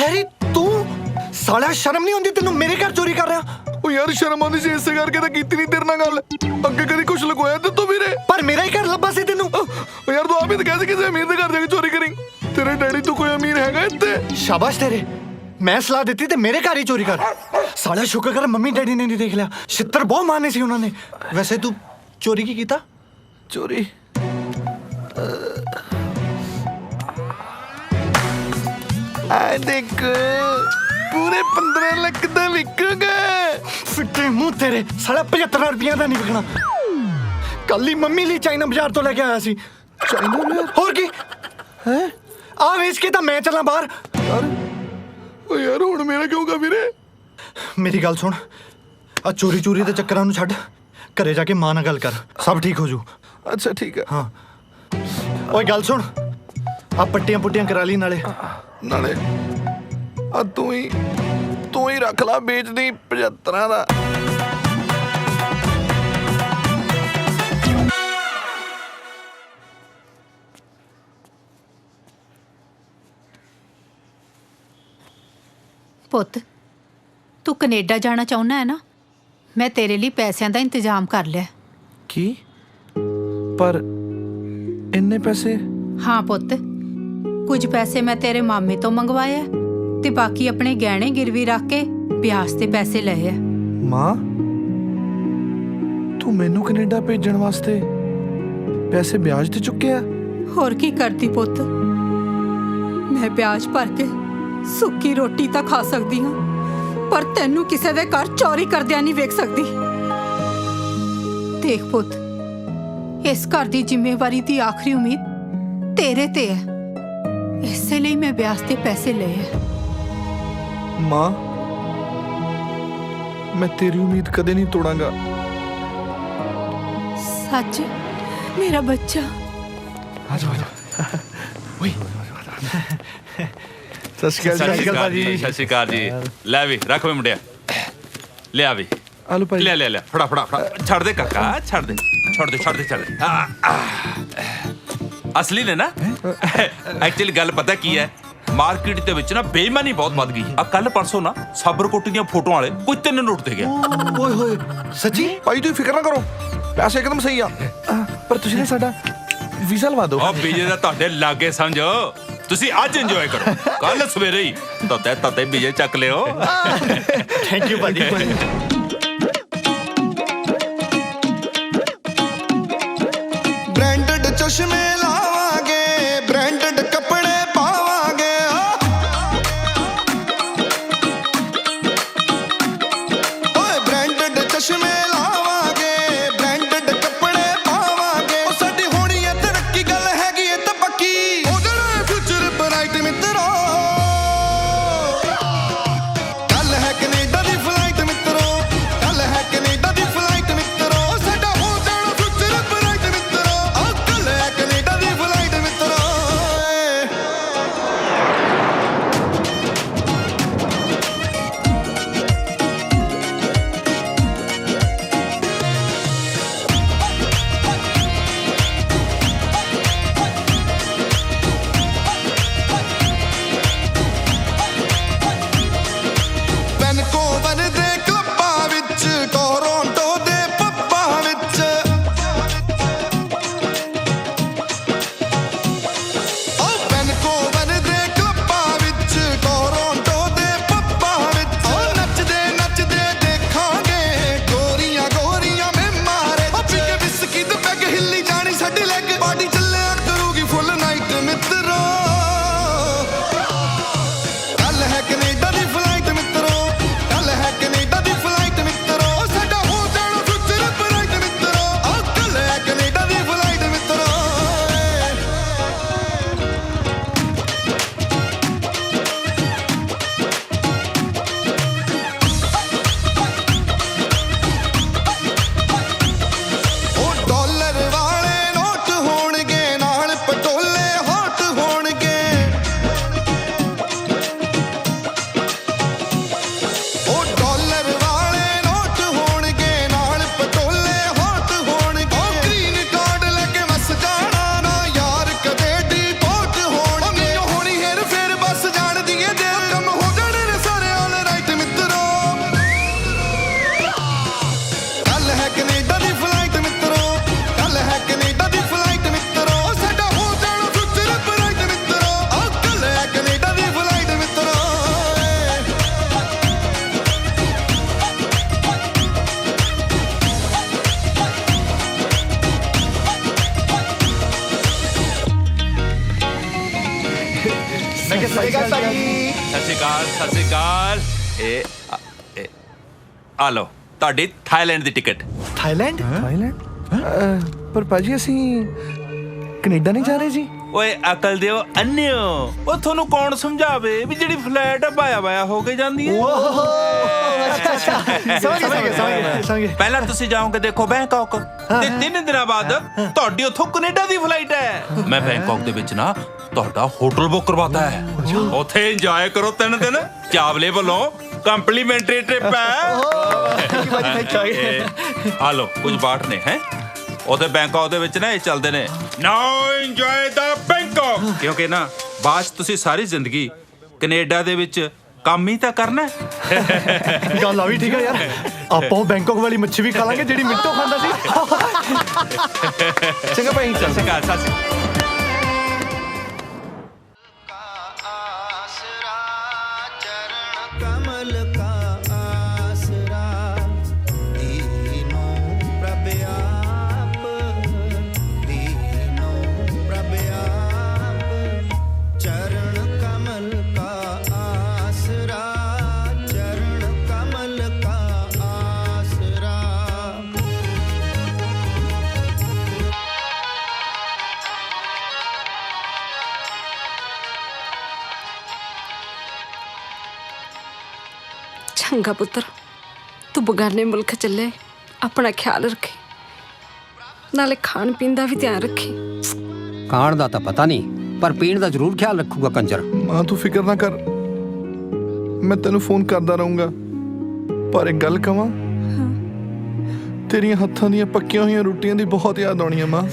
Harry तू साला शर्म नहीं आती तेनू मेरे घर चोरी कर रहा? ਉਹ ਯਾਰ ਸ਼ਰਮ ਆਉਂਦੀ ਸੀ ਇਸੇ ਕਰਕੇ ਤਾਂ ਕੀਤੀ ਨਹੀਂ ਤੇਰੇ ਨਾਲ ਗੱਲ। ਅੱਗੇ ਕਦੀ ਕੁਛ ਲਗਵਾਇਆ ਤੇ ਤੂੰ ਵੀਰੇ? पर मेरा ही घर लब्बा सी तेनू। ਉਹ ਯਾਰ ਤੂੰ ਆਪ ਹੀ ਤਾਂ ਕਹਿੰਦਾ ਕਿਸੇ ਅਮੀਰ ਦੇ ਘਰ ਜਾ ਕੇ ਚੋਰੀ ਕਰੀ। ਤੇਰੇ ਡੈਡੀ ਤੋਂ ਕੋਈ ਅਮੀਰ ਹੈਗਾ ਇੱਥੇ? शाबाश तेरे, मैं सलाह देती ते मेरे घर ही चोरी कर। साला शुक्र कर मम्मी डैडी ने नहीं देख लिया, छित्तर बहुत मारने सी उन्होंने। वैसे तू चोरी की कीता? ਚੋਰੀ ਆ ਦੇਖ ਪੂਰੇ 15 ਲੱਖ ਦਾ ਵਿਕੂਗਾ। फिटे मुंह तेरे, साला 75 रुपया का नहीं विकना। कल ही मम्मी लिए चाइना बाजार तो लेके आया सी। ਚਾਈਨਾ ਯਾਰ और की ਹੈ आ वेच के तो मैं चला बाहर। ਯਾਰ ਉਹ ਯਾਰ ਹੁਣ ਮੇਰਾ ਕਿਉਂਗਾ ਵੀਰੇ? मेरी गल सुन, आ चोरी चोरी के चक्करां नूं छड्ड, घरे जाके मां नाल गल कर, सब ठीक हो जू। ਅੱਛਾ ਠੀਕ ਹੈ। हाँ ओए गल सुन, आ पट्टियां पुट्टियां करा ली नाले। ਨਾਲੇ ਆ ਤੂੰ ਹੀ ਰੱਖ ਲਾ ਵੇਚਦੀ 75 ਦਾ। ਪੁੱਤ ਤੂੰ ਕੈਨੇਡਾ ਜਾਣਾ ਚਾਹੁੰਦਾ ਹੈ ਨਾ? ਮੈਂ ਤੇਰੇ ਲਈ ਪੈਸਿਆਂ ਦਾ ਇੰਤਜ਼ਾਮ ਕਰ ਲਿਆ। ਕੀ? ਪਰ ਇੰਨੇ ਪੈਸੇ? ਹਾਂ ਪੁੱਤ, ਕੁਝ ਪੈਸੇ ਮੈਂ ਤੇਰੇ ਮਾਮੇ ਤੋਂ ਮੰਗਵਾਏ ਆ ਤੇ ਬਾਕੀ ਆਪਣੇ ਗਹਿਣੇ ਗਿਰਵੀ ਰੱਖ ਕੇ ਵਿਆਜ ਤੇ ਪੈਸੇ ਲਏ ਆ। ਮਾਂ ਤੂੰ ਮੈਨੂੰ ਕੈਨੇਡਾ ਭੇਜਣ ਵਾਸਤੇ ਪੈਸੇ ਵਿਆਜ ਤੇ ਚੁੱਕਿਆ? ਹੋਰ ਕੀ ਕਰਦੀ ਪੁੱਤ, ਮੈਂ ਵਿਆਜ ਭਰ ਕੇ ਸੁੱਕੀ ਰੋਟੀ ਤਾਂ ਖਾ ਸਕਦੀ ਹਾਂ, ਪਰ ਤੈਨੂੰ ਕਿਸੇ ਦੇ ਘਰ ਚੋਰੀ ਕਰਦਿਆਂ ਨਹੀਂ ਵੇਖ ਸਕਦੀ। ਦੇਖ ਪੁੱਤ, ਇਸ ਘਰ ਦੀ ਜ਼ਿੰਮੇਵਾਰੀ ਦੀ ਆਖਰੀ ਉਮੀਦ ਤੇਰੇ ਤੇ ਹੈ, ਇਸੇ ਲਈ ਮੈਂ ਵਿਆਜ ਤੇ ਪੈਸੇ ਲਏ ਆ। ਮਾਂ ਮੈਂ ਤੇਰੀ ਉਮੀਦ ਕਦੇ ਨਹੀਂ ਤੋੜਾਂਗਾ। ਸੱਚ ਮੇਰਾ ਬੱਚਾ। ਆਜੋ ਓਏ ਸਤਿ ਸ਼੍ਰੀ ਅਕਾਲ ਜੀ। ਸਤਿ ਸ਼੍ਰੀ ਅਕਾਲ ਜੀ। ਲੈ ਵੀ ਰੱਖ ਵੇ ਮੁੰਡਿਆ, ਲਿਆ ਵੀ ਆਲੂ ਭਾਈ ਲੈ ਫੜਾ ਛੱਡ ਦੇ ਕਾਕਾ, ਛੱਡ ਦੇ ਅਸਲੀ ਨੇ ਨਾ। ਐਕਚੁਅਲੀ ਗੱਲ ਪਤਾ ਕੀ ਹੈ, ਮਾਰਕੀਟ ਦੇ ਵਿੱਚ ਨਾ ਬੇਈਮਾਨੀ ਬਹੁਤ ਵੱਧ ਗਈ। ਆ ਕੱਲ ਪਰਸੋਂ ਨਾ ਸਾਬਰਕੋਟੀ ਦੀਆਂ ਫੋਟੋਆਂ ਵਾਲੇ ਕੋਈ 3 ਨੋਟ ਤੇ ਗਿਆ। ओए होए सच्ची? ਭਾਈ ਤੁਸੀਂ ਫਿਕਰ ਨਾ ਕਰੋ, ਪੈਸੇ ਇੱਕਦਮ ਸਹੀ ਆ। ਪਰ ਤੁਸੀਂ ਨਾ ਸਾਡਾ ਵੀਜ਼ਾ ਲਵਾ ਦਿਓ। ਉਹ ਵੀਜ਼ੇ ਦਾ ਤੁਹਾਡੇ ਲਾਗੇ ਸਮਝੋ, ਤੁਸੀਂ ਅੱਜ ਇੰਜੋਏ ਕਰੋ, ਕੱਲ ਸਵੇਰੇ ਹੀ ਤਤੇ ਵੀਜ਼ੇ ਚੱਕ ਲਿਓ। थैंक यू भाजी। ब्रांडेड चश्मे लावांगे, ब्रांडेड कपड़े पावांगे। ओए ब्रांडेड चश्मे लावांगे, ब्रांडेड कपड़े पावांगे। ओ साडी होनी है तरक्की, गल हैगी है तां पक्की। ओ जेड़ा फ्यूचर ब्राइट मित्रो, कल है कनेडा दी फ्लाइट मित्रो, कल है कनेडा दी फ्लाइट मित्रो। साडा हो जाना फ्यूचर ब्राइट मित्रो, ओ कल है कनेडा दी ਸਤਿ ਸ਼੍ਰੀ ਅਕਾਲ ਆ ਲਓ ਤੁਹਾਡੀ ਥਾਈਲੈਂਡ ਦੀ ਟਿਕਟ। थाईलैंड ਥਾਈਲੈਂਡ ਪਰ ਭਾਜੀ ਅਸੀਂ ਕੈਨੇਡਾ ਨਹੀਂ ਜਾ ਰਹੇ ਜੀ। ਓਏ ਅਕਲ ਦਿਓ ਅੰਨਿਓ, ਉਹ ਤੁਹਾਨੂੰ ਕੌਣ ਸਮਝਾਵੇ ਵੀ ਜਿਹੜੀ ਫਲੈਟ ਬਾਇਆ ਹੋ ਕੇ ਜਾਂਦੀ ਹੈ। समझ गए ਪਹਿਲਾਂ ਤੁਸੀਂ ਜਾਓਗੇ ਦੇਖੋ ਬੈਂਕਾਕ ਤੇ 3 ਦਿਨਾਂ ਬਾਅਦ ਤੁਹਾਡੀ ਉੱਥੋਂ ਕੈਨੇਡਾ ਦੀ ਫਲਾਈਟ ਹੈ। ਮੈਂ ਬੈਂਕਾਕ ਦੇ ਵਿੱਚ ਨਾ ਤੁਹਾਡਾ ਹੋਟਲ ਬੁੱਕ ਕਰਵਾਤਾ ਹੈ, ਉੱਥੇ ਇੰਜੋਏ ਕਰੋ 3 ਦਿਨ। ਚਾਵਲੇ ਵੱਲੋਂ ਕੰਪਲੀਮੈਂਟਰੀ ਟ੍ਰਿਪ ਹੈ। ਆ ਲਓ ਕੁਝ ਬਾਟ ਨੇ ਹੈ ਉਹਦੇ ਬੈਂਕਾਕ ਦੇ ਵਿੱਚ ਨਾ ਇਹ ਚੱਲਦੇ ਨੇ ਨਾਓ ਇੰਜੋਏ ਦਾ ਬੈਂਕਾਕ, ਕਿਉਂਕਿ ਨਾ ਬਾਅਦ 'ਚ ਤੁਸੀਂ ਸਾਰੀ ਜ਼ਿੰਦਗੀ ਕੈਨੇਡਾ ਦੇ ਵਿੱਚ ਕੰਮ ਹੀ ਤਾਂ ਕਰਨਾ ਹੈ। गल आ भी ठीक है यार, ਆਪਾਂ बैंकॉक वाली मच्छी भी खा लांगे जेडी मिंटो खांदा सी। ਚੰਗਾ ਭਾਈ ਚੱਲ। ਸਤਿ ਸ਼੍ਰੀ ਅਕਾਲ। आसरा चरण कमल का आसरा दीनों प्रभ आप चरण कमल का आसरा चरण कमल का आसरा। ਚੰਗਾ ਪੁੱਤਰ, ਤੂੰ ਬਗਾਨੇ ਮੁਲਕ ਚੱਲੇ, ਆਪਣਾ ਖਿਆਲ ਰੱਖੀ, ਨਾਲੇ ਖਾਣ ਪੀਣ ਦਾ ਵੀ ਧਿਆਨ ਰੱਖੀ। ਖਾਣ ਦਾ ਤਾਂ ਪਤਾ ਨਹੀਂ, ਪਰ ਪੀਣ ਦਾ ਜ਼ਰੂਰ ਖਿਆਲ ਰੱਖੂਗਾ ਕੰਜਰ। ਮਾਂ ਤੂੰ ਫਿਕਰ ਨਾ ਕਰ, ਮੈਂ ਤੈਨੂੰ ਫੋਨ ਕਰਦਾ ਰਹੂੰਗਾ। ਪਰ ਇੱਕ ਗੱਲ ਕਵਾਂ, ਤੇਰੀਆਂ ਹੱਥਾਂ ਦੀਆਂ ਪੱਕੀਆਂ ਹੋਈਆਂ ਰੋਟੀਆਂ ਦੀ ਬਹੁਤ ਯਾਦ ਆਉਣੀ ਆ ਮਾਂ।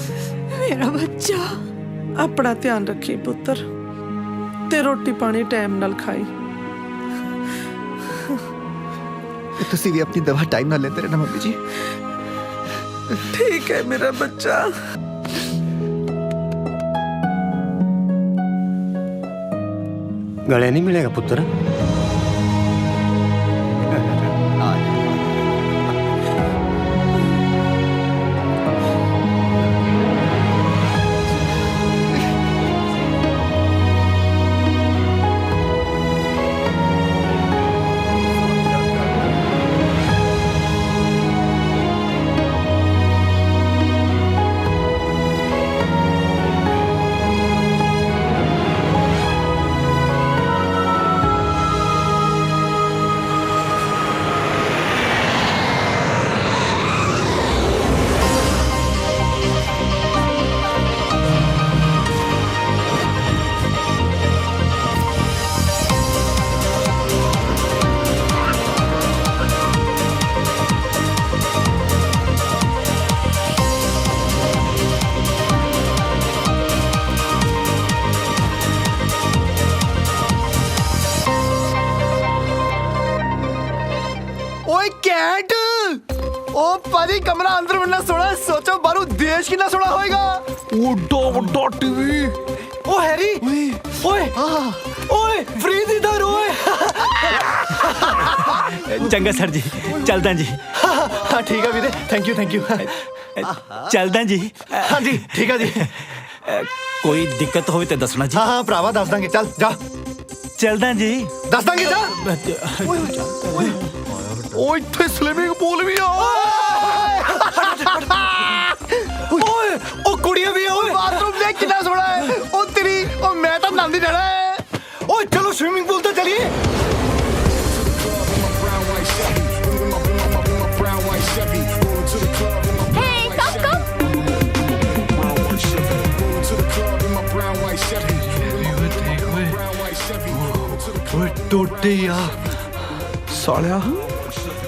ਮੇਰਾ ਬੱਚਾ, ਆਪਣਾ ਧਿਆਨ ਰੱਖੀ ਪੁੱਤਰ, ਤੇ ਰੋਟੀ ਪਾਣੀ ਟਾਈਮ ਨਾਲ ਖਾਈ। ਤੁਸੀਂ ਵੀ ਆਪਣੀ ਦਵਾ ਟਾਈਮ ਨਾਲ ਲੈਂਦੇ ਰਹਿਣਾ ਮੰਮੀ ਜੀ। ਠੀਕ ਹੈ ਮੇਰਾ ਬੱਚਾ। ਗਲੇ ਨਹੀਂ ਮਿਲੇਗਾ ਪੁੱਤਰ। ਓਏ ਕੈਟ, ਉਹ ਭਾਜੀ ਕਮਰਾ ਅੰਦਰ ਮਿਲਣਾ ਸੋਹਣਾ, ਸੋਚੋ ਬਾਹਰੋਂ ਦੇਸ਼ ਕਿੰਨਾ ਸੋਹਣਾ ਹੋਏਗਾ। ਓਡਾ ਵੱਡਾ ਟੀਵੀ। ओ हैरी, ओए ओए फ्रीज इधर ओए। ਚੰਗਾ ਸਰ ਜੀ, ਚੱਲਦਾ ਜੀ। हाँ ठीक है वीरे, थैंक यू। ਚੱਲਦਾ ਜੀ। हाँ जी ठीक है जी। ਕੋਈ ਦਿੱਕਤ ਹੋਵੇ ਤੇ ਦੱਸਣਾ ਜੀ। हाँ भरावा दस देंगे, चल जा। ਚੱਲਦਾ ਜੀ। दस देंगे जा। ਓ ਇੱਥੇ ਸਲਿਮਿੰਗ ਪੂਲ ਵੀ ਆ। ओए ओ कुड़ियां भी ओए। ਬਾਥਰੂਮ ਦੇਖ ਕਿੰਨਾ ਸੋਹਣਾ ਹੈ। ਉਹ ਤੇਰੀ, ਉਹ ਮੈਂ ਤਾਂ ਨਾਂਦੀ ਜਾਣਾ ਹੈ। ओए चलो स्विमिंग पूल तो चलिए। ओए टोटे यार। ਸਾਲਿਆ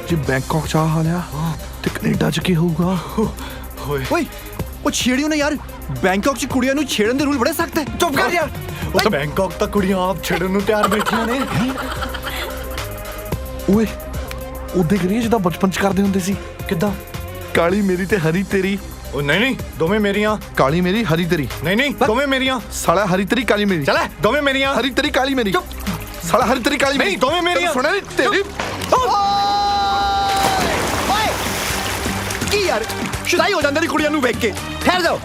ਜੇ ਬੈਂਕਾਕ ਚ ਆ ਹਾਲਿਆ ਤੇ ਕੈਨੇਡਾ ਚ ਕੀ ਹੋਊਗਾ? ਓਏ ਉਹ ਛੇੜਿਓ ਨਾ ਯਾਰ, ਬੈਂਕਾਕ ਚ ਕੁੜੀਆਂ ਨੂੰ ਛੇੜਨ ਦੇ ਰੂਲ ਬੜੇ ਸਖਤ ਹੈ। चुप कर यार। ओ बैंकॉक तक कुड़ियां आप छेड़न ਨੂੰ ਤਿਆਰ ਬੈਠੀਆਂ ਨੇ। ਓਏ ਉਹਦੇ ਗਰੀਜ ਦਾ ਬਚਪਨ ਚ ਕਰਦੇ ਹੁੰਦੇ ਸੀ। ਕਿੱਦਾਂ? ਕਾਲੀ ਮੇਰੀ ਤੇ ਹਰੀ ਤੇਰੀ। ओ नहीं नहीं, दोवें मेरियां। ਕਾਲੀ ਮੇਰੀ ਹਰੀ ਤੇਰੀ। नहीं नहीं, दोवें मेरियां। ਸਾਲਾ ਹਰੀ ਤੇਰੀ ਕਾਲੀ ਮੇਰੀ। चले दोवें मेरियां। ਹਰੀ ਤੇਰੀ ਕਾਲੀ ਮੇਰੀ। ਸਾਲਾ ਹਰੀ ਤੇਰੀ ਕਾਲੀ ਮੇਰੀ। नहीं दोवें मेरियां। ਸੁਣਿਆ ਨਹੀਂ ਤੇਰੀ। ਓਏ ਕੀ ਯਾਰ, ਸ਼ੁਦਾਈ ਹੋ ਜਾਂਦੇ ਨੇ ਕੁੜੀਆਂ ਨੂੰ ਵੇਖ ਕੇ। ਠਹਿਰ ਜਾਓ,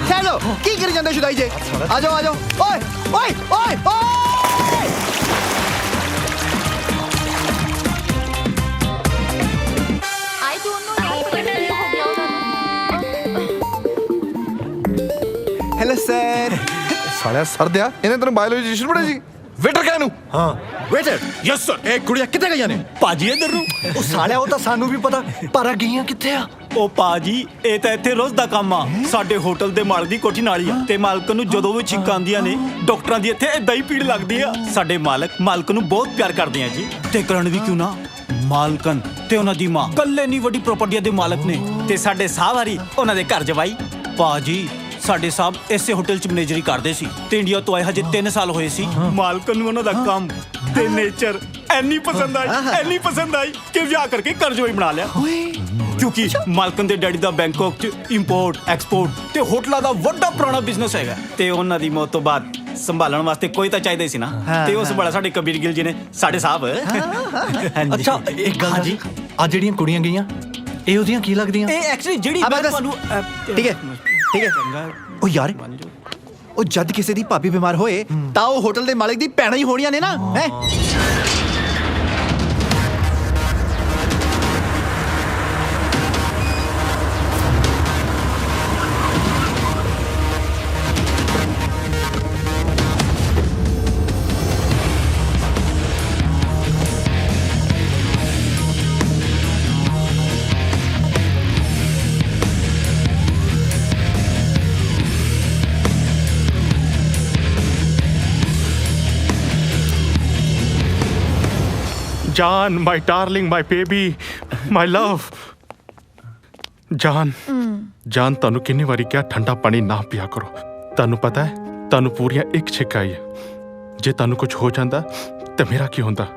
ਠਹਿਰ ਜਾਓ, ਕੀ ਕਰੀ ਜਾਂਦੇ ਸ਼ੁਦਾਈ ਜੇ? ਆ ਜਾਓ ਓਏ ਓਏ ਓਏ ਓਏ। हेलो सर ਸਾਲਿਆ ਸਰ ਦਿਆ ਇਹਨੇ ਤੈਨੂੰ ਬਾਇਓਲੋਜੀ ਟੀਚਰ ਪੜ੍ਹਾਈ ਸੀ ਵੇਟਰ ਕਹਿ ਨੂੰ ਹਾਂ ਵੇਟਰ ਯੈਸ ਸਰ ਇਹ ਕੁੜੀਆਂ ਕਿੱਥੇ ਗਈਆਂ ਨੇ ਭਾਜੀ ਇੱਧਰ ਨੂੰ ਉਹ ਸਾਲਿਆ ਉਹ ਤਾਂ ਸਾਨੂੰ ਵੀ ਪਤਾ ਪਰ ਆ ਗਈਆਂ ਕਿੱਥੇ ਆ ਉਹ ਭਾਜੀ ਇਹ ਤਾਂ ਇੱਥੇ ਰੋਜ਼ ਦਾ ਕੰਮ ਆ ਸਾਡੇ ਹੋਟਲ ਦੇ ਮਾਲਕ ਦੀ ਕੋਠੀ ਨਾਲ ਹੀ ਆ ਤੇ ਮਾਲਕ ਨੂੰ ਜਦੋਂ ਵੀ ਛਿੱਕਾਂ ਆਉਂਦੀਆਂ ਨੇ ਡਾਕਟਰਾਂ ਦੀ ਇੱਥੇ ਏਦਾਂ ਹੀ ਪੀੜ ਲੱਗਦੀ ਆ ਸਾਡੇ ਮਾਲਕ ਨੂੰ ਬਹੁਤ ਪਿਆਰ ਕਰਦੇ ਆ ਜੀ ਤੇ ਕਰਨ ਵੀ ਕਿਉਂ ਨਾ ਮਾਲਕਨ ਤੇ ਉਹਨਾਂ ਦੀ ਮਾਂ ਕੱਲੇ ਨਹੀਂ ਵੱਡੀ ਪ੍ਰਾਪਰਟੀਆਂ ਦੇ ਮਾਲਕ ਨੇ ਤੇ ਸਾਡੇ ਸਾਹਵਾਰੀ ਉਹਨਾਂ ਦੇ ਘਰ ਜਵਾਈ ਭਾਜੀ ਸਾਡੇ ਸਾਹਿਬ ਇਸੇ ਹੋਟਲ 'ਚ ਮੈਨੇਜਰੀ ਕਰਦੇ ਸੀ ਤੇ ਇੰਡੀਆ ਤੋਂ ਆਏ ਹਜੇ 3 ਸਾਲ ਹੋਏ ਸੀ ਮਾਲਕਨ ਨੂੰ ਉਹਨਾਂ ਦਾ ਕੰਮ ਤੇ ਨੇਚਰ ਐਨੀ ਪਸੰਦ ਆਈ ਕਿ ਵਿਆਹ ਕਰਕੇ ਘਰ ਜਵਾਈ ਬਣਾ ਲਿਆ ਕਿਉਂਕਿ ਮਾਲਕਨ ਦੇ ਡੈਡੀ ਦਾ ਬੈਂਕਾਕ 'ਚ ਇੰਪੋਰਟ ਐਕਸਪੋਰਟ ਤੇ ਹੋਟਲਾਂ ਦਾ ਵੱਡਾ ਪੁਰਾਣਾ ਬਿਜ਼ਨਸ ਹੈਗਾ ਤੇ ਉਹਨਾਂ ਦੀ ਮੌਤ ਤੋਂ ਬਾਅਦ ਸੰਭਾਲਣ ਵਾਸਤੇ ਕੋਈ ਤਾਂ ਚਾਹੀਦਾ ਸੀ ਨਾ ਤੇ ਉਸ ਬੜਾ ਸਾਡੇ ਕਬੀਰ ਗਿੱਲ ਜੀ ਨੇ ਸਾਡੇ ਸਾਹਿਬ ਅੱਛਾ ਇੱਕ ਗੱਲ ਜੀ ਆ ਜਿਹੜੀਆਂ ਕੁੜੀਆਂ ਗਈਆਂ ਇਹ ਉਹਦੀਆਂ ਕੀ ਲੱਗਦੀਆਂ ਇਹ ਐਕਚੁਅਲੀ ਜਿਹੜੀ ਮੈਂ ਤੁਹਾਨੂੰ ठीक है ओ यार ओ जद किसी दी भाभी बीमार होए ता ओ होटल दे मालिक दी भैणां ही होणियां ने ना हैं ਜਾਨ ਮਾਈ ਡਾਰਲਿੰਗ ਮਾਈ ਬੇਬੀ ਮਾਈ ਲਵ ਜਾਨ ਤੁਹਾਨੂੰ ਕਿੰਨੀ ਵਾਰੀ ਕਿਹਾ ਠੰਡਾ ਪਾਣੀ ਨਾ ਪੀਆ ਕਰੋ ਤੁਹਾਨੂੰ ਪਤਾ ਹੈ ਤੁਹਾਨੂੰ ਪੂਰੀਆਂ ਇੱਕ ਛਿੱਕ ਆਈ ਹੈ ਜੇ ਤੁਹਾਨੂੰ ਕੁਝ ਹੋ ਜਾਂਦਾ ਤਾਂ ਮੇਰਾ ਕੀ ਹੁੰਦਾ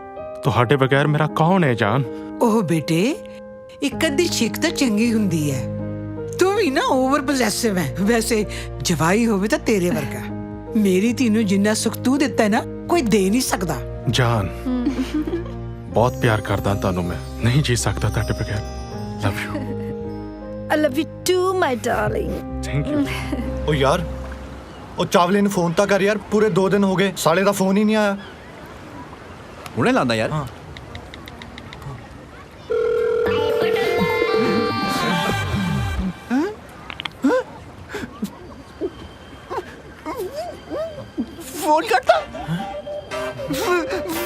ਤੁਹਾਡੇ ਬਗੈਰ ਮੇਰਾ ਕੌਣ ਹੈ ਜਾਨ ਉਹ ਬੇਟੇ ਇੱਕ ਅੱਧੀ ਛਿੱਕ ਤਾਂ ਚੰਗੀ ਹੁੰਦੀ ਹੈ ਤੂੰ ਵੀ ਨਾ ਓਵਰ ਪੋਸੈਸਿਵ ਹੈ ਵੈਸੇ ਜਵਾਈ ਹੋਵੇ ਤਾਂ ਤੇਰੇ ਵਰਗਾ ਮੇਰੀ ਧੀ ਨੂੰ ਜਿੰਨਾ ਸੁੱਖ ਤੂੰ ਦਿੱਤਾ ਹੈ ਨਾ ਕੋਈ ਦੇ ਨਹੀਂ ਸਕਦਾ ਜਾਨ ਬਹੁਤ ਪਿਆਰ ਕਰਦਾ ਤੁਹਾਨੂੰ ਮੈਂ ਨਹੀਂ ਜੀ ਸਕਦਾ ਤੁਹਾਡੇ ਬਗੈਰ love you I love you too, my darling. Thank you ਉਹ ਯਾਰ ਉਹ ਚਾਵਲੇ ਨੂੰ ਫੋਨ ਤਾਂ ਕਰ ਯਾਰ ਪੂਰੇ 2 ਦਿਨ ਹੋ ਗਏ ਸਾਲੇ ਦਾ ਫੋਨ ਹੀ ਨਹੀਂ ਆਇਆ हुणे लांदा यार हाँ।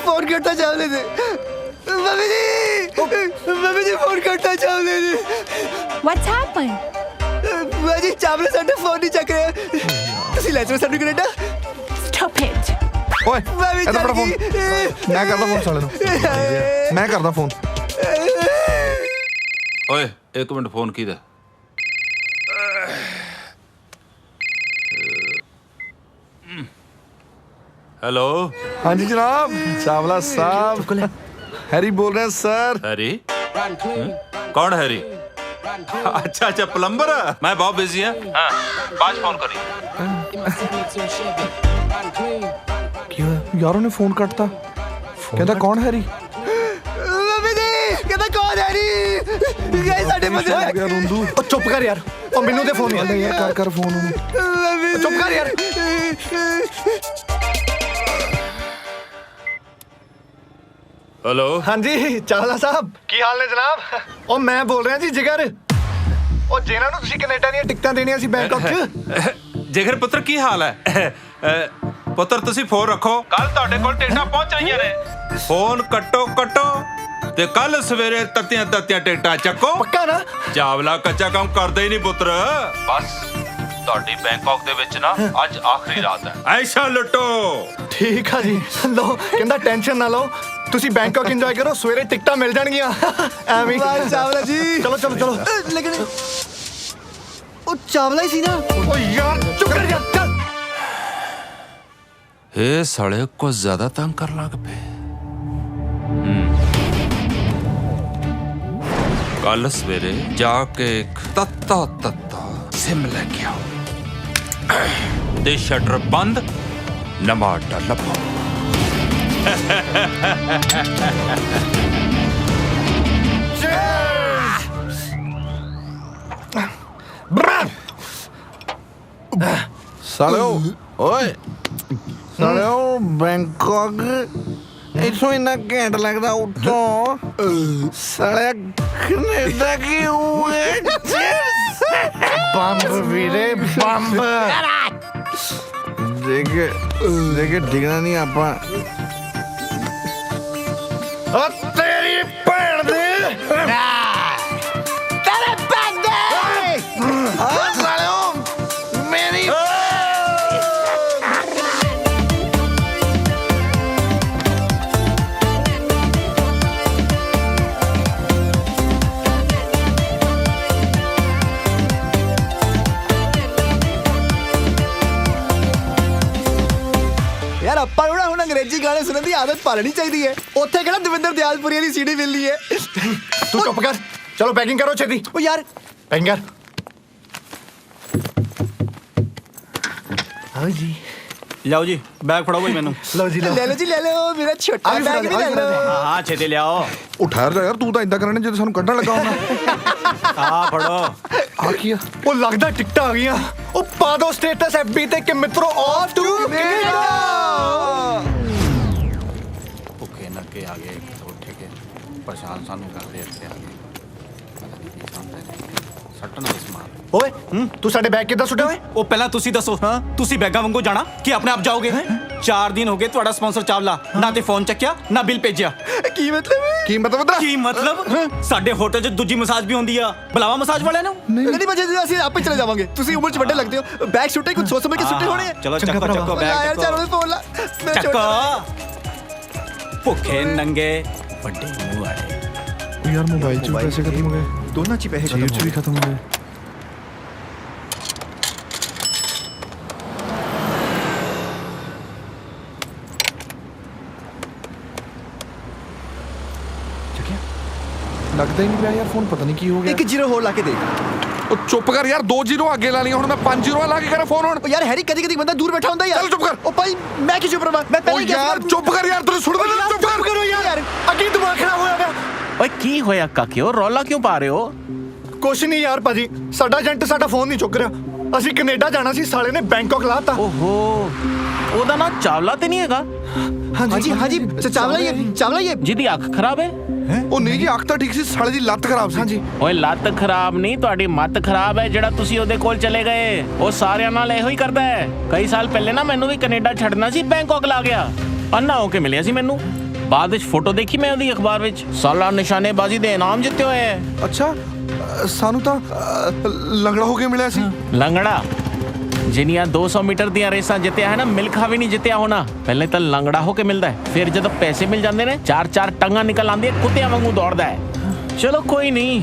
फोन करता चावले दे मम्मी जी फोन करता चावले दे What's happened? जी चावले साडे फोन नहीं चक रहे ਤੁਸੀਂ ਲੈ ਚਲੋ ਸਾਨੂੰ ਕੈਨੇਡਾ Stop it. ਓਏ ਇਹਦਾ ਬੜਾ ਫੋਨ ਮੈਂ ਕਰਦਾ ਫੋਨ ਸਾਲੇ ਨੂੰ ਮੈਂ ਕਰਦਾ ਫੋਨ ਓਏ 1 ਮਿੰਟ ਫੋਨ ਕੀਦਾ हेलो हाँ जी जनाब चावला साहब हैरी बोल रहे हैं सर हैरी कौन हैरी अच्छा अच्छा प्लम्बर मैं बहुत बिजी है हाँ, बाद फोन करी यारों ने फोन कटता कहता कौन हैरी मम्मी जी कहता कौन हैरी गए साडे बंदे यार रुंदू ਉਹ ਚੁੱਪ ਕਰ ਯਾਰ ਉਹ ਮੈਨੂੰ ਦੇ ਫੋਨ नहीं यार कर फोन उन्हें ਚੁੱਪ ਕਰ ਯਾਰ हेलो ਹਾਂਜੀ ਚਾਵਲਾ ਸਾਹਿਬ ਕੀ ਹਾਲ ਨੇ ਜਨਾਬ ਉਹ ਮੈਂ ਬੋਲ ਰਿਹਾ ਜੀ ਜਿਗਰ ਉਹ ਜਿਹਨਾਂ ਨੂੰ ਤੁਸੀਂ ਕੈਨੇਡਾ ਦੀਆਂ ਟਿਕਟਾਂ ਦੇਣੀਆਂ ਸੀ ਬੈਂਕਾਕ 'ਚ ਜਿਗਰ ਪੁੱਤਰ ਕੀ ਹਾਲ ਹੈ ਪੁੱਤਰ ਤੁਸੀਂ ਫੋਨ ਰੱਖੋ ਕੱਲ ਤੁਹਾਡੇ ਕੋਲ ਟਿਕਟਾਂ ਪਹੁੰਚ ਰਹੀਆਂ ਨੇ ਫੋਨ ਕੱਟੋ ਤੇ ਕੱਲ ਸਵੇਰੇ ਤੱਤੀਆਂ ਟਿਕਟਾਂ ਚੱਕੋ ਪੱਕਾ ਨਾ ਚਾਵਲਾ ਕੱਚਾ ਕੰਮ ਕਰਦਾ ਹੀ ਨਹੀਂ ਪੁੱਤਰ ਬਸ ਤੁਹਾਡੀ ਬੈਂਕਾਕ ਦੇ ਵਿੱਚ ਨਾ ਅੱਜ ਆਖਰੀ ਰਾਤ ਹੈ ਐਸ਼ਾ ਲੁੱਟੋ ਠੀਕ ਆ ਜੀ ਲੋ ਕਹਿੰਦਾ ਟੈਨਸ਼ਨ ਨਾ ਲਓ ਤੁਸੀਂ ਬੈਂਕਾਕ ਇੰਜੋਏ ਕਰੋ ਸਵੇਰੇ ਟਿਕਟਾਂ ਮਿਲ ਜਾਣਗੀਆਂ ਐਵੇਂ वाह चावला जी ਚਲੋ लेकिन ओ चावला ही सी ना ਓ ਯਾਰ ਚੁੱਪ ਕਰ ਯਾਰ ਚੱਲ ਇਹ ਸਾਲੇ ਕੁਝ ਜ਼ਿਆਦਾ ਤੰਗ ਕਰਨ ਲੱਗ ਪਏ ਕੱਲ ਸਵੇਰੇ ਜਾ ਕੇ ਇੱਕ ਤੱਤਾ ਸਿਮ ਲੈ ਕੇ ਆਓ ਤੇ ਸ਼ਟਰ ਬੰਦ ਨਮਾਟਾ ਲੱਭੋ साले ओए साले बैंकॉक इथों इन्ना घैंट लगदा उठों साले कनेडा की हुए ਬੰਬ ਵੀਰੇ ਬੰਬ देखे डिगना नहीं आपा तेरी भैन दे तेरे बंदे मेरी यार ਆਪਾਂ ਨੂੰ ਨਾ ਹੁਣ ਅੰਗਰੇਜ਼ੀ ਗਾਣੇ ਸੁਣਨ ਦੀ ਆਦਤ ਪਾ ਲੈਣੀ ਚਾਹੀਦੀ ਹੈ। ਉੱਥੇ ਕਿਹੜਾ ਦਵਿੰਦਰ ਦਿਆਲਪੁਰੀਆ ਦੀ ਸੀਡੀ ਮਿਲਣੀ ਹੈ। तू चुप कर चलो पैकिंग करो छेती ਉਹ ਯਾਰ पैकिंग कर आओ जी ਲਿਆਓ ਜੀ ਬੈਗ ਫੜਾਓ ਬਈ ਮੈਨੂੰ लो जी लो ਲੈ ਲਓ ਜੀ ਲੈ ਲਓ ਮੇਰਾ ਛੋਟਾ ਆਹ ਵੀ ਬੈਗ ਵੀ ਲੈ ਫੜਾ ਦੇ, ਲਓ। ਹਾਂ ਛੇਤੀ ਲਿਆਓ ਉਹ ਠਹਿਰ ਜਾ ਯਾਰ ਤੂੰ ਤਾਂ ਇਦਾਂ ਕਰਨੇ ਜਦੋਂ ਸਾਨੂੰ ਕੱਢਣ ਲੱਗਾ ਹੋਣਾ ਆ ਫੜੋ ਆ ਕੀ ਆ वो लगदा टिकटा आ गई ओ पा दो स्टेटस एफबी ते कि मित्रों ऑफ टू कनाडा ਭੁੱਖੇ ਨੱਕੇ ਆ ਗਏ ਉੱਠ ਕੇ ਪਰੇਸ਼ਾਨ ਸਾਨੂੰ ਕਰਦੇ ਇੱਥੇ ਆ ਗਏ ਪਤਾ ਨਹੀਂ ਕੀ ਸਮਝਦੇ ਨੇ ਸੱਟਣ ਦਾ ਸਮਾਨ ओए तू साडे बैग किदा सुट्या ओए ਉਹ ਪਹਿਲਾਂ ਤੁਸੀਂ ਦੱਸੋ ਤੁਸੀਂ ਬੈਗਾਂ ਵਾਂਗੂ ਜਾਣਾ ਕਿ ਆਪਣੇ ਆਪ ਜਾਓਗੇ 4 ਦਿਨ ਹੋ ਗਏ ਤੁਹਾਡਾ ਸਪਾਂਸਰ ਚਾਵਲਾ ਨਾ ਤੇ ਫੋਨ ਚੱਕਿਆ ਨਾ ਬਿੱਲ ਭੇਜਿਆ ਕੀ ਮਤਲਬ ਕੀ ਮਤਲਬ ਕੀ ਮਤਲਬ ਸਾਡੇ ਹੋਟਲ 'ਚ ਦੂਜੀ ਮਸਾਜ ਵੀ ਹੁੰਦੀ ਆ ਬੁਲਾਵਾ ਮਸਾਜ ਵਾਲਿਆਂ ਨੂੰ ਨਹੀਂ ਬਜੇ ਅਸੀਂ ਆਪੇ ਚਲੇ ਜਾਵਾਂਗੇ ਤੁਸੀਂ ਉਮਰ ਚ ਵੱਡੇ ਲੱਗਦੇ ਹੋ ਬੈਗ ਸੁੱਟੇ ਕੁਝ ਸੋਚ ਸਮਝ ਕੇ ਸੁੱਟੇ ਹੋਣੇ ਆ ਚਲੋ ਚੱਕੋ ਯਾਰ ਬੈਗ ਚਾਰੋਂ ਫੋਨ ਲਾ ਮੈਂ ਚੱਕੋ ਛੋਟਾ ਭੁੱਖੇ ਨੰਗੇ ਵੱਡੇ ਮੂੰਹ ਵਾਲੇ ਯਾਰ ਮੋਬਾਈਲ 'ਚ ਵੀ ਪੈਸੇ ਖਤਮ ਹੋ ਗਏ ਦੋਨਾਂ ਚ ਹੀ ਪੈਸੇ ਜੇਬ 'ਚ ਵੀ ਖਤਮ ਹੋ ਗਏ ਲੱਗਦਾ ਹੀ ਨਹੀਂ ਪਿਆ ਯਾਰ ਫੋਨ ਪਤਾ ਨਹੀਂ ਕੀ ਹੋ ਗਿਆ ਇੱਕ ਜ਼ੀਰੋ ਹੋਰ ਲਾ ਕੇ ਦੇ ਉਹ ਚੁੱਪ ਕਰ ਯਾਰ 2 ਜ਼ੀਰੋ ਅੱਗੇ ਲਾ ਲਈਆਂ ਹੁਣ ਮੈਂ 5 ਜ਼ੀਰੋ ਲਾ ਕੇ ਕਰਾਂ ਫੋਨ ਹੁਣ ਉਹ ਯਾਰ ਹੈਰੀ ਕਦੀ ਕਦੀ ਬੰਦਾ ਦੂਰ ਬੈਠਾ ਹੁੰਦਾ ਯਾਰ ਚੱਲ ਚੁੱਪ ਕਰ। ਉਹ ਭਾਈ ਮੈਂ ਕੀ ਚੁੱਪ ਰਵਾਂ ਮੈਂ ਉਹ ਪਹਿਲਾਂ ਹੀ ਯਾਰ ਚੁੱਪ ਕਰ ਯਾਰ ਤੈਨੂੰ ਸੁਣਦਾ ਨਹੀਂ ਚੁੱਪ ਕਰ करो यार अगे दिमाग खराब होया पिया ਓਏ ਕੀ ਹੋਇਆ ਕਾਕਿਓ ਰੌਲਾ ਕਿਉਂ ਪਾ ਰਹੇ ਹੋ ਕੁਛ ਨਹੀਂ ਯਾਰ ਭਾਜੀ ਸਾਡਾ ਏਜੰਟ ਸਾਡਾ ਫੋਨ ਨਹੀਂ ਚੁੱਕ ਰਿਹਾ ਅਸੀਂ ਕੈਨੇਡਾ ਜਾਣਾ ਸੀ ਸਾਲੇ ਨੇ ਬੈਂਕਾਕ ਲਾਤਾ ਓਹੋ ਉਹਦਾ ਨਾਂ ਚਾਵਲਾ ਤੇ ਨਹੀਂ ਹੈਗਾ ਹਾਂਜੀ ਹਾਂਜੀ ਚਾਵਲਾ ਇਹ ਜਿਹਦੀ ਅੱਖ ਖਰਾਬ ਹੈ ਉਹ ਨਹੀਂ ਜੀ ਅੱਖ ਤਾਂ ਠੀਕ ਸੀ ਸਾਲੇ ਦੀ ਲੱਤ ਖਰਾਬ ਸੀ ਹਾਂਜੀ ਓਏ ਲੱਤ ਖਰਾਬ ਨਹੀਂ ਤੁਹਾਡੀ ਮੱਤ ਖਰਾਬ ਹੈ ਜਿਹੜਾ ਤੁਸੀਂ ਉਹਦੇ ਕੋਲ ਚਲੇ ਗਏ ਉਹ ਸਾਰਿਆਂ ਨਾਲ ਇਹੋ ਹੀ ਕਰਦਾ ਹੈ ਕਈ ਸਾਲ ਪਹਿਲੇ ਨਾ ਮੈਨੂੰ ਵੀ ਕੈਨੇਡਾ ਛੱਡਣਾ ਸੀ ਬੈਂਕਾਕ ਲਾ ਗਿਆ ਅੰਨਾ ਹੋ ਕੇ ਮਿਲਿਆ ਸੀ ਮੈਨੂੰ ਬਾਅਦ ਵਿੱਚ ਫੋਟੋ ਦੇਖੀ ਮੈਂ ਉਹਦੀ ਅਖਬਾਰ ਵਿੱਚ ਸਾਲਾ ਨਿਸ਼ਾਨੇਬਾਜ਼ੀ ਦੇ ਇਨਾਮ ਜਿੱਤੇ ਹੋਏ ਹੈ ਅੱਛਾ ਸਾਨੂੰ ਤਾਂ ਲੰਗੜਾ ਹੋ ਕੇ ਮਿਲਿਆ ਸੀ ਲੰਗੜਾ ਜਿੰਨੀਆਂ 200 ਮੀਟਰ ਦੀਆਂ ਰੇਸਾਂ ਜਿੱਤਿਆ ਹੈ ਨਾ ਮਿਲਖਾ ਵੀ ਨਹੀਂ ਜਿੱਤਿਆ ਹੋਣਾ ਪਹਿਲੇ ਤਾਂ ਲੰਗੜਾ ਹੋ ਕੇ ਮਿਲਦਾ ਹੈ ਫਿਰ ਜਦੋਂ ਪੈਸੇ ਮਿਲ ਜਾਂਦੇ ਨੇ 4-4 ਟੰਗਾਂ ਨਿਕਲ ਆਉਂਦੀਆਂ ਕੁੱਤਿਆਂ ਵਾਂਗੂ ਦੌੜਦਾ ਹੈ ਚਲੋ ਕੋਈ ਨਹੀਂ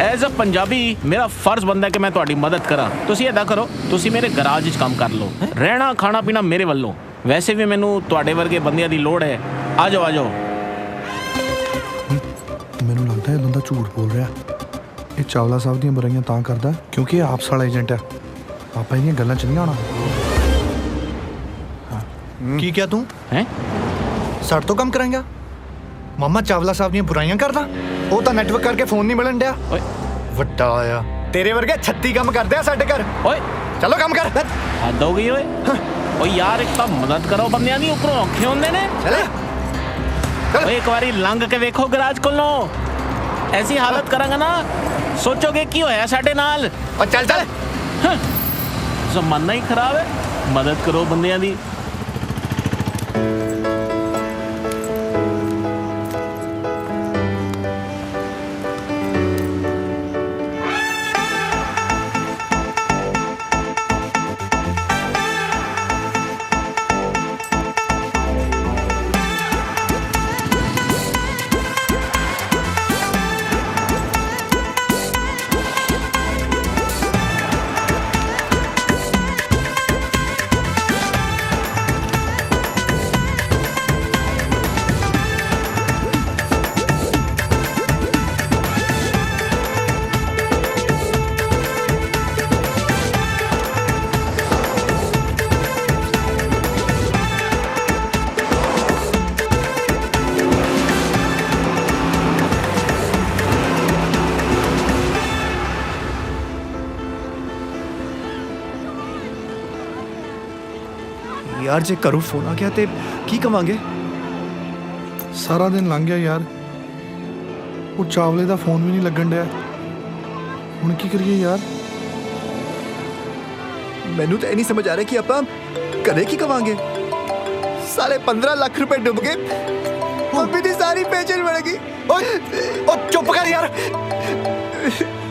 ਐਜ਼ ਅ ਪੰਜਾਬੀ ਮੇਰਾ ਫਰਜ਼ ਬਣਦਾ ਕਿ ਮੈਂ ਤੁਹਾਡੀ ਮਦਦ ਕਰਾਂ ਤੁਸੀਂ ਏਦਾਂ ਕਰੋ ਤੁਸੀਂ ਮੇਰੇ ਗਰਾਜ 'ਚ ਕੰਮ ਕਰ ਲਓ ਰਹਿਣਾ ਖਾਣਾ ਪੀਣਾ ਮੇਰੇ ਵੱਲੋਂ ਵੈਸੇ ਵੀ ਮੈਨੂੰ ਤੁਹਾਡੇ ਵਰਗੇ ਬੰਦਿਆਂ ਦੀ ਲੋੜ ਹੈ ਆ ਜਾਓ ਮੈਨੂੰ ਲੱਗਦਾ ਇਹ ਬੰਦਾ ਝੂਠ ਬੋਲ ਰਿਹਾ ਇਹ ਚਾਵਲਾ ਸਾਹਿਬ ਦੀਆਂ ਬੁਰਾਈਆਂ ਤਾਂ ਕਰਦਾ ਕਿਉਂਕਿ ਇਹ ਆਪਸ ਵਾਲਾ ਏਜੰਟ ਹੈ ਆਪਾਂ ਇਹਦੀਆਂ ਗੱਲਾਂ 'ਚ ਨਹੀਂ ਆਉਣਾ की क्या तू हैं सर तो कम कराएगा मामा चावला साहब ਦੀਆਂ ਬੁਰਾਈਆਂ ਕਰਦਾ ਉਹ ਤਾਂ ਨੈਟਵਰਕ ਕਰਕੇ ਫੋਨ ਨਹੀਂ ਮਿਲਣ ਡਿਆ ਓਏ ਵੱਡਾ ਆਇਆ ਤੇਰੇ ਵਰਗੇ 36 ਕੰਮ ਕਰਦੇ ਆ ਸਾਡੇ ਘਰ ਓਏ ਚਲੋ ਕੰਮ ਕਰ ਹੱਦ ਹੋ ਗਈ ਓਏ ਓ ਯਾਰ ਇੱਕ ਤਾਂ ਮਦਦ ਕਰੋ ਬੰਦਿਆਂ ਦੀ ਉੱਪਰੋਂ ਔਖੇ ਹੁੰਦੇ ਨੇ ਚਲੇ ਓਏ ਇੱਕ ਵਾਰੀ ਲੰਘ ਕੇ ਵੇਖੋ ਗਰਾਜ ਕੋਲੋਂ ਐਸੀ ਹਾਲਤ ਕਰਾਂਗਾ ਨਾ ਸੋਚੋਗੇ ਕੀ ਹੋਇਆ ਸਾਡੇ ਨਾਲ ਓ ਚੱਲ ਚੱਲ ਜ਼ਮਾਨਾ ਹੀ ਖਰਾਬ ਹੈ ਮਦਦ ਕਰੋ ਬੰਦਿਆਂ ਦੀ ਯਾਰ ਜੇ ਘਰੋਂ ਫੋਨ ਆ ਗਿਆ ਤੇ ਕੀ ਕਵਾਂਗੇ ਸਾਰਾ ਦਿਨ ਲੰਘ ਗਿਆ ਯਾਰ ਉਹ ਚਾਵਲੇ ਦਾ ਫੋਨ ਵੀ ਨਹੀਂ ਲੱਗਣ ਡਿਆ ਹੁਣ ਕੀ ਕਰੀਏ ਯਾਰ ਮੈਨੂੰ ਤਾਂ ਇਹ ਨਹੀਂ ਸਮਝ ਆ ਰਿਹਾ ਕਿ ਆਪਾਂ ਕਰੇ ਕੀ ਕਵਾਂਗੇ। साले 15 लाख रुपए डूब गए, मम्मी की सारी पेंशन बढ़ गई। ओ चुप कर यार,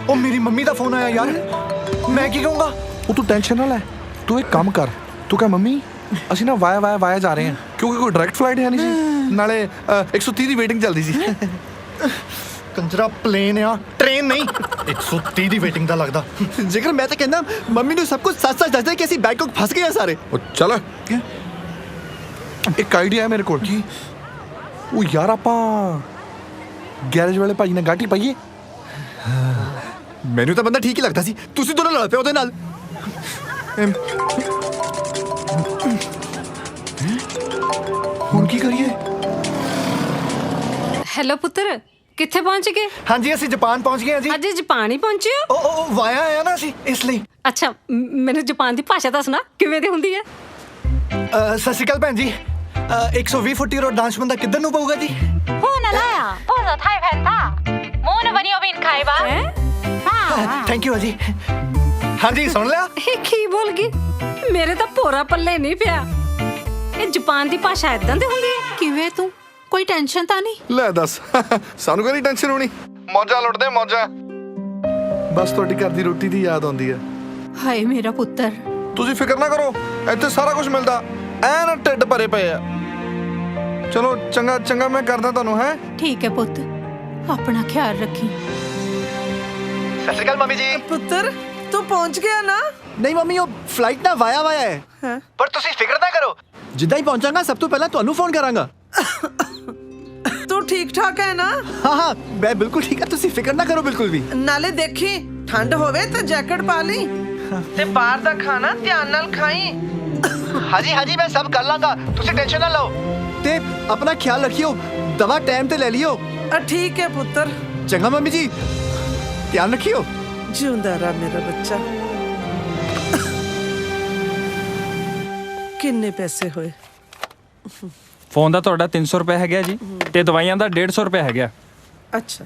ओ मेरी मम्मी का फोन आया यार, मैं की कहूँगा। ਉਹ ਤੂੰ ਟੈਨਸ਼ਨ ਨਾ ਲੈ, ਤੂੰ ਇੱਕ ਕੰਮ ਕਰ, ਤੂੰ ਕਹ ਮੰਮੀ ਅਸੀਂ ਨਾ ਵਾਇਆ ਜਾ ਰਹੇ ਹਾਂ, ਕਿਉਂਕਿ ਕੋਈ ਡਾਇਰੈਕਟ ਫਲਾਈਟ ਹੈ ਨਹੀਂ ਸੀ, ਨਾਲੇ 130 ਦੀ ਵੇਟਿੰਗ ਚੱਲਦੀ ਸੀ। ਕੰਜਰਾ ਪਲੇਨ ਆ, ਟ੍ਰੇਨ ਨਹੀਂ। 130 ਦੀ ਵੇਟਿੰਗ ਦਾ ਲੱਗਦਾ। जिगर मैं तो कहना मम्मी ने सब कुछ सच सच दसदा कि ਅਸੀਂ बैंकॉक फंस गए सारे। ਉਹ ਚੱਲ ਇੱਕ ਆਈਡੀਆ ਹੈ ਮੇਰੇ ਕੋਲ। ਕੀ? ਉਹ ਯਾਰ ਆਪਾਂ ਗੈਰੇਜ ਵਾਲੇ ਭਾਜੀ ਨਾਲ ਗਾਟੀ ਪਾਈਏ। ਮੈਨੂੰ ਤਾਂ ਬੰਦਾ ਠੀਕ ਹੀ ਲੱਗਦਾ ਸੀ, ਤੁਸੀਂ ਦੋਨੋਂ ਲੜ ਪਏ ਉਹਦੇ ਨਾਲ। ਹੁਣ ਕੀ ਕਰੀਏ? ਹੈਲੋ ਪੁੱਤਰ, ਕਿੱਥੇ ਪਹੁੰਚ ਗਏ? ਹਾਂਜੀ ਅਸੀਂ ਜਾਪਾਨ ਪਹੁੰਚ ਗਏ ਹਾਂ ਜੀ। ਅੱਜ ਜਾਪਾਨ ਹੀ ਪਹੁੰਚੇ ਹੋ? ਉਹ ਵਾਇਆ ਆਇਆ ਨਾ ਅਸੀਂ, ਇਸ ਲਈ। ਅੱਛਾ, ਮੈਨੂੰ ਜਾਪਾਨ ਦੀ ਭਾਸ਼ਾ ਦੱਸਣਾ ਕਿਵੇਂ ਦੀ ਹੁੰਦੀ ਹੈ? ਸਤਿ ਸ਼੍ਰੀ ਅਕਾਲ ਭੈਣ ਜੀ। 120 ਫੁੱਟੀ ਰੋਡ ਡਾਂਸ ਬੰਦਾ ਕਿੱਧਰ ਨੂੰ ਪਊਗਾ ਜੀ? ਥੈਂਕ ਯੂ ਜੀ। ਹਾਂਜੀ ਸੁਣ ਲਿਆ? ਇਹ ਕੀ ਬੋਲ ਗਈ? ਮੇਰੇ ਤਾਂ ਭੋਰਾ ਪੱਲੇ ਨਹੀਂ ਪਿਆ। ਇਹ ਜਾਪਾਨ ਦੀ ਭਾਸ਼ਾ ਇਦਾਂ ਦੀ ਹੁੰਦੀ ਹੈ? ਕਿਵੇਂ ਤੂੰ? ਕੋਈ ਟੈਨਸ਼ਨ ਤਾਂ ਨਹੀਂ? ਲੈ ਦੱਸ, ਸਾਨੂੰ ਕਿਹੜੀ ਟੈਨਸ਼ਨ ਹੋਣੀ, ਮੌਜਾਂ ਲੁੱਟਦੇ ਮੌਜਾਂ। ਬਸ ਤੁਹਾਡੀ ਘਰ ਦੀ ਰੋਟੀ ਦੀ ਯਾਦ ਆਉਂਦੀ ਹੈ। ਹਾਏ ਮੇਰਾ ਪੁੱਤਰ। ਤੁਸੀਂ ਫਿਕਰ ਨਾ ਕਰੋ, ਇੱਥੇ ਸਾਰਾ ਕੁਝ ਮਿਲਦਾ, ਐਨ ਢਿੱਡ ਭਰੇ ਪਏ ਆ। ਚਲੋ ਚੰਗਾ ਚੰਗਾ, ਮੈਂ ਕਰਦਾ ਤੁਹਾਨੂੰ। ਹੈ ਠੀਕ ਹੈ ਪੁੱਤ, ਆਪਣਾ ਖਿਆਲ ਰੱਖੀ। ਸਤਿ ਸ਼੍ਰੀ ਅਕਾਲ ਮੰਮੀ ਜੀ। ਪੁੱਤਰ ਤੂੰ ਪਹੁੰਚ ਗਿਆ ਨਾ? ਨਹੀਂ ਮੰਮੀ, ਉਹ ਫਲਾਈਟ ਨਾ ਵਾਇਆ ਹੈ, ਪਰ ਤੁਸੀਂ ਫਿਕਰ ਨਾ ਕਰੋ, ਜਿੱਦਾਂ ਹੀ ਪਹੁੰਚਾਂਗਾ ਸਭ ਤੋਂ ਪਹਿਲਾਂ ਤੁਹਾਨੂੰ ਫੋਨ ਕਰਾਂਗਾ। ਤੂੰ ਠੀਕ ਠਾਕ ਹੈ ਨਾ? ਹਾਂ ਮੈਂ ਬਿਲਕੁਲ ਠੀਕ ਹਾਂ, ਤੁਸੀਂ ਫਿਕਰ ਨਾ ਕਰੋ ਬਿਲਕੁਲ ਵੀ। ਨਾਲੇ ਦੇਖੀ ਠੰਡ ਹੋਵੇ ਤਾਂ ਜੈਕਟ ਪਾ ਲਈ, ਤੇ ਬਾਹਰ ਦਾ ਖਾਣਾ ਧਿਆਨ ਨਾਲ ਖਾਈ। ਹਾਂਜੀ ਮੈਂ ਸਭ ਕਰ ਲਾਂਗਾ, ਤੁਸੀਂ ਟੈਨਸ਼ਨ ਨਾ ਲਓ। ਤੇ ਆਪਣਾ ਖਿਆਲ ਰੱਖਿਓ, ਦਵਾ ਟਾਈਮ ਤੇ ਲੈ ਲਿਓ। ਠੀਕ ਹੈ ਪੁੱਤਰ। ਚੰਗਾ ਮੰਮੀ ਜੀ, ਧਿਆਨ ਰੱਖਿਓ। ਜਿਉਂਦਾ ਰਹਿ ਮੇਰਾ ਬੱਚਾ। ਕਿੰਨੇ ਪੈਸੇ ਹੋਏ? ਫੋਨ ਦਾ ਤੁਹਾਡਾ 300 ਰੁਪਏ ਹੈਗਾ ਜੀ, ਤੇ ਦਵਾਈਆਂ ਦਾ 150 ਰੁਪਏ ਹੈਗਾ। ਅੱਛਾ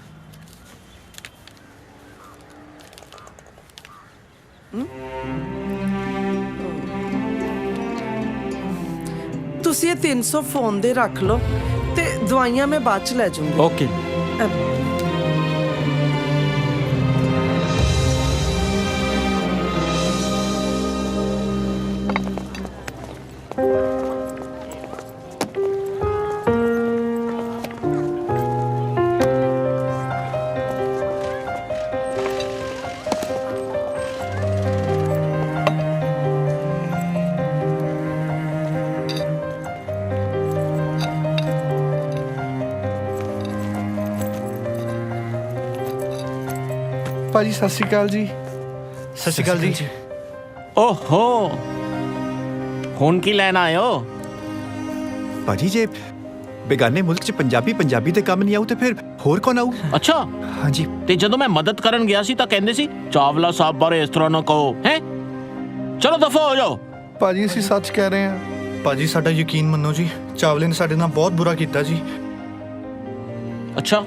ਤੁਸੀਂ ਇਹ 300 ਫੋਨ ਦੇ ਰੱਖ ਲਓ, ਤੇ ਦਵਾਈਆਂ ਮੈਂ ਬਾਅਦ ਚ ਲੈ ਜਾਊਂਗੀ। ਓਕੇ। ਭਾਜੀ ਸਤਿ ਸ਼੍ਰੀ ਅਕਾਲ ਜੀ। ਸਤਿ ਸ਼੍ਰੀ ਅਕਾਲ ਜੀ। ਓਹੋ, ਹੁਣ ਕੀ ਲੈਣ ਆਏ ਹੋ? ਭਾਜੀ ਜੇ ਬੇਗਾਨੇ ਮੁਲਕ 'ਚ ਪੰਜਾਬੀ ਦੇ ਕੰਮ ਨਹੀਂ ਆਉ ਤੇ ਫਿਰ ਹੋਰ ਕੌਣ ਆਊ? ਅੱਛਾ ਹਾਂਜੀ। ਤੇ ਜਦੋਂ ਮੈਂ ਮਦਦ ਕਰਨ ਗਿਆ ਸੀ ਤਾਂ ਕਹਿੰਦੇ ਸੀ ਚਾਵਲਾ ਸਾਹਿਬ ਬਾਰੇ ਇਸ ਤਰ੍ਹਾਂ ਨਾ ਕਹੋ। ਹੈ ਚਲੋ ਦਫਾ ਹੋ ਜਾਓ। ਭਾਜੀ ਅਸੀਂ ਸੱਚ ਕਹਿ ਰਹੇ ਹਾਂ। ਭਾਜੀ ਸਾਡਾ ਯਕੀਨ ਮੰਨੋ ਜੀ, ਚਾਵਲੇ ਨੇ ਸਾਡੇ ਨਾਲ ਬਹੁਤ ਬੁਰਾ ਕੀਤਾ ਜੀ। ਅੱਛਾ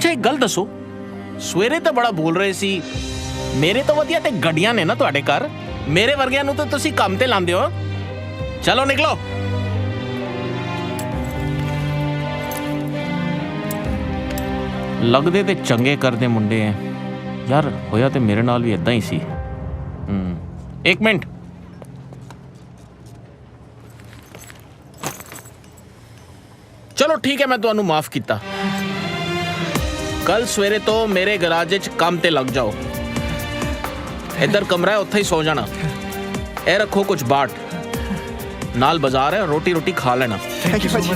ਇੱਕ ਗੱਲ ਦੱਸੋ, ਸਵੇਰੇ ਤਾਂ ਬੜਾ ਬੋਲ ਰਹੇ ਸੀ, ਮੇਰੇ ਤੋਂ ਵਧੀਆ ਤੇ ਗੱਡੀਆਂ ਨੇ ਨਾ ਤੁਹਾਡੇ ਘਰ, ਮੇਰੇ ਵਰਗਿਆਂ ਨੂੰ ਤਾਂ ਤੁਸੀਂ ਕੰਮ ਤੇ ਲਾਉਂਦੇ ਹੋ। ਚਲੋ ਨਿਕਲੋ। ਲੱਗਦੇ ਤੇ ਚੰਗੇ ਕਰਦੇ ਮੁੰਡੇ ਐ ਯਾਰ, ਹੋਇਆ ਤੇ ਮੇਰੇ ਨਾਲ ਵੀ ਇਦਾਂ ਹੀ ਸੀ। ਇੱਕ ਮਿੰਟ। ਚਲੋ ਠੀਕ ਹੈ, ਮੈਂ ਤੁਹਾਨੂੰ ਮਾਫ ਕੀਤਾ। ਕੱਲ ਸਵੇਰੇ ਤੋਂ ਮੇਰੇ ਗਰਾਜ 'ਚ ਕੰਮ ਤੇ ਲੱਗ ਜਾਓ। ਇੱਧਰ ਕਮਰਾ ਹੈ, ਉੱਥੇ ਹੀ ਸੌ ਜਾਣਾ। ਇਹ ਰੱਖੋ ਕੁਝ ਬਾਟ, ਨਾਲ ਬਾਜ਼ਾਰ ਹੈ, ਰੋਟੀ ਖਾ ਲੈਣਾ। ਥੈਂਕ ਯੂ ਭਾਜੀ।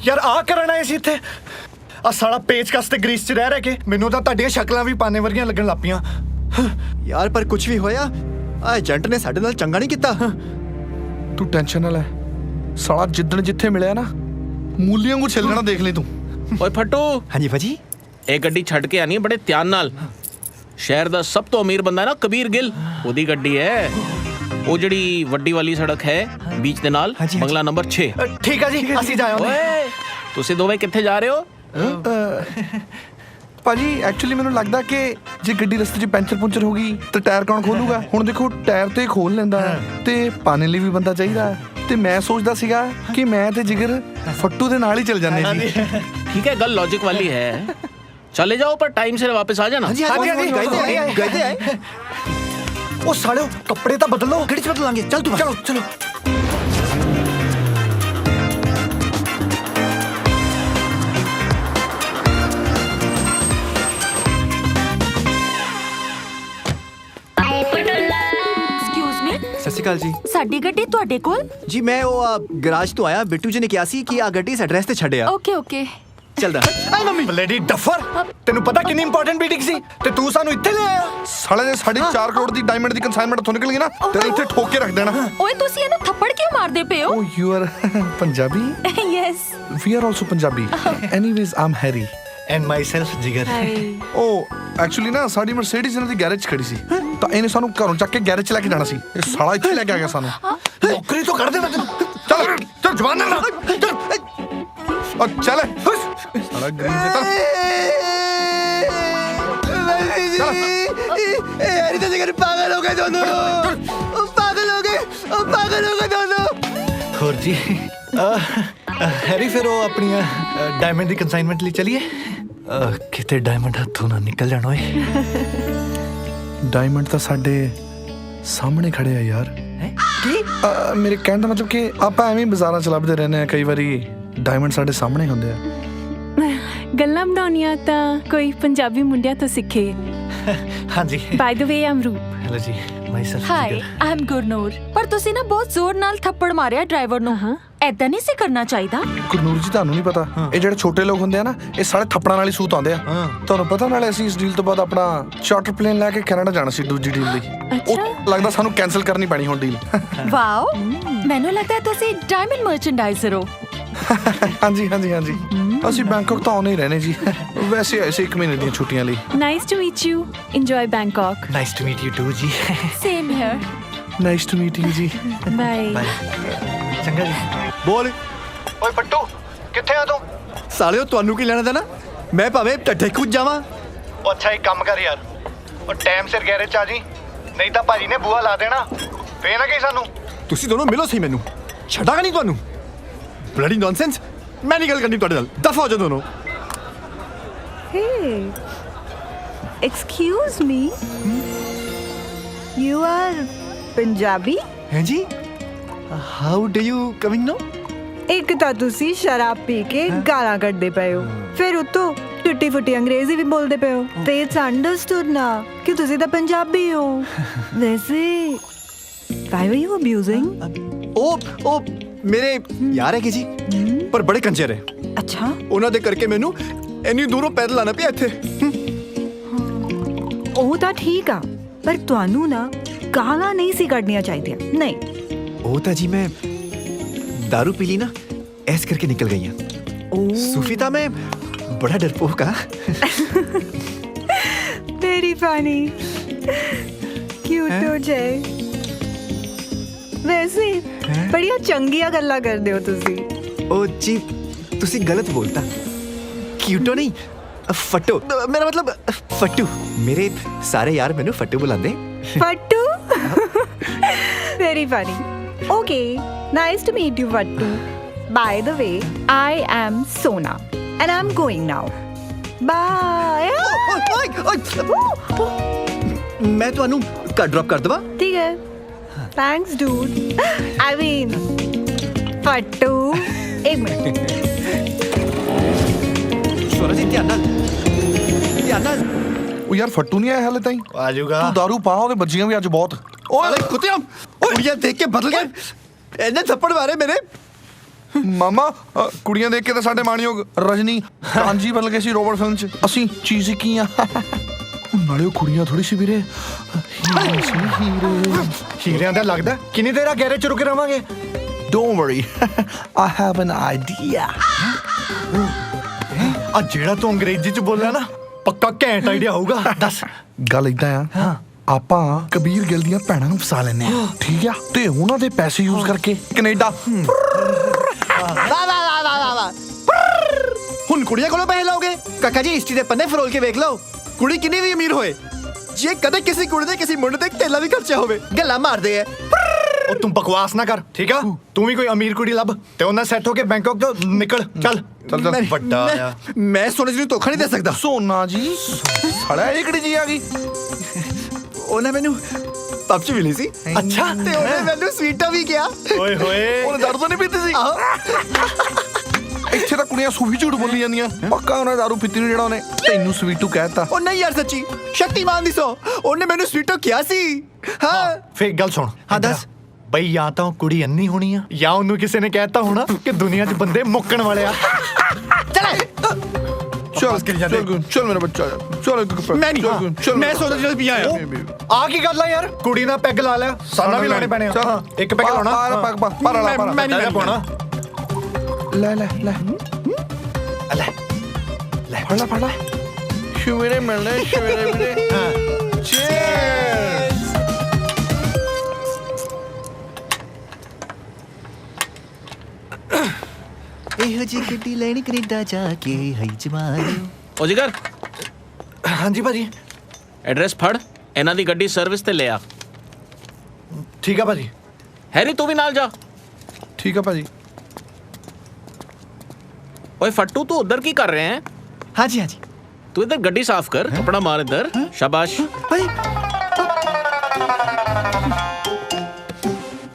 ਯਾਰ ਆ ਕਰਨ ਆਏ ਸੀ ਇੱਥੇ? ਆ ਸਾਲਾ ਪੇਚਕਸ ਤੇ ਗਰੀਸ 'ਚ ਰਹਿ ਕੇ ਮੈਨੂੰ ਤਾਂ ਤੁਹਾਡੀਆਂ ਸ਼ਕਲਾਂ ਵੀ ਪਾਨੇ ਵਰਗੀਆਂ ਲੱਗਣ ਲੱਗ ਪਈਆਂ। ਯਾਰ ਪਰ ਕੁਝ ਵੀ ਹੋਇਆ, ਆ ਏਜੰਟ ਨੇ ਸਾਡੇ ਨਾਲ ਚੰਗਾ ਨਹੀਂ ਕੀਤਾ। ਤੂੰ ਟੈਨਸ਼ਨ ਨਾ ਲੈ, ਸਾਲਾ ਜਿੱਦਣ ਜਿੱਥੇ ਮਿਲਿਆ ਨਾ, ਮੂਲੀਆਂ ਨੂੰ ਛਿੱਲਣਾ ਦੇਖ ਲੈ ਤੂੰ। ਓਏ ਫੱਟੂ। ਹਾਂਜੀ ਭਾਜੀ। ਇਹ ਗੱਡੀ ਛੱਡ ਕੇ ਆਣੀ ਬੜੇ ਧਿਆਨ ਨਾਲ। ਸ਼ਹਿਰ ਦਾ ਸਭ ਤੋਂ ਅਮੀਰ ਬੰਦਾ ਨਾ ਕਬੀਰ ਗਿੱਲ, ਉਹਦੀ ਗੱਡੀ ਹੈ। ਉਹ ਜਿਹੜੀ ਵੱਡੀ ਵਾਲੀ ਸੜਕ ਹੈ ਬੀਚ ਦੇ ਨਾਲ ਬੰਗਲਾ ਨੰਬਰ 6 ਠੀਕ ਹੈ ਜੀ ਅਸੀਂ ਜਾ ਆਉਂਦੇ ਓਏ ਤੁਸੀਂ ਦੋਵੇਂ ਕਿੱਥੇ ਜਾ ਰਹੇ ਹੋ ਭਾਜੀ ਐਕਚੁਅਲੀ ਮੈਨੂੰ ਲੱਗਦਾ ਕਿ ਜੇ ਗੱਡੀ ਰਸਤੇ 'ਚ ਪੈਂਚਰ ਹੋ ਗਈ ਤਾਂ ਟਾਇਰ ਕੌਣ ਖੋਲੂਗਾ? ਹੁਣ ਦੇਖੋ ਟਾਇਰ ਤੇ ਖੋਲ ਲੈਂਦਾ ਤੇ ਪਾਣੇ ਲਈ ਵੀ ਬੰਦਾ ਚਾਹੀਦਾ ਤੇ ਮੈਂ ਸੋਚਦਾ ਸੀਗਾ ਕਿ ਮੈਂ ਤੇ ਜਿਗਰ ਫੱਟੂ ਦੇ ਨਾਲ ਹੀ ਚੱਲ ਜਾਂਦੇ ਜੀ। ठीक है गल लॉजिक वाली है चले जाओ पर टाइम से वापस आ जाना। गए थे ਉਹ ਸਾਲਿਓ ਕੱਪੜੇ ਤਾਂ ਬਦਲੋ। ਗੱਡੀ 'ਚ ਬਦਲ ਲਾਂਗੇ ਚੱਲ ਤੂੰ ਚਲੋ ਚਲੋ ਐਕਸਕਿਊਜ਼ ਮੀ ਸਤਿ ਸ਼੍ਰੀ ਅਕਾਲ ਜੀ। ਸਾਡੀ ਗੱਡੀ ਤੁਹਾਡੇ ਕੋਲ? ਜੀ ਮੈਂ ਉਹ ਗਰਾਜ ਤੋਂ ਆਇਆ, ਬਿੱਟੂ ਜੀ ਨੇ ਕਿਹਾ ਸੀ ਕਿ ਆ ਗੱਡੀ ਇਸ ਐਡਰੈਸ ਤੇ ਛੱਡਿਆ। ਓਕੇ ਓਕੇ ਚੱਲਦਾ। ਆਈ ਮੰਮੀ ਬਲੇਡੀ ਡਫਰ, ਤੈਨੂੰ ਪਤਾ ਕਿੰਨੀ ਇੰਪੋਰਟੈਂਟ ਮੀਟਿੰਗ ਸੀ ਤੇ ਤੂੰ ਸਾਨੂੰ ਇੱਥੇ ਲੈ ਆਇਆ। ਸਾਲੇ ਨੇ 4.5 ਕਰੋੜ ਦੀ ਡਾਇਮੰਡ ਦੀ ਕਨਸਾਈਨਮੈਂਟ ਤੋਂ ਨਿਕਲ ਗਈ ਨਾ ਤੇ ਇੱਥੇ ਠੋਕ ਕੇ ਰੱਖ ਦੇਣਾ। ਓਏ ਤੁਸੀਂ ਇਹਨੂੰ ਥੱਪੜ ਕਿਉਂ ਮਾਰਦੇ ਪਏ ਹੋ? Oh, you are Punjabi? Yes We are also Punjabi. Anyways, I'm Harry. And myself ਜਿਗਰ। ਉਹ ਐਕਚੁਅਲੀ ਨਾ ਸਾਡੀ ਮਰਸੀਡੀਜ਼ ਇਹਨਾਂ ਦੀ ਗੈਰੇਜ 'ਚ ਖੜੀ ਸੀ ਤਾਂ ਇਹਨੇ ਸਾਨੂੰ ਘਰੋਂ ਚੱਕ ਕੇ ਗੈਰੇਜ 'ਚ ਲੈ ਕੇ ਜਾਣਾ ਸੀ। ਇਹ ਸਾਲਾ ਇੱਥੇ ਲੈ ਕੇ ਆ ਗਿਆ ਸਾਨੂੰ। ਨੌਕਰੀ ਤੋਂ ਕੱਢ ਦੇ ਮੈਂ ਤੈਨੂੰ। ਚੱਲ ਚੱਲ ਜਵਾਨ ਨਾ ਚੱਲ ਚੱਲ ਸਾਲਾ ਗਰੀਨ ਦੇ ਚੱਲ यार तो जिगर पागल हो गए दोनों, पागल हो गए दोनों। ਹੋਰ ਜੀ ਹੈਰੀ ਫਿਰ ਉਹ ਆਪਣੀਆਂ ਡਾਇਮੰਡ ਦੀ ਕਨਸਾਈਨਮੈਂਟ ਲਈ ਚਲੀਏ। ਕਿਤੇ ਡਾਇਮੰਡ ਹੱਥੋਂ ਨਾ ਨਿਕਲ ਜਾਣ ਓਏ। ਡਾਇਮੰਡ ਤਾਂ ਸਾਡੇ ਸਾਹਮਣੇ ਖੜੇ ਆ ਯਾਰ। ਕੀ ਮੇਰੇ ਕਹਿਣ ਦਾ ਮਤਲਬ ਕਿ ਆਪਾਂ ਐਵੇਂ ਬਾਜ਼ਾਰਾਂ 'ਚ ਲੱਭਦੇ ਰਹਿੰਦੇ ਆ, ਕਈ ਵਾਰੀ ਡਾਇਮੰਡ ਸਾਡੇ ਸਾਹਮਣੇ ਹੁੰਦੇ ਆ। ਗੱਲਾਂ ਬਣਾਉਣੀਆਂ ਤਾਂ ਕੋਈ ਪੰਜਾਬੀ ਮੁੰਡਿਆਂ ਤੋਂ ਸਿੱਖੇ। ਹਾਂਜੀ ਬਾਈ ਦ ਵੇ ਆਮ ਰੂਪ। ਹੈਲੋ ਜੀ ਮਾਈਸੈਲਫ ਹਾਈ ਜਿਗਰ। I am Gurnoor. ਪਰ ਤੁਸੀਂ ਨਾ ਬਹੁਤ ਜ਼ੋਰ ਨਾਲ ਥੱਪੜ ਮਾਰਿਆ ਡਰਾਈਵਰ ਨੂੰ। ਐਦਾਂ ਨਹੀਂ ਸੀ ਕਰਨਾ ਚਾਹੀਦਾ। ਗੁਰਨੂਰ ਜੀ ਤੁਹਾਨੂੰ ਨਹੀਂ ਪਤਾ, ਇਹ ਜਿਹੜੇ ਛੋਟੇ ਲੋਕ ਹੁੰਦੇ ਆ ਨਾ ਇਹ ਸਾਰੇ ਥੱਪੜਾਂ ਨਾਲ ਹੀ ਸੂਤ ਆਉਂਦੇ ਆ। ਤੁਹਾਨੂੰ ਪਤਾ ਨਾਲੇ ਅਸੀਂ ਇਸ ਡੀਲ ਤੋਂ ਬਾਅਦ ਆਪਣਾ ਚਾਰਟਰ ਪਲੇਨ ਲੈ ਕੇ ਕੈਨੇਡਾ ਜਾਣਾ ਸੀ ਦੂਜੀ ਡੀਲ ਲਈ। ਉਹ ਲੱਗਦਾ ਸਾਨੂੰ ਕੈਨਸਲ ਕਰਨੀ ਪੈਣੀ ਹੁਣ ਡੀਲ। ਵਾਓ ਮੈਨੂੰ ਲੱਗਦਾ ਤੁਸੀਂ ਡਾਇਮੰਡ ਮਰਚੈਂਡਾਈਜ਼ਰ ਹੋ। ਹਾਂਜੀ ਹਾਂਜੀ ਹਾਂਜੀ ਅਸੀਂ ਬੈਂਕਾਕ ਤਾਂ ਆਉਣੇ ਹੀ ਰਹਿਣੇ ਜੀ। ਵੈਸੇ ਐਸੇ 1 ਮਹੀਨੇ ਦੀਆਂ ਛੁੱਟੀਆਂ ਲਈ। Nice to meet you. Enjoy Bangkok. Nice to meet you too ਜੀ। Same here. Nice to meet you ਜੀ। ਬਾਏ। ਚੰਗਾ ਜੀ। ਬੋਲ ਓਏ ਪੱਟੂ ਕਿੱਥੇ ਆ ਤੂੰ? ਸਾਲਿਓ ਤੁਹਾਨੂੰ ਕੀ ਲੈਣਾ ਦੇਣਾ? ਮੈਂ ਭਾਵੇਂ ਢੱਠੇ ਕੁੱਝ ਜਾਵਾਂ। ਉਹ ਅੱਛਾ ਇੱਕ ਕੰਮ ਕਰ ਯਾਰ, ਉਹ ਟਾਈਮ ਸਿਰ ਗੈਰੇਜ 'ਚ ਆ ਜੀ, ਨਹੀਂ ਤਾਂ ਭਾਜੀ ਨੇ ਬੂਹਾ ਲਾ ਦੇਣਾ। ਫੇਰ ਨਾ ਕਹੀ ਸਾਨੂੰ। ਤੁਸੀਂ ਦੋਨੋਂ ਮਿਲੋ ਸਹੀ, ਮੈਨੂੰ ਛੱਡਾਂਗਾ ਨਹੀਂ ਤੁਹਾਨੂੰ। Bloody nonsense. ਮੈਂ ਨਹੀਂ ਗੱਲ ਕਰਨੀ ਤੁਹਾਡੇ ਨਾਲ, ਦਫਾ ਹੋ ਜਾਓ ਦੋਨੋਂ। Hey, excuse me. You are Punjabi? हैं जी? How do you coming now? ਇੱਕ ਤਾਂ ਤੁਸੀਂ ਸ਼ਰਾਬ ਪੀ ਕੇ ਗਾਲਾਂ ਕੱਢਦੇ ਪਏ ਹੋ, ਫਿਰ ਉਤੋਂ ਟੁੱਟੀ ਫੁੱਟੀ ਅੰਗਰੇਜ਼ੀ ਵੀ ਬੋਲਦੇ ਪਏ ਹੋ ਤੇ ਇਟਸ ਅੰਡਰਸਟੂਡ ਨਾ ਕਿ ਤੁਸੀਂ ਤਾਂ ਪੰਜਾਬੀ ਹੋ। ਵੈਸੇ why were you abusing? ਉਹ ਮੇਰੇ ਯਾਰ ਹੈ ਕਿ ਜੀ, ਪਰ ਬੜੇ ਕੰਜਰ ਹੈ। ਅੱਛਾ ਉਹਨਾਂ ਦੇ ਕਰਕੇ ਮੈਨੂੰ ਇੰਨੀ ਦੂਰੋਂ ਪੈਦਲ ਆਣਾ ਪਿਆ ਇੱਥੇ। ਉਹ ਤਾਂ ਠੀਕ ਆ, ਪਰ ਤੁਹਾਨੂੰ ਨਾ ਗਾਲਾਂ ਨਹੀਂ ਸੀ ਕੱਢਣੀਆਂ ਚਾਹੀਦੀਆਂ। ਨਹੀਂ ਉਹ ਤਾਂ ਜੀ ਮੈਂ दारू पी ली ना, ऐस करके निकल गई हैं। सूफी था मैं, बड़ा डरपोक का। Very funny. Cute ਹੋ ਜਾਏ। ਵੈਸੇ ਬੜੀਆਂ ਚੰਗੀਆਂ ਗੱਲਾਂ ਕਰਦੇ ਹੋ ਤੁਸੀਂ। ओ जी तुसी गलत बोलता। क्यूटो नहीं, फट्टो। मेरा मतलब फट्टू। मेरे सारे यार मैनू फट्टू बुलांदे। फट्टू? Very funny. Okay, nice to meet you, Vattu. By the way, I am Sona, and I'm going now. Bye. मैं ਤੁਹਾਨੂੰ ਘਰ ਡ੍ਰੌਪ ਕਰ ਦਵਾਂ? ठीक है. Thanks, dude. I mean, Vattu. एक मिनट. ਸੋਨਾ ਜੀ ਧਿਆਨ ਨਾਲ, ਧਿਆਨ ਨਾਲ। ਉਹ ਯਾਰ ਫੱਟੂ ਨਹੀਂ ਆਇਆ ਹਾਲੇ ਤਾਈਂ। ਆ ਜਾਊਗਾ। ਤੂੰ ਦਾਰੂ ਪਾ, ਉਹਦੇ ਬੱਜੀਆਂ ਵੀ ਅੱਜ ਬਹੁਤ। ਓਏ ਕੁੱਤਿਆਂ, ਕੁੜੀਆਂ ਦੇਖ ਕੇ ਬਦਲ ਗਏ। ਇਹਨੇ ਥੱਪੜ ਮਾਰੇ ਮੇਰੇ। ਮਾਮਾ ਕੁੜੀਆਂ ਦੇਖ ਕੇ ਤਾਂ ਸਾਡੇ ਮਾਣਯੋਗ ਰਜਨੀ ਕਾਂਜੀ ਬਦਲ ਗਏ ਸੀ ਰੋਬੋਟ ਫਿਲਮ 'ਚ। ਅਸੀਂ ਚੀਜ਼ ਕੀ ਆ। ਨਾਲੇ ਉਹ ਕੁੜੀਆਂ ਥੋੜੀ ਸੀ ਵੀਰੇ, ਹੀਰੇ ਸੀ ਹੀਰੇ। ਹੀਰਿਆਂ ਦਾ ਲੱਗਦਾ ਕਿੰਨੀ ਦੇਰ ਆ ਗੈਰੇਜ 'ਚ ਰੁਕੇ ਰਵਾਂਗੇ? Don't worry, I have an idea. ਆ ਜਿਹੜਾ ਤੂੰ ਅੰਗਰੇਜ਼ੀ 'ਚ ਬੋਲਿਆ ਨਾ, ਪੱਕਾ ਘੈਂਟ ਆਈਡੀਆ ਹੋਊਗਾ। ਦੱਸ। ਗੱਲ ਇਦਾਂ ਆ, ਆਪਾਂ ਕਬੀਰ ਗਿੱਲ ਦੀਆਂ ਭੈਣਾਂ ਨੂੰ ਫਸਾ ਲੈਨੇ ਆ, ਠੀਕ ਆ, ਤੇ ਉਹਨਾਂ ਦੇ ਪੈਸੇ ਯੂਜ਼ ਕਰਕੇ ਕੈਨੇਡਾ। ਵਾਹ ਵਾਹ ਵਾਹ ਵਾਹ ਵਾਹ। ਹੁਣ ਕੁੜੀਆਂ ਕੋਲੋਂ ਪੈਸੇ ਲਓਗੇ? ਕਾਕਾ ਜੀ ਹਿਸਟਰੀ ਦੇ ਪੰਨੇ ਫਰੋਲ ਕੇ ਵੇਖ ਲਓ, ਕੁੜੀ ਕਿੰਨੀ ਵੀ ਅਮੀਰ ਹੋਏ, ਜੇ ਕਦੇ ਕਿਸੇ ਕੁੜੀ ਦੇ ਕਿਸੇ ਮੁੰਡੇ ਤੇ ਢੇਲਾ ਵੀ ਖਰਚਿਆ ਹੋਵੇ, ਗੱਲਾਂ ਮਾਰਦੇ ਆ। ਉਹ ਤੂੰ ਬਕਵਾਸ ਨਾ ਕਰ, ਠੀਕ ਆ? ਤੂੰ ਵੀ ਕੋਈ ਅਮੀਰ ਕੁੜੀ ਲੱਭ ਤੇ ਉਹਨਾਂ ਸੈੱਟ ਹੋ ਕੇ ਬੈਂਕਾਕ ਤੋਂ ਨਿਕਲ। ਚੱਲ ਵੱਡਾ ਆ। ਮੈਂ ਸੋਨੇ ਜੀ ਨੂੰ ਧੋਖਾ ਨਹੀਂ ਦੇ ਸਕਦਾ। ਸੋਨਾ ਜੀ ਸਾਲਾ ਇਹ ਕਿਹੜੀ ਜੀ ਆ ਗਈ? ਉਹਨੇ ਮੈਨੂੰ ਪੱਬ ਚ ਮਿਲੀ ਸੀ। ਅੱਛਾ। ਤੇ ਉਹਨੇ ਮੈਨੂੰ ਸਵੀਟਾ ਵੀ ਕਿਹਾ। ਓਏ ਹੋਏ, ਉਹਨੇ ਦਾਰੂ ਤਾਂ ਨਹੀਂ ਪੀਤੀ ਸੀ? ਇੱਥੇ ਤਾਂ ਕੁੜੀਆਂ ਸੂਫੀ ਝੂਠ ਬੋਲੀ ਜਾਂਦੀਆਂ। ਪੱਕਾ ਉਹਨੇ ਦਾਰੂ ਪੀਤੀ ਨਹੀਂ ਜਿਹੜਾ ਉਹਨੇ ਤੈਨੂੰ ਸਵੀਟੂ ਕਹਿਤਾ। ਉਹ ਨਹੀਂ ਯਾਰ ਸੱਚੀ, ਸ਼ਕਤੀਮਾਨ ਦੀ ਸੋ ਉਹਨੇ ਮੈਨੂੰ ਸਵੀਟੋ ਕਿਹਾ ਸੀ। ਹਾਂ ਫੇਰ ਗੱਲ ਸੁਣ। ਹਾਂ ਦੱਸ। ਬਈ ਜਾਂ ਤਾਂ ਉਹ ਕੁੜੀ ਅੰਨੀ ਹੋਣੀ ਆ, ਜਾਂ ਉਹਨੂੰ ਕਿਸੇ ਨੇ ਕਹਿਤਾ ਹੋਣਾ ਕਿ ਦੁਨੀਆ 'ਚ ਬੰਦੇ ਮੁੱਕਣ ਵਾਲੇ ਆ। ਚੱਲ ਮੇਰਾ ਬੱਚਾ, ਚੱਲ ਮੈਂ ਨਹੀਂ, ਮੈਂ ਸੋਚਦਾ ਜਦ ਵੀ ਆਇਆ। ਆ ਕੀ ਗੱਲ ਆ ਯਾਰ? ਕੁੜੀ ਨਾਲ ਪੈਗ ਲਾ ਲਿਆ, ਸਾਨਾ ਵੀ ਲਾਣੇ ਪੈਣੇ ਆ। ਹਾਂ, ਇੱਕ ਪੈਗ ਲਾਉਣਾ। ਮੈਂ ਨਹੀਂ ਪਾਉਣਾ। ਲੈ ਲੈ ਲੈ ਲੈ ਲੈ ਫੜ ਲੈ ਫੜ ਲੈ। ਸ਼ਵੇਰੇ ਮਿਲਣੇ, ਸ਼ਵੇਰੇ ਵੀਰੇ। ਚੀਅਰਸ। ਇਹੋ ਜਿਹੀ ਗੱਡੀ ਲੈਣੀ ਕੈਨੇਡਾ ਜਾ ਕੇ ਹਈ ਜਮਾਰਿਓ। ਓ ਜਿਗਰ, ਹਾਂਜੀ ਭਾਜੀ। ਐਡਰੈਸ ਫੜ, ਇਹਨਾਂ ਦੀ ਗੱਡੀ ਸਰਵਿਸ ਤੇ ਲੈ ਆ। ਠੀਕ ਆ ਭਾਜੀ। ਹੈਰੀ ਤੂੰ ਵੀ ਨਾਲ ਜਾ। ਠੀਕ ਆ ਭਾਜੀ। ਓਏ ਫੱਟੂ ਤੂੰ ਉਧਰ ਕੀ ਕਰ ਰਿਹਾ ਹੈ? ਹਾਂਜੀ ਹਾਂਜੀ। ਤੂੰ इधर ਗੱਡੀ ਸਾਫ਼ ਕਰ, ਕਪੜਾ ਮਾਰ इधर। शाबाश।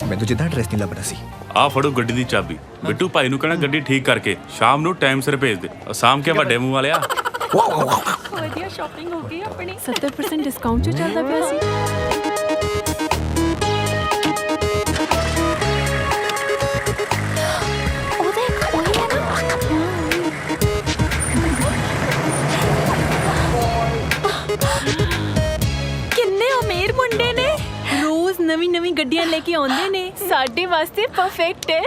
ਮੈਨੂੰ ਜਿੱਦਾਂ ਐਡਰੈਸ ਨਹੀਂ ਲੱਭਣਾ ਸੀ। ਆ ਫੜੋ ਗੱਡੀ ਦੀ ਚਾਬੀ। ਬਿੱਟੂ ਭਾਈ ਨੂੰ ਕਹਿਣਾ ਗੱਡੀ ਠੀਕ ਕਰਕੇ ਸ਼ਾਮ ਨੂੰ ਟਾਈਮ ਸਿਰ ਭੇਜ ਦੇ। ਅਸਾਮ ਕੇ ਵੱਡੇ ਮੂੰਹ ਵਾਲਿਆ। ਵਧੀਆ ਸ਼ਾਪਿੰਗ ਹੋ ਗਈ ਆਪਣੀ। 70% ਡਿਸਕਾਊਂਟ ਚ ਚੱਲਦਾ ਪਿਆ ਸੀ। ਕਿੰਨੇ ਅਮੀਰ ਮੁੰਡੇ ਨੇ, ਰੋਜ਼ ਨਵੀਂ ਨਵੀਂ ਗੱਡੀਆਂ ਲੈ ਕੇ ਆਉਂਦੇ ਨੇ। ਸਾਡੇ ਵਾਸਤੇ ਪਰਫੈਕਟ ਹੈ।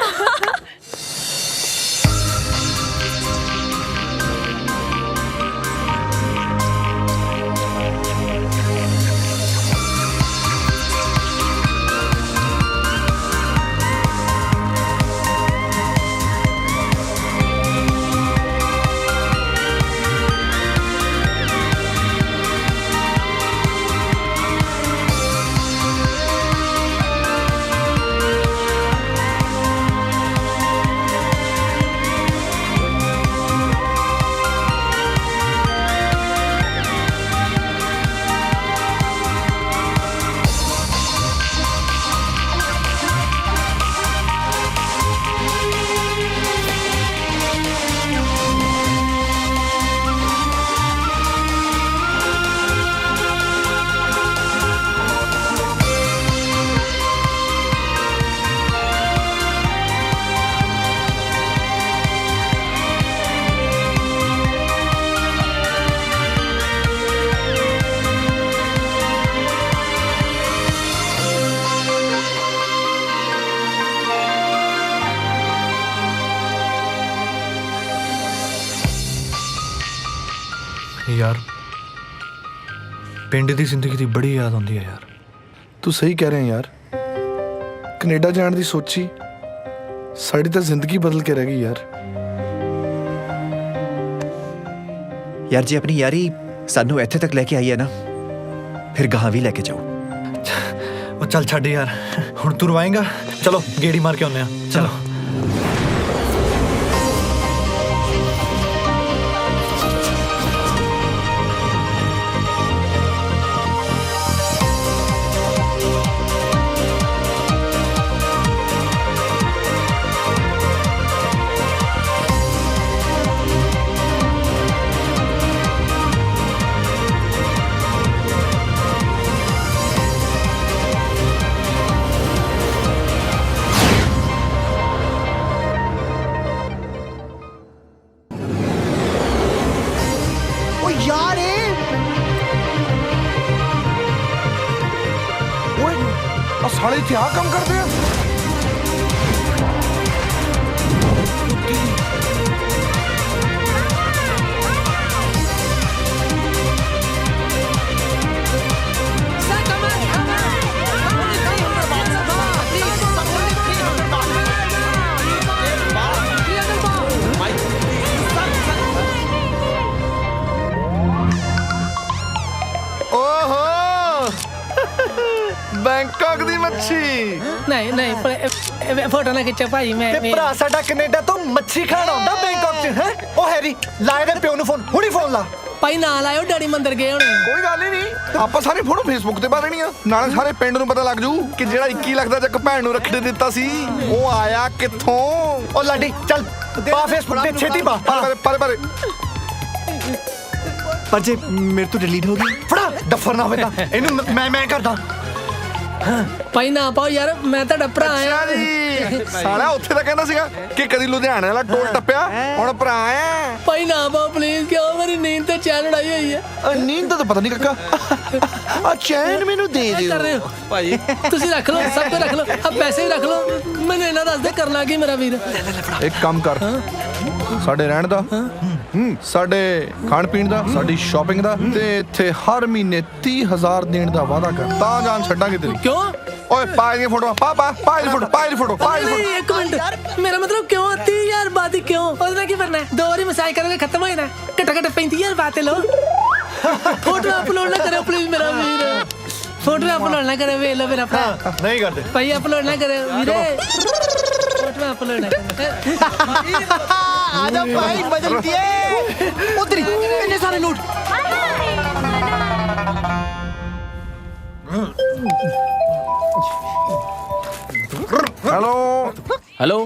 ਯਾਰ ਪਿੰਡ ਦੀ ਜ਼ਿੰਦਗੀ ਦੀ ਬੜੀ ਯਾਦ ਆਉਂਦੀ ਹੈ ਯਾਰ। ਤੂੰ ਸਹੀ ਕਹਿ ਰਿਹਾ ਯਾਰ। ਕੈਨੇਡਾ ਜਾਣ ਦੀ ਸੋਚੀ ਸਾਡੀ ਤਾਂ ਜ਼ਿੰਦਗੀ ਬਦਲ ਕੇ ਰਹਿ ਗਈ ਯਾਰ। ਯਾਰ ਜੇ ਆਪਣੀ ਯਾਰੀ ਸਾਨੂੰ ਇੱਥੇ ਤੱਕ ਲੈ ਕੇ ਆਈ ਹੈ ਨਾ, ਫਿਰ ਗਾਹਾਂ ਵੀ ਲੈ ਕੇ ਜਾਓ। ਉਹ ਚੱਲ ਛੱਡ ਯਾਰ, ਹੁਣ ਤੂੰ ਰਵਾਏਂਗਾ। ਚਲੋ ਗੇੜੀ ਮਾਰ ਕੇ ਆਉਂਦੇ ਆ। ਚਲੋ। ਸਾਲੇ ਇੱਥੇ ਆ ਕੰਮ ਕਰਦੇ ਆ। Santa बैंकॉक दी मच्छी नहीं नहीं फोटो ना खिंचो भाई मैं ਤੇ ਭਰਾ ਸਾਡਾ ਕੈਨੇਡਾ ਤੋਂ ਮੱਛੀ ਖਾਣ ਆਉਂਦਾ ਬੈਂਕਾਕ 'ਚ ਹੈ ਉਹ ਹੈਰੀ ਲਾਏ ਦੇ ਪਿਓ ਨੂੰ ਫੋਨ ਹੁਣੀ ਫੋਨ ਲਾ ਭਾਈ ਨਾ ਲਾਇਓ ਡੈਡੀ ਮੰਦਰ ਗਏ ਹੋਣੇ ਕੋਈ ਗੱਲ ਹੀ ਨਹੀਂ ਆਪਾਂ ਸਾਰੇ ਫੋਟੋ ਫੇਸਬੁੱਕ ਤੇ ਪਾ ਦੇਣੀ ਆ ਨਾਲੇ ਸਾਰੇ ਪਿੰਡ ਨੂੰ ਪਤਾ ਲੱਗ ਜੂ ਕਿ ਜਿਹੜਾ 21 ਲੱਖ ਦਾ ਚੱਕ ਭੈਣ ਨੂੰ ਰੱਖੜੀ ਦਿੱਤਾ ਸੀ ਉਹ ਆਇਆ ਕਿੱਥੋਂ ਉਹ ਲਾਡੀ ਚੱਲ ਪਾ ਫੇਸਬੁੱਕ ਤੇ ਛੇਤੀ ਪਾ ਪਰੇ ਪਰ ਜੇ ਮੇਰੇ ਤੋਂ ਡਿਲੀਟ ਹੋ ਗਈ ਫੜਾ ਡੱਫਰ ਨਾ ਹੋਵੇ ਤਾਂ ਇਹਨੂੰ ਮੈਂ ਕਰਦਾ ਭਾਈ ਨਾ ਪਾਓ ਯਾਰ ਮੈਂ ਤੁਹਾਡਾ ਭਰਾ ਆ ਜੀ ਸਾਲਾ ਉੱਥੇ ਤਾਂ ਕਹਿੰਦਾ ਸੀਗਾ ਕਿ ਕਦੀ ਲੁਧਿਆਣੇ ਵਾਲਾ ਟੋਲ ਟੱਪਿਆ ਹੁਣ ਭਰਾ ਆ ਭਾਈ ਨਾ ਪਾਓ ਪਲੀਜ਼ ਕਿਉਂ ਮੇਰੀ ਨੀਂਦ ਤੇ ਚੈਨ ਉਡਾਈ ਹੋਈ ਹੈ ਨੀਂਦ ਤਾਂ ਪਤਾ ਨਹੀਂ ਕਾਕਾ ਆ ਚੈਨ ਮੈਨੂੰ ਦੇ ਦਿਓ ਕਰ ਰਹੇ ਹੋ ਭਾਈ ਤੁਸੀਂ ਰੱਖ ਲਓ ਸਭ ਕੁਝ ਰੱਖ ਲਓ ਆ ਪੈਸੇ ਵੀ ਰੱਖ ਲਓ ਮੈਨੂੰ ਇਹਨਾਂ ਦੱਸ ਦੇ ਕਰਨਾ ਕੀ ਮੇਰਾ ਵੀਰ ਇੱਕ ਕੰਮ ਕਰ ਸਾਡੇ ਰਹਿਣ ਦਾ ਸਾਡੇ ਖਾਣ ਪੀਣ ਦਾ ਸਾਡੀ ਸ਼ਾਪਿੰਗ ਦਾ ਤੇ ਇੱਥੇ ਹਰ ਮਹੀਨੇ 30,000 ਦੇਣ ਦਾ ਵਾਅਦਾ ਕਰ ਤਾਂ ਜਾਨ ਛੱਡਾਂਗੇ ਤੇਰੀ ਕਿਉਂ ਓਏ ਪਾ ਇਹ ਫੋਟੋ ਪਾ ਇਹ ਫੋਟੋ ਇੱਕ ਮਿੰਟ ਮੇਰਾ ਮਤਲਬ ਕਿਉਂ 30,000 ਬਾਤ ਹੀ ਕਿਉਂ ਉਹਦਾ ਕੀ ਕਰਨਾ ਦੋ ਵਾਰੀ ਮਸਾਜ ਕਰੋਗੇ ਖਤਮ ਹੋ ਜਾਣਾ ਘੱਟੋ 35,000 ਬਾਤ ਲੋ ਫੋਟੋ ਅਪਲੋਡ ਨਾ ਕਰਿਓ ਪਲੀਜ਼ ਮੇਰਾ ਵੀਰ ਫੋਟੋ ਅਪਲੋਡ ਨਾ ਕਰਿਓ ਵੇਖ ਲਓ ਮੇਰਾ ਭਰਾ ਨਹੀਂ ਕਰਦੇ ਭਾਈ ਅਪਲੋਡ ਨਾ ਕਰਿਓ ਵੀਰੇ ਫੋਟੋ ਅਪਲੋਡ ਨਾ ਕਰਿਓ आजा भाई बदलती है उधरी इतने सारे नोट हेलो हेलो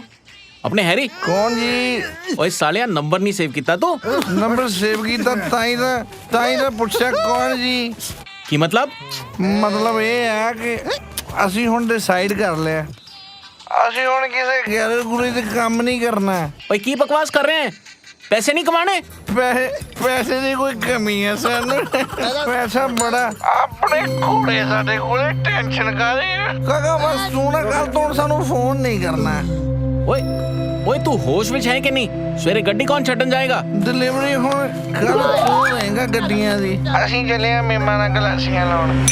अपने हैरी कौन जी ओए सालिया नंबर नहीं सेव किया तो नंबर सेव कीता ताई दा पुछया कौन जी की मतलब ਇਹ ਹੈ ਕਿ ਅਸੀਂ ਹੁਣ ਡਿਸਾਈਡ ਕਰ ਲਿਆ ਅਸੀਂ ਹੁਣ ਕਿਸੇ ਗੈਰ ਗੁਰੂ ਦੇ ਕੰਮ ਨਹੀਂ ਕਰਨਾ भाई की बकवास कर रहे हैं पैसे नहीं कमाने ਪੈਸੇ ਦੀ ਕੋਈ ਕਮੀ ਹੈ ਸਾਨੂੰ ਪੈਸਾ ਬੜਾ ਆਪਣੇ ਕੋਲੇ ਸਾਡੇ ਕੋਲੇ ਟੈਨਸ਼ਨ ਕਾਹਦੀ ਕਾਕਾ ਬਸ ਤੂੰ ਨਾ ਕੱਲ ਤੋਂ ਸਾਨੂੰ ਫੋਨ ਨਹੀਂ ਕਰਨਾ ओए ओए तू होश में है कि नहीं सवेरे गड्डी कौन छड्डन जाएगा ਡਿਲੀਵਰੀ ਹੁਣ ਕੱਲ ਤੋਂ ਰਹੇਗਾ ਗੱਡੀਆਂ ਦੀ ਅਸੀਂ ਚੱਲੇ ਆ ਮੇਮਾਂ ਨਾਲ ਗਲਾਸੀਆਂ ਲਾਉਣ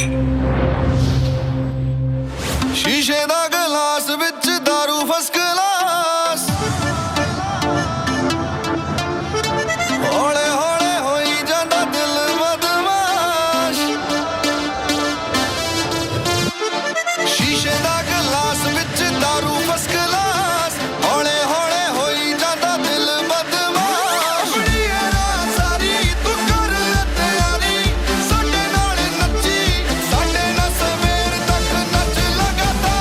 ਸ਼ੀਸ਼ੇ ਦਾ ਗਲਾਸ ਵਿੱਚ ਦਾਰੂ ਫਸਕ ਕਲਾਸ ਹੌਲੇ ਹੌਲੇ ਹੋਈ ਜਾਂਦਾ ਦਿਲ ਬਦਮਾਸ਼ ਸ਼ੀਸ਼ੇ ਦਾ ਗਲਾਸ ਵਿੱਚ ਦਾਰੂ ਫਸਕ ਕਲਾਸ ਹੌਲੇ ਹੌਲੇ ਹੋਈ ਜਾਂਦਾ ਦਿਲ ਬਦਮਾਸ਼ ਕੁੜੀਏ ਰਾਤ ਸਾਰੀ ਤੂੰ ਕਰ ਲੈ ਤਿਆਰੀ ਸਾਡੇ ਨਾਲ ਨੱਚੀ ਸਾਡੇ ਨਾਲ ਸਵੇਰ ਤੱਕ ਨੱਚ ਲਗਾਤਾਰ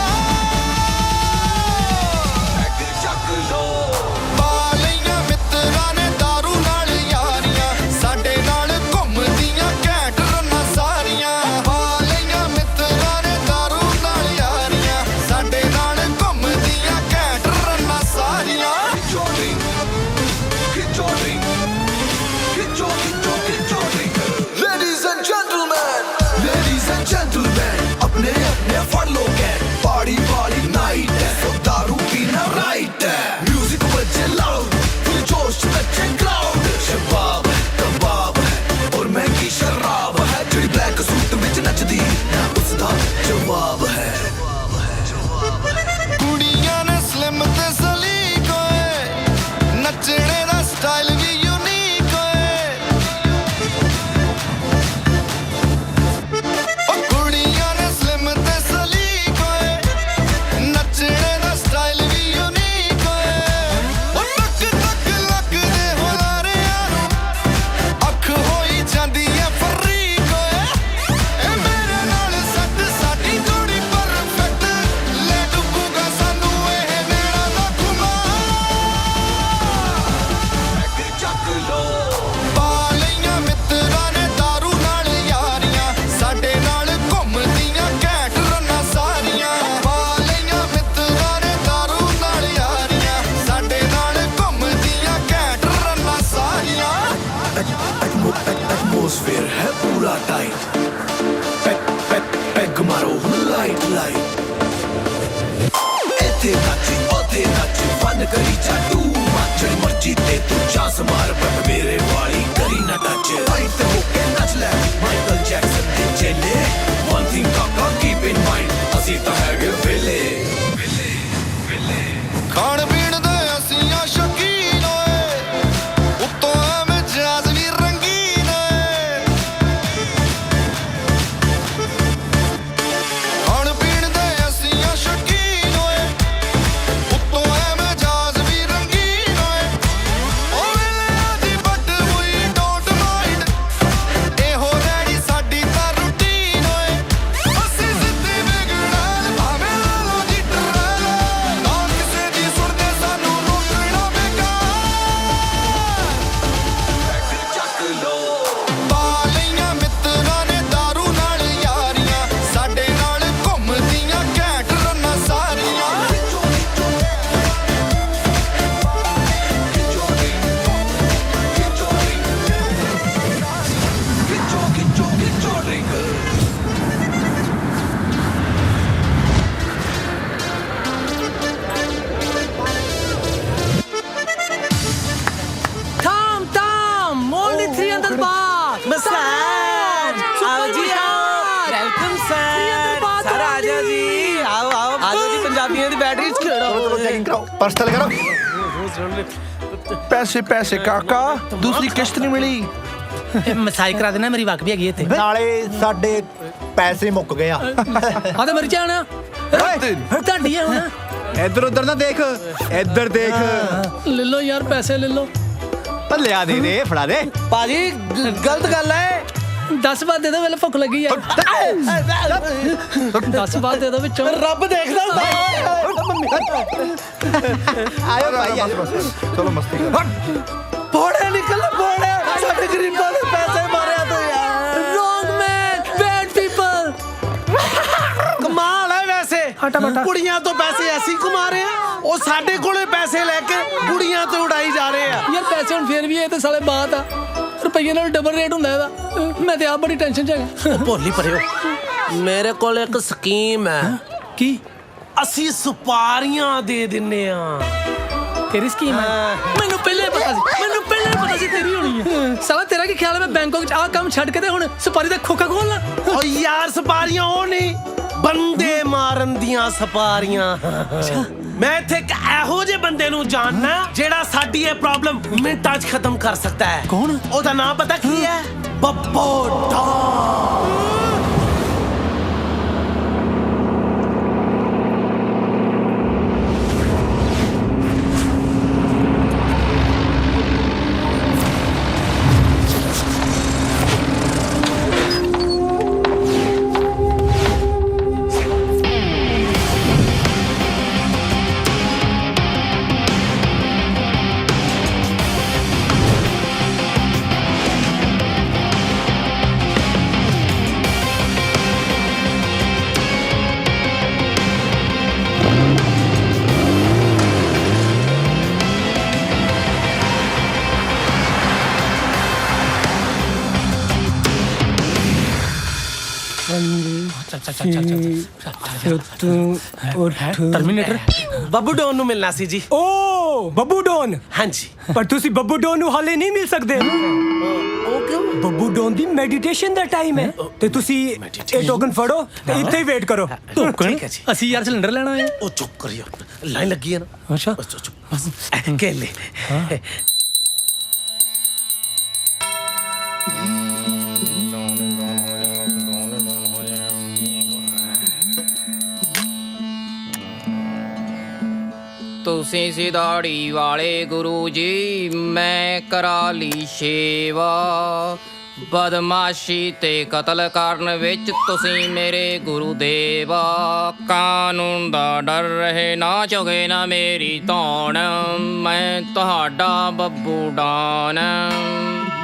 ਚੱਕ ਲੋ ਪਾ ਲਈਆਂ ਮਿੱਤਰਾਂ ਨੇ ਦਾਰੂ ਨਾਲ ਯਾਰੀਆਂ ਸਾਡੇ ਨਾਲ ਘੁੰਮਦੀਆਂ ਘੈਂਟ ਰੰਨਾਂ ਸਾਰੀਆਂ ਪਾ ਲਈਆਂ ਮਿੱਤਰਾਂ ਨੇ ਦਾਰੂ ਨਾਲ ਯਾਰੀਆਂ ਸਾਡੇ ਨਾਲ ਘੁੰਮਦੀਆਂ ਘੈਂਟ ਰੰਨਾਂ ਸਾਰੀਆਂ Ladies and gentlemen, अपने अपने फड़ लो गैंग पार्टी वाली नाइट है so दारू पीना राइट है म्यूजिक बजे लाउड फिर जोश बचे क्राउड शबाब है कबाब है और महंगी शराब है जड़ी ब्लैक सूट विच नचदी ना उसदा जवाब है कुड़ियां ने स्लिम ते सलीक होए नचने दा स्टाइल भी यूनिक होए ओ कुड़ियां ने स्लिम ते सलीक होए नचने दा स्टाइल भी यूनिक होए ओ तक तक लगदे हुलारियां नूं अख होई जांदी है फरीक होए ए मेरे नाल सट साडी जोड़ी परफेक्ट ले डुबूगा सानू एह नैना दा खुमार ਚੱਕ ਲੋ ਪਾ ਲਈਆਂ ਮਿੱਤਰਾਂ ਨੇ ਦਾਰੂ ਨਾਲ ਯਾਰੀਆਂ ਸਾਡੇ ਨਾਲ ਘੁੰਮਦੀਆਂ ਘੈਂਟ ਰੰਨਾਂ ਸਾਰੀਆਂ ਪਾ ਲਈਆਂ ਮਿੱਤਰਾਂ ਨੇ ਦਾਰੂ ਨਾਲ ਯਾਰੀਆਂ ਸਾਡੇ ਨਾਲ ਘੁੰਮਦੀਆਂ ਘੈਂਟ ਰੰਨਾਂ ਸਾਰੀਆਂ ਐਟਮੋਸਫੇਅਰ ਹੈ ਪੂਰਾ ਟਾਈਟ ਪੈਗ ਮਾਰੋ ਲਾਈਟ ਇੱਥੇ ਨੱਚ ਫਨ ਕਰੀ ਜਾਦੂ ਜਿਹੜੀ ਮਰਜੀ ਤੇ ਤੂੰ ਚਾਂਸ ਮਾਰ ਪਰ ਮੇਰੇ ਵਾਲੀ ਕਰੀ ਨਾ ਟੱਚ ਫਾਈਟ ਤੇ ਹੋ ਕੇ ਨੱਚ ਲੈ ਮਾਈਕਲ ਜੈਕਸਨ ਦੇ ਚੇਲੇ ਵਨ ਥਿੰਗ ਕਾਕਾ ਕੀਪ ਇਨ ਮਾਈਂਡ ਅਸੀਂ ਤਾਂ ਹੈਗੇ ਵੇਲੇ ਖਾਣ ਪੀਣ ਦੇ ਅਸੀਂ ਆ ਸ਼ੌਕੀਨ ਓਏ ਉੱਤੋਂ ਐਵੇਂ ਜਾਜ਼ ਵੀ ਰੰਗੀਨ ਓਏ ਖਾਣ वेलकम सर सर आ जाओ जी आओ आओ आ जाओ जी पंजाबियों की बैटरी चलो चेकिंग कराओ पर्स तले करो ਪੈਸੇ ਪੈਸੇ ਕਾਕਾ ਦੂਸਰੀ ਕਿਸ਼ਤ ਨਹੀਂ ਮਿਲੀ ਮਸਾਈ ਕਰਾ ਦੇਣਾ ਮੇਰੀ ਵਾਕ ਵੀ ਹੈਗੀ ਇੱਥੇ ਨਾਲੇ ਸਾਡੇ ਪੈਸੇ ਮੁੱਕ ਗਏ ਆ ਆ ਤਾਂ ਮਰ ਜਾਣਾ ਢਾਡੀਆਂ ਹੁਣ ਇੱਧਰ ਉੱਧਰ ਨਾ ਦੇਖ ਇੱਧਰ ਦੇਖ ਲੈ ਲਓ ਯਾਰ ਪੈਸੇ ਲੈ ਲਓ ਲਿਆ ਦੇ ਦੇ ਫੜਾ ਦੇ ਭਾਜੀ ਗਲਤ ਗੱਲ ਹੈ 10 ਬਾਅਦ ਦੇ ਦੋ ਵੇਲੇ ਭੁੱਖ ਲੱਗੀ ਆ 10 ਬਾਅਦ ਦੇ ਦੋ ਵਿੱਚੋਂ ਰੱਬ ਦੇਖਦਾ ਹੁੰਦਾ ਆਇਓ ਭਾਈ ਚਲੋ ਮਸਤੀ ਕਰ ਬੋੜੇ ਨਿਕਲ ਬੋੜੇ ਸਾਡੇ ਗਰੀਬਾਂ ਦੇ ਪੈਸੇ ਮਾਰਿਆ ਤੂੰ ਯਾਰ ਰੋਂਗ ਮੈਨ ਬੈਡ ਪੀਪਲ ਕਮਾਲ ਹੈ ਵੈਸੇ ਕੁੜੀਆਂ ਤੋਂ ਪੈਸੇ ਐਸੀ ਕਮਾ ਰਹੇ ਆ ਉਹ ਸਾਡੇ ਕੋਲੇ ਪੈਸੇ ਲੈ ਕੇ ਕੁੜੀਆਂ ਤੋਂ ਉਡਾਈ ਜਾ ਰਹੇ ਆ ਯਾਰ ਪੈਸੇ ਹੁਣ ਫੇਰ ਵੀ ਇਹ ਤੇ ਸਾਲੇ ਬਾਤ ਆ ਰੁਪਈਏ ਨਾਲ ਡਬਲ ਰੇਟ ਹੁੰਦਾ ਇਹਦਾ ਮੈਂ ਤੇ ਆਪ ਬੜੀ ਟੈਨਸ਼ਨ ਚ ਹੈਗਾ ਭੋਲੀ ਪਰਿਓ ਮੇਰੇ ਕੋਲ ਇੱਕ ਸਕੀਮ ਹੈ ਕੀ ਅਸੀਂ ਸੁਪਾਰੀਆਂ ਦੇ ਦਿੰਨੇ ਆ ਤੇਰੀ ਸਕੀਮ ਹੈ ਮੈਨੂੰ ਪਹਿਲੇ ਪਤਾ ਸੀ ਤੇਰੀ ਹੋਣੀ ਹੈ ਸਾਲਾ ਤੇਰਾ ਕੀ ਖਿਆਲ ਹੈ ਮੈਂ ਬੈਂਕਾਕ ਚ ਆਹ ਕੰਮ ਛੱਡ ਕੇ ਤੇ ਹੁਣ ਸੁਪਾਰੀ ਦਾ ਖੋਖਾ ਖੋਲਣਾ ਓ ਯਾਰ ਸੁਪਾਰੀਆਂ ਉਹ ਨਹੀਂ ਬੰਦੇ ਮਾਰਨ ਦੀਆਂ ਸੁਪਾਰੀਆਂ ਮੈਂ ਇੱਥੇ ਇੱਕ ਇਹੋ ਜਿਹੇ ਬੰਦੇ ਨੂੰ ਜਾਣਨਾ ਜਿਹੜਾ ਸਾਡੀ ਇਹ ਪ੍ਰੋਬਲਮ ਮਿੰਟਾਂ 'ਚ ਖਤਮ ਕਰ ਸਕਦਾ ਹੈ ਕੌਣ ਉਹਦਾ ਨਾਮ ਪਤਾ ਕੀ ਹੈ Babbu don terminator Babbu don ਨੂੰ ਮਿਲਣਾ ਸੀ ਜੀ ਓ ਬੱਬੂ ਡੋਨ ਹਾਂਜੀ ਪਰ ਤੁਸੀਂ ਬੱਬੂ ਡੋਨ ਨੂੰ ਹਾਲੇ ਨਹੀਂ ਮਿਲ ਸਕਦੇ ਉਹ ਕਿਉਂ ਬੱਬੂ ਡੋਨ ਦੀ ਮੈਡੀਟੇਸ਼ਨ ਦਾ ਟਾਈਮ ਹੈ ਤੇ ਤੁਸੀਂ ਇਹ ਟੋਕਨ ਫੜੋ ਤੇ ਇੱਥੇ ਹੀ ਵੇਟ ਕਰੋ ਠੀਕ ਹੈ ਜੀ ਅਸੀਂ ਯਾਰ ਸਿਲੰਡਰ ਲੈਣਾ ਹੈ ਉਹ ਚੁੱਪ ਕਰਿਓ ਲਾਈਨ ਲੱਗੀ ਹੈ ਨਾ ਅੱਛਾ ਬਸ ਕੇਲੇ ਤੁਸੀਂ ਸਿਧਾੜੀ ਵਾਲੇ ਗੁਰੂ ਜੀ ਮੈਂ ਕਰਾ ਲਈ ਸੇਵਾ ਬਦਮਾਸ਼ੀ ਤੇ ਕਤਲ ਕਰਨ ਵਿੱਚ ਤੁਸੀਂ ਮੇਰੇ ਗੁਰੂ ਦੇਵਾ ਕਾਨੂੰਨ ਦਾ ਡਰ ਰਹੇ ਨਾ ਚੁਗੇ ਨਾ ਮੇਰੀ ਧੌਣ ਮੈਂ ਤੁਹਾਡਾ ਬੱਬੂ ਡਾਨ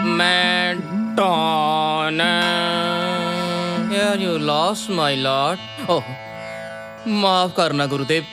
ਮੈਂ ਡਾਨ ਯਾਰ ਯੂ ਲੌਸਟ ਮਾਈ ਲਾਰਡ ਓਹ ਮਾਫ ਕਰਨਾ ਗੁਰੂਦੇਵ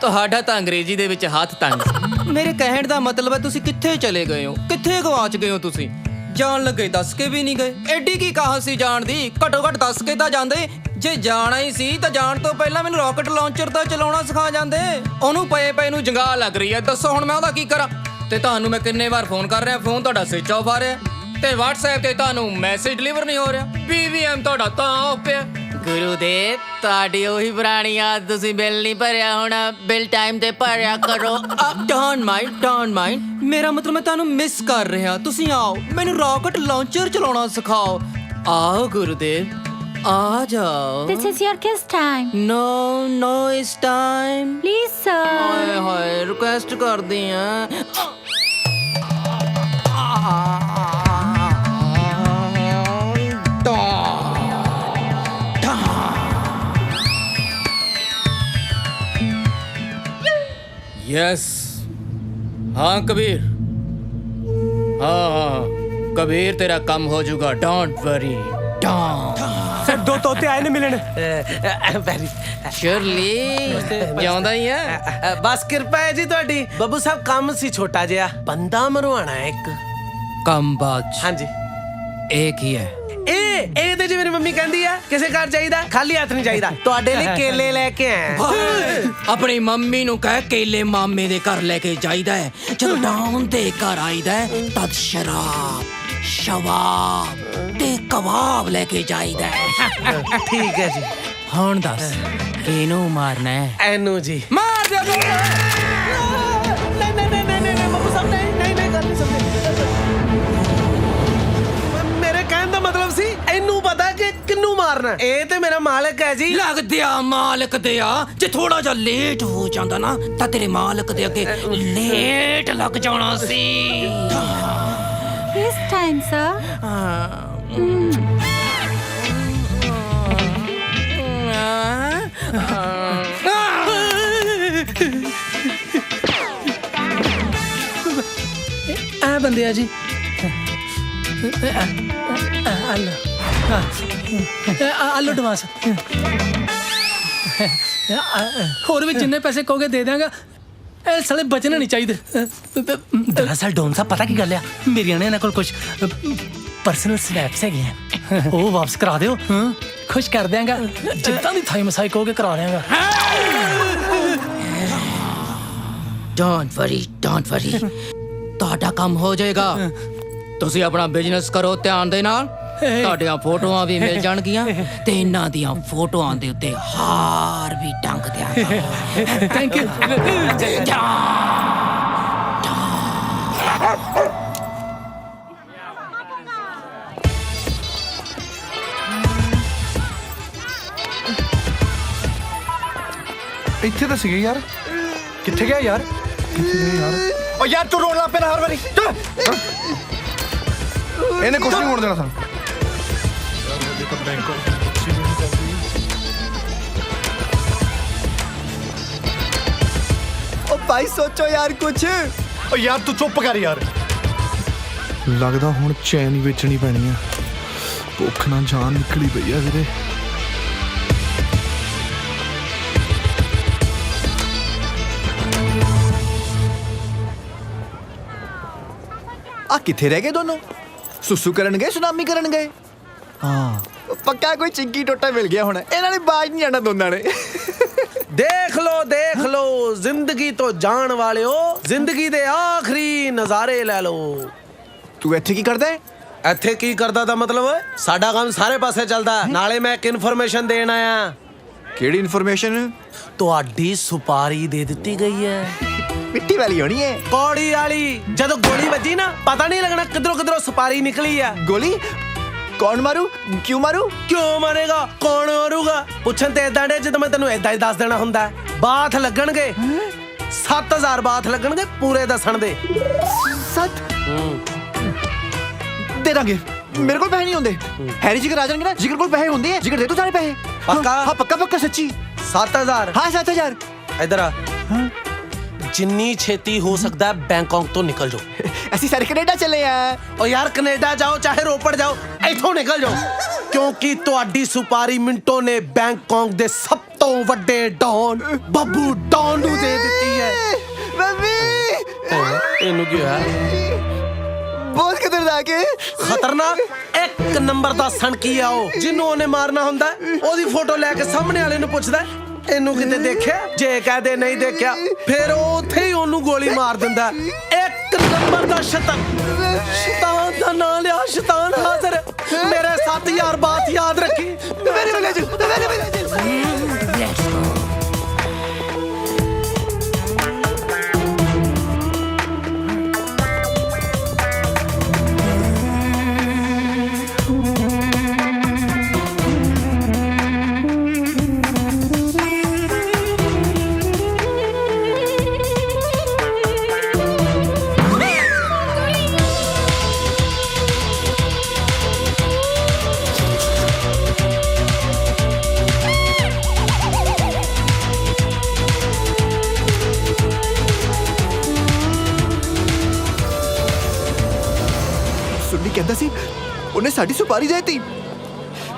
ਤੁਹਾਡਾ ਤਾਂ ਅੰਗਰੇਜ਼ੀ ਦੇ ਵਿੱਚ ਹੱਥ ਤੰਗ ਸੀ ਮੇਰੇ ਕਹਿਣ ਦਾ ਮਤਲਬ ਹੈ ਤੁਸੀਂ ਕਿੱਥੇ ਚਲੇ ਗਏ ਹੋ ਕਿੱਥੇ ਗਵਾਚ ਗਏ ਹੋ ਤੁਸੀਂ ਜਾਣ ਲੱਗੇ ਦੱਸ ਕੇ ਵੀ ਨਹੀਂ ਗਏ ਐਡੀ ਕੀ ਕਹਾਂ ਸੀ ਜਾਣ ਦੀ ਘੱਟੋ ਘੱਟ ਦੱਸ ਕੇ ਤਾਂ ਜਾਂਦੇ ਜੇ ਜਾਣਾ ਹੀ ਸੀ ਤਾਂ ਜਾਣ ਤੋਂ ਪਹਿਲਾਂ ਮੈਨੂੰ ਰਾਕਟ ਲਾਂਚਰ ਤਾਂ ਚਲਾਉਣਾ ਸਿਖਾ ਜਾਂਦੇ ਉਹਨੂੰ ਪਏ ਨੂੰ ਜੰਗਾਹ ਲੱਗ ਰਹੀ ਹੈ ਦੱਸੋ ਹੁਣ ਮੈਂ ਉਹਦਾ ਕੀ ਕਰਾਂ ਤੇ ਤੁਹਾਨੂੰ ਮੈਂ ਕਿੰਨੇ ਵਾਰ ਫੋਨ ਕਰ ਰਿਹਾ ਫੋਨ ਤੁਹਾਡਾ ਸਵਿਚ ਆਫ ਆ ਰਿਹਾ ਤੇ WhatsApp ਤੇ ਤੁਹਾਨੂੰ ਮੈਸੇਜ ਡਿਲੀਵਰ ਨਹੀਂ ਹੋ ਰਿਹਾ BVM ਤੁਹਾਡਾ ਤਾਂ ਆਫ ਪਿਆ ਗੁਰੂਦੇਵ ਤੁਹਾਡੀ ਉਹੀ ਪੁਰਾਣੀ ਯਾਦ ਤੁਸੀਂ ਬਿੱਲ ਨਹੀਂ ਭਰਿਆ ਹੋਣਾ ਬਿੱਲ ਟਾਈਮ ਤੇ ਭਰਿਆ ਕਰੋ ਡੋਂਟ ਮਾਈਂਡ ਮੇਰਾ ਮਤਲਬ ਮੈਂ ਤੁਹਾਨੂੰ ਮਿਸ ਕਰ ਰਿਹਾ ਤੁਸੀਂ ਆਓ ਮੈਨੂੰ ਰਾਕਟ ਲਾਂਚਰ ਚਲਾਉਣਾ ਸਿਖਾਓ ਆਓ ਗੁਰੂਦੇਵ ਆ ਜਾਓ This is your kiss time. No it's time. Please sir. ਹਾਏ ਹਾਏ ਰਿਕੁਐਸਟ ਕਰਦੀ ਆ यस हाँ कबीर हाँ कबीर तेरा कम हो जाएगा डोंट वरी सर दो तोते आए ने मिलन ਸ਼ਰਲੀ ਜਿਉਂਦਾ ਹੀ ਆ ਬਸ ਕਿਰਪਾ ਹੈ ਜੀ ਤੁਹਾਡੀ ਬੱਬੂ ਸਾਹਿਬ ਕੰਮ ਸੀ ਛੋਟਾ ਜਿਹਾ ਬੰਦਾ ਮਰਵਾਣਾ ਹੈ ਇੱਕ ਕੰਮ ਬਾਜ ਹਾਂਜੀ ਇੱਕ ਹੀ ਹੈ ਇਹ ਤੇ ਜਿਵੇਂ ਮੇਰੀ ਮੰਮੀ ਕਹਿੰਦੀ ਆ ਕਿਸੇ ਘਰ ਚਾਹੀਦਾ ਖਾਲੀ ਹੱਥ ਨਹੀਂ ਚਾਹੀਦਾ ਤੁਹਾਡੇ ਲਈ ਕੇਲੇ ਲੈ ਕੇ ਆਇਆ ਆਪਣੀ ਮੰਮੀ ਨੂੰ ਕਹਿ ਕੇਲੇ ਮਾਮੇ ਦੇ ਘਰ ਲੈ ਕੇ ਜਾਈਦਾ ਹੈ ਜਦੋਂ ਡਾਊਨ ਦੇ ਘਰ ਆਈਦਾ ਤਦ ਸ਼ਰਾਬ ਸ਼ਵਾਬ ਤੇ ਕਬਾਬ ਲੈ ਕੇ ਜਾਈਦਾ ਠੀਕ ਹੈ ਜੀ ਹੁਣ ਦੱਸ ਕਿਹਨੂੰ ਮਾਰਨਾ ਹੈ ਐਨੂੰ ਜੀ ਮਾਰ ਦੇ ਨਹੀਂ ਬਾਬੂ ਸਾਹਿਬ ਨਹੀਂ ਗੱਲ ਨਹੀਂ ਸਮਝੇ ਮੇਰੇ ਕਹਿਣ ਦਾ ਮਤਲਬ ਸੀ ਇਹਨੂੰ ਪਤਾ ਕਿ ਕਿੰਨੂੰ ਮਾਰਨਾ ਇਹ ਤੇ ਮੇਰਾ ਮਾਲਕ ਹੈ ਜੀ ਲੱਗਦਿਆ ਮਾਲਕ ਦੇ ਆ ਜੇ ਥੋੜਾ ਜਿਹਾ ਲੇਟ ਹੋ ਜਾਂਦਾ ਨਾ ਤਾਂ ਤੇਰੇ ਮਾਲਕ ਦੇ ਅੱਗੇ ਲੇਟ ਲੱਗ ਜਾਣਾ ਸੀ This time, sir. ਆ ਬੰਦੇ ਆ ਜੀ ਆਲੂ ਟਮਾਸ ਹੋਰ ਵੀ ਜਿੰਨੇ ਪੈਸੇ ਕਹੋਗੇ ਦੇ ਦਾਂਗਾ ਇਹ ਸਾਲੇ ਬਚਣੇ ਨਹੀਂ ਚਾਹੀਦੇ ਦਰਅਸਲ ਡੋਨ ਸਾਹਿਬ ਪਤਾ ਕੀ ਗੱਲ ਆ ਮੇਰੀਆਂ ਨੇ ਇਹਨਾਂ ਕੋਲ ਕੁਝ ਪਰਸਨਲ ਸਨੈਪਸ ਹੈਗੇ ਆ ਉਹ ਵਾਪਸ ਕਰਾ ਦਿਓ ਖੁਸ਼ ਕਰ ਦਿਆਂਗਾ ਜਿੱਦਾਂ ਦੀ ਥਾਈ ਮਸਾਈ ਕਹੋਗੇ ਕਰਾ ਦਿਆਂਗਾ ਡੋਂਟ ਵਰੀ ਤੁਹਾਡਾ ਕੰਮ ਹੋ ਜਾਏਗਾ ਤੁਸੀਂ ਆਪਣਾ ਬਿਜ਼ਨਸ ਕਰੋ ਧਿਆਨ ਦੇ ਨਾਲ ਤੁਹਾਡੀਆਂ ਫੋਟੋਆਂ ਵੀ ਮਿਲ ਜਾਣਗੀਆਂ ਤੇ ਇਹਨਾਂ ਦੀਆਂ ਫੋਟੋਆਂ ਦੇ ਉੱਤੇ ਹਾਰ ਵੀ ਟੰਗ ਦਿਆਂਗਾ ਥੈਂਕ ਯੂ ਇੱਥੇ ਤਾਂ ਸੀਗੇ ਯਾਰ ਕਿੱਥੇ ਗਿਆ ਯਾਰ ਕਿੱਥੇ ਗਏ ਯਾਰ ਓ ਯਾਰ ਤੂੰ ਰੋਣ ਲੱਗ ਪਿਆ ਹਰ ਵਾਰੀ ਇਹਨੇ ਕੁਝ ਨਹੀਂ ਹੋਣ ਦੇਣਾ ਸਾਨੂੰ ओ भाई सोचो यार कुछ ਓ ਯਾਰ ਤੂੰ ਚੁੱਪ ਕਰ ਯਾਰ ਲੱਗਦਾ ਹੁਣ ਚੈਨ ਹੀ ਵੇਚਣੀ ਪੈਣੀ ਆ ਭੁੱਖ ਨਾਲ ਜਾਨ ਨਿਕਲੀ ਪਈ ਆ ਵੀਰੇ आ किथे रह गए दोनों सुसु करन गए सुनामी करन गए हाँ पक्का कोई चिंकी टोटा मिल गया होना इन्हां ने बाज नहीं आना दोनों ने देख लो जिंदगी तो जान वाले हो जिंदगी दे आखिरी नजारे ले लो तू इत्थे की करदा है ਇੱਥੇ ਕੀ ਕਰਦਾ ਦਾ ਮਤਲਬ ਸਾਡਾ ਕੰਮ ਸਾਰੇ ਪਾਸੇ ਚੱਲਦਾ ਨਾਲੇ ਮੈਂ ਇੱਕ ਇਨਫੋਰਮੇਸ਼ਨ ਦੇਣ ਆਇਆ ਕਿਹੜੀ ਇਨਫੋਰਮੇਸ਼ਨ ਤੁਹਾਡੀ ਸੁਪਾਰੀ ਦੇ ਦਿੱਤੀ ਗਈ ਹੈ ਮਿੱਟੀ ਵਾਲੀ ਹੋਣੀ ਹੈ ਕੌੜੀ ਵਾਲੀ ਜਦੋਂ ਗੋਲੀ ਵੱਜੀ ਨਾ ਪਤਾ ਨਹੀਂ ਲੱਗਣਾ ਕਿਧਰੋਂ ਸੁਪਾਰੀ ਨਿਕਲੀ ਆ ਗੋਲੀ ਕੌਣ ਮਾਰੂ ਕਿਉਂ ਮਾਰੇਗਾ ਕੌਣ ਮਾਰੂਗਾ ਪੁੱਛਣ ਤੇ ਇਦਾਂ ਦੇ ਜਦੋਂ ਮੈਂ ਤੈਨੂੰ ਇਦਾਂ ਹੀ ਦੱਸ ਦੇਣਾ ਹੁੰਦਾ ਬਾਥ ਲੱਗਣਗੇ 7000 ਬਾਥ ਲੱਗਣਗੇ ਪੂਰੇ ਦੱਸਣ ਦੇ 7 दे देंगे मेरे को पैसे नहीं होंगे हैरी जिगर आ जाएंगे ना जिगर को पैसे होंगे जिगर दे दो सारे पैसे पक्का हाँ पक्का सच्ची 7000 हाँ 7000 इधर आ जिन्नी छेती हो सकता है बैंकॉक तो निकल जाओ ऐसी सारे कनेडा चले हैं और यार कनेडा जाओ चाहे रोपड़ जाओ इथों निकल जाओ क्योंकि ਤੁਹਾਡੀ ਸੁਪਾਰੀ ਮਿੰਟੋ ਨੇ बैंकॉक ਦੇ ਸਭ ਤੋਂ ਵੱਡੇ ਡੌਨ ਬੱਬੂ ਡੌਨ ਨੂੰ ਦੇ ਦਿੱਤੀ ਹੈ मम्मी ਇਹਨੂੰ ਕੀ ਹੋਇਆ बहुत खतरनाक है ਖਤਰਨਾਕ ਇੱਕ ਨੰਬਰ ਦਾ ਸਣਕੀ ਆ ਉਹ ਜਿਹਨੂੰ ਉਹਨੇ ਮਾਰਨਾ ਹੁੰਦਾ ਉਹਦੀ ਫੋਟੋ ਲੈ ਕੇ ਸਾਹਮਣੇ ਵਾਲੇ ਨੂੰ ਪੁੱਛਦਾ ਇਹਨੂੰ ਕਿਤੇ ਦੇਖਿਆ ਜੇ ਕਹਦੇ ਨਹੀਂ ਦੇਖਿਆ ਫਿਰ ਉਹ ਉੱਥੇ ਹੀ ਉਹਨੂੰ ਗੋਲੀ ਮਾਰ ਦਿੰਦਾ ਇੱਕ ਨੰਬਰ ਦਾ ਸ਼ੈਤਾਨ ਦਾ ਨਾਂ ਲਿਆ ਸ਼ੈਤਾਨ ਹਾਜ਼ਰ ਮੇਰੇ 7000 ਬਾਤ ਯਾਦ ਰੱਖੀ मेरे विलेज सुन्नी कहता सी उन्हें साड़ी सुपारी देती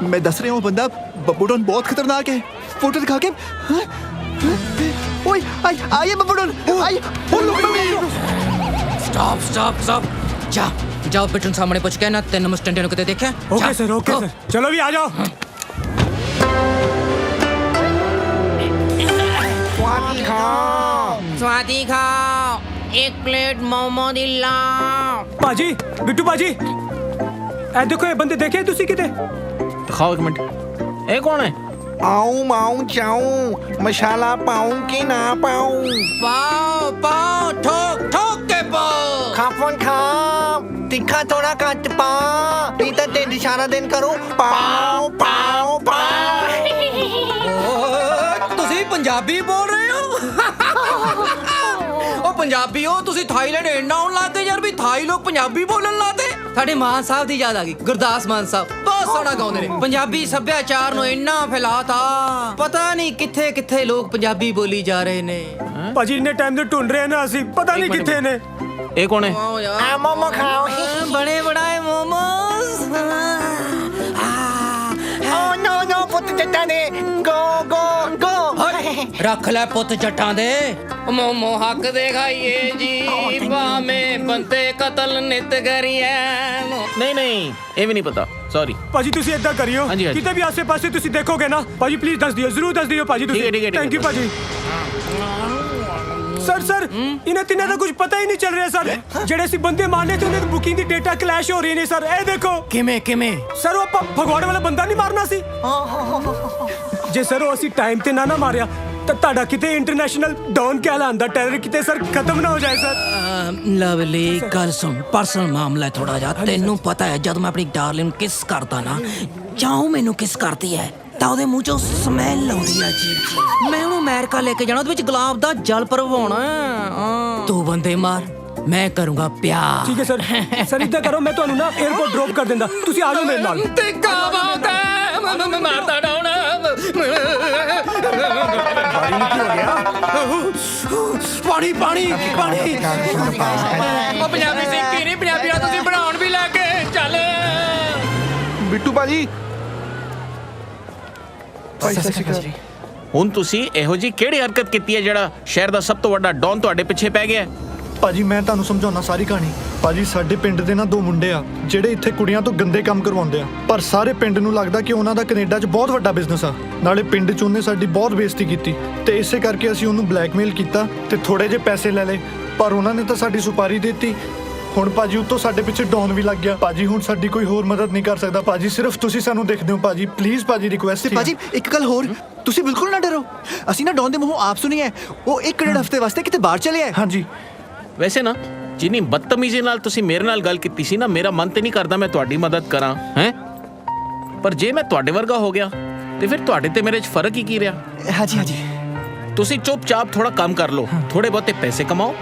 मैं दस रहा हूँ बंदा बब्बू डॉन बहुत खतरनाक है फोटो दिखा के ओए आइए बब्बू डॉन आइए स्टॉप जाओ बिटन सामने पूछ के ना तेन मुस्टंडे को देखा ओके सर चलो भी आ जाओ स्वाति खाओ एक प्लेट मोमो दिलाओ बाजी बिट्टू बाजी ਇਹ ਦੇਖੋ ਇਹ ਬੰਦੇ ਦੇਖੇ ਤੁਸੀਂ ਕਿਤੇ? ਦਿਖਾਓ ਇੱਕ ਮਿੰਟ, ਇਹ ਕੌਣ ਹੈ? ਆਉਂ ਮਾਉਂ ਚਾਉਂ ਮਸਾਲਾ ਪਾਉਂ ਕਿ ਨਾ ਪਾਉਂ? ਪਾਓ ਪਾਓ ਠੋਕ ਠੋਕ ਕੇ ਪਾਓ। ਖਾਪਨ ਖਾਪ ਤਿੱਖਾ ਥੋੜਾ ਘੱਟ ਪਾ ਨਹੀਂ ਤਾਂ ਢਿੱਡ ਸਾਰਾ ਦਿਨ ਕਰੂੰ ਪਾਉ ਪਾਉ ਪਾਉ। ਤੁਸੀਂ ਪੰਜਾਬੀ ਬੋਲ ਰਹੇ ਹੋ? ਉਹ ਪੰਜਾਬੀ ਹੋ ਤੁਸੀਂ? ਥਾਈਲੈਂਡ ਇੰਨਾ ਆਉਣ ਲੱਗੇ ਯਾਰ ਵੀ ਥਾਈ ਲੋਕ ਪੰਜਾਬੀ ਬੋਲਣ ਲੱਗੇ। ਸਾਡੇ ਮਾਨ ਸਾਹਿਬ ਦੀ ਯਾਦ ਆ ਗਈ, ਗੁਰਦਾਸ ਮਾਨ ਸਾਹਿਬ ਬਹੁਤ ਸੋਹਣਾ ਗਾਉਂਦੇ ਨੇ। ਪੰਜਾਬੀ ਸੱਭਿਆਚਾਰ ਨੂੰ ਇੰਨਾ ਫੈਲਾਤਾ, ਪਤਾ ਨਹੀਂ ਕਿੱਥੇ ਕਿੱਥੇ ਲੋਕ ਪੰਜਾਬੀ ਬੋਲੀ ਜਾ ਰਹੇ ਨੇ। ਭਾਜੀ ਇੰਨੇ ਟਾਈਮ ਦੇ ਢੂੰਡ ਰਹੇ ਨਾ ਅਸੀਂ, ਪਤਾ ਨਹੀਂ ਕਿੱਥੇ ਨੇ। ਇਹ ਕੌਣ ਹੈ? ਆ ਮੋਮੋ ਖਾਓ। ਬਣੇ ਬਣਾਏ ਮੋਮੋਸ। ਓ ਨੋ ਨੋ ਪੁੱਤ ਚੱਟਾਂ ਦੇ ਗੋ ਗੋ ਗੋ। ਰੱਖ ਲੈ ਪੁੱਤ ਜੱਟਾਂ ਦੇ ਮੋਮੋ ਹੱਕ ਦੇ ਖਾਈਏ ਜੀ, ਭਾਵੇਂ ਬੰਦੇ ਕਤਲ ਨਿਤ ਕਰੀਏ। ਨਹੀਂ ਨਹੀਂ, ਇਹ ਵੀ ਨਹੀਂ ਪਤਾ, ਸੌਰੀ ਭਾਜੀ ਤੁਸੀਂ ਏਦਾਂ ਕਰਿਓ, ਕਿਤੇ ਵੀ ਆਸੇ ਪਾਸੇ ਤੁਸੀਂ ਦੇਖੋਗੇ ਨਾ ਭਾਜੀ ਪਲੀਜ਼ ਦੱਸ ਦਿਓ, ਜ਼ਰੂਰ ਦੱਸ ਦਿਓ ਭਾਜੀ ਤੁਸੀਂ। ਠੀਕ ਹੈ ਥੈਂਕ ਯੂ ਭਾਜੀ। ਸਰ ਇਹਨਾਂ ਤਿੰਨਾਂ ਦਾ ਕੁਝ ਪਤਾ ਹੀ ਨਹੀਂ ਚੱਲ ਰਿਹਾ ਸਰ। ਜਿਹੜੇ ਅਸੀਂ ਬੰਦੇ ਮਾਰਨੇ ਤੇ ਉਹਨਾਂ ਦੀ ਬੁਕਿੰਗ ਦੀ ਡੇਟਾ ਕਲੈਸ਼ ਹੋ ਰਹੀ ਨੇ ਸਰ। ਇਹ ਦੇਖੋ। ਕਿਵੇਂ ਕਿਵੇਂ? ਸਰ ਉਹ ਆਪਾਂ ਫਗਵਾੜੇ ਵਾਲਾ ਬੰਦਾ ਨਹੀਂ ਮਾਰਨਾ ਸੀ? ਜੇ ਸਰ ਉਹ ਅਸੀਂ ਟਾਈਮ ਤੇ ਨਾ ਮਾਰਿਆ ਤਾਂ ਤੁਹਾਡਾ ਕਿਤੇ ਇੰਟਰਨੈਸ਼ਨਲ ਡਾਊਨ ਕਹਿਲਾਂਦਾ ਟੈਰਰ ਕਿਤੇ ਸਰ ਖਤਮ ਨਾ ਹੋ ਜਾਏ ਸਰ। ਲਵਲੀ ਗੱਲ ਸੁਣ, ਪਰਸਨਲ ਮਾਮਲਾ ਹੈ ਥੋੜਾ ਜਿਹਾ। ਤੈਨੂੰ ਪਤਾ ਹੈ ਜਦ ਮੈਂ ਆਪਣੀ ਡਾਰਲਿੰਗ ਨੂੰ ਕਿਸ ਕਰਦਾ ਨਾ, ਚਾਹੂੰ ਮੈਨੂੰ ਕਿਸ ਕਰਦੀ ਹੈ ਤਾਂ ਉਹਦੇ ਮੂੰਹ ਚੋਂ ਸਮੈਲ ਆਉਂਦੀ ਆ ਜੀ। ਮੈਂ ਉਹਨੂੰ ਅਮਰੀਕਾ ਲੈ ਕੇ ਜਾਣਾ, ਉਹਦੇ ਵਿੱਚ ਗੁਲਾਬ ਦਾ ਜਲ ਭਰਵਾਉਣਾ। ਤੂੰ ਬੰਦੇ ਮਾਰ, ਮੈਂ ਕਰੂੰਗਾ ਪਿਆਰ। ਠੀਕ ਹੈ ਸਰ। ਸਰ ਇੱਦਾਂ ਕਰੋ, ਮੈਂ ਤੁਹਾਨੂੰ ਨਾ 에어ਪੋਰਟ ਡ੍ਰੌਪ ਕਰ ਦਿੰਦਾ, ਤੁਸੀਂ ਆ ਜਾਓ ਮੇਰੇ ਨਾਲ। ਤੇ ਕਾਵਾ ਹੁੰਦਾ ਮੈਂ ਮਾਰਦਾ ਡਾਉਣਾ। ਪਾਣੀ ਪਾਣੀ ਪਾਣੀ। ਉਹ ਪੰਜਾਬੀ ਸਿੱਖੀ ਨਹੀਂ, ਪੰਜਾਬੀ ਨਾਲ ਤੁਸੀਂ ਬਣਾਉਣ ਵੀ ਲੈ ਕੇ ਚੱਲ। ਬਿੱਟੂ ਭਾਜੀ ਹੁਣ ਤੁਸੀਂ ਇਹੋ ਜੀ ਕਿਹੜੀ ਹਰਕਤ ਕੀਤੀ ਹੈ ਜਿਹੜਾ ਸ਼ਹਿਰ ਦਾ ਸਭ ਤੋਂ ਵੱਡਾ ਡੌਨ ਤੁਹਾਡੇ ਪਿੱਛੇ ਪੈ ਗਿਆ? ਭਾਜੀ ਮੈਂ ਤੁਹਾਨੂੰ ਸਮਝਾਉਣਾ ਸਾਰੀ ਕਹਾਣੀ। ਭਾਜੀ ਸਾਡੇ ਪਿੰਡ ਦੇ ਨਾ 2 ਮੁੰਡੇ ਆ ਜਿਹੜੇ ਇੱਥੇ ਕੁੜੀਆਂ ਤੋਂ ਗੰਦੇ ਕੰਮ ਕਰਵਾਉਂਦੇ ਆ, ਪਰ ਸਾਰੇ ਪਿੰਡ ਨੂੰ ਲੱਗਦਾ ਕਿ ਉਹਨਾਂ ਦਾ ਕੈਨੇਡਾ 'ਚ ਬਹੁਤ ਵੱਡਾ ਬਿਜ਼ਨਸ ਆ। ਨਾਲੇ ਪਿੰਡ 'ਚ ਉਹਨੇ ਸਾਡੀ ਬਹੁਤ ਬੇਇੱਜ਼ਤੀ ਕੀਤੀ ਤੇ ਇਸੇ ਕਰਕੇ ਅਸੀਂ ਉਹਨੂੰ ਬਲੈਕਮੇਲ ਕੀਤਾ ਤੇ ਥੋੜੇ ਜਿਹੇ ਪੈਸੇ ਲੈ ਲਏ, ਪਰ ਉਹਨਾਂ ਨੇ ਤਾਂ ਸਾਡੀ ਸੁਪਾਰੀ ਦਿੱਤੀ। ਹੁਣ ਭਾਜੀ ਉੱਤੋਂ ਸਾਡੇ ਪਿੱਛੇ ਡੌਨ ਵੀ ਲੱਗ ਗਿਆ। ਭਾਜੀ ਹੁਣ ਸਾਡੀ ਕੋਈ ਹੋਰ ਮਦਦ ਨਹੀਂ ਕਰ ਸਕਦਾ ਭਾਜੀ, ਸਿਰਫ ਤੁਸੀਂ ਸਾਨੂੰ ਦੇਖਦੇ ਹੋ ਭਾਜੀ। ਪਲੀਜ਼ ਭਾਜੀ ਰਿਕੁਐਸਟ ਹੈ ਭਾਜੀ। ਇੱਕ ਗੱਲ ਹੋਰ, ਤੁਸੀਂ ਬਿਲਕੁਲ ਨਾ ਡਰੋ। ਅਸੀਂ ਨਾ ਡੌਨ ਦੇ ਮੂੰਹੋਂ ਆਪ ਸੁਣੀ ਹੈ ਉਹ 1 ਡੇਢ ਹਫ਼ਤੇ ਵਾਸਤੇ ਕਿਤੇ ਬਾਹਰ ਚਲੇ ਆਏ। ਹਾਂਜੀ। ਵੈਸੇ ਨਾ ਜਿੰਨੀ ਬਦਤਮੀਜ਼ੀ ਨਾਲ ਤੁਸੀਂ ਮੇਰੇ ਨਾਲ ਗੱਲ ਕੀਤੀ ਸੀ ਨਾ, ਮੇਰਾ ਮਨ ਤੇ ਨਹੀਂ ਕਰਦਾ ਮੈਂ ਤੁਹਾਡੀ ਮਦਦ ਕਰਾਂ ਹੈ, ਪਰ ਜੇ ਮੈਂ ਤੁਹਾਡੇ ਵਰਗਾ ਹੋ ਗਿਆ ਤੇ ਫਿਰ ਤੁਹਾਡੇ ਤੇ ਮੇਰੇ 'ਚ ਫਰਕ ਹੀ ਕੀ ਰਿਹਾ? ਹਾਂਜੀ ਹਾਂਜੀ। ਤੁਸੀਂ ਚੁੱਪਚਾਪ ਥੋੜਾ ਕੰਮ ਕਰ ਲਓ, ਥੋੜੇ ਬਹੁਤੇ ਪੈਸੇ ਕਮਾਓ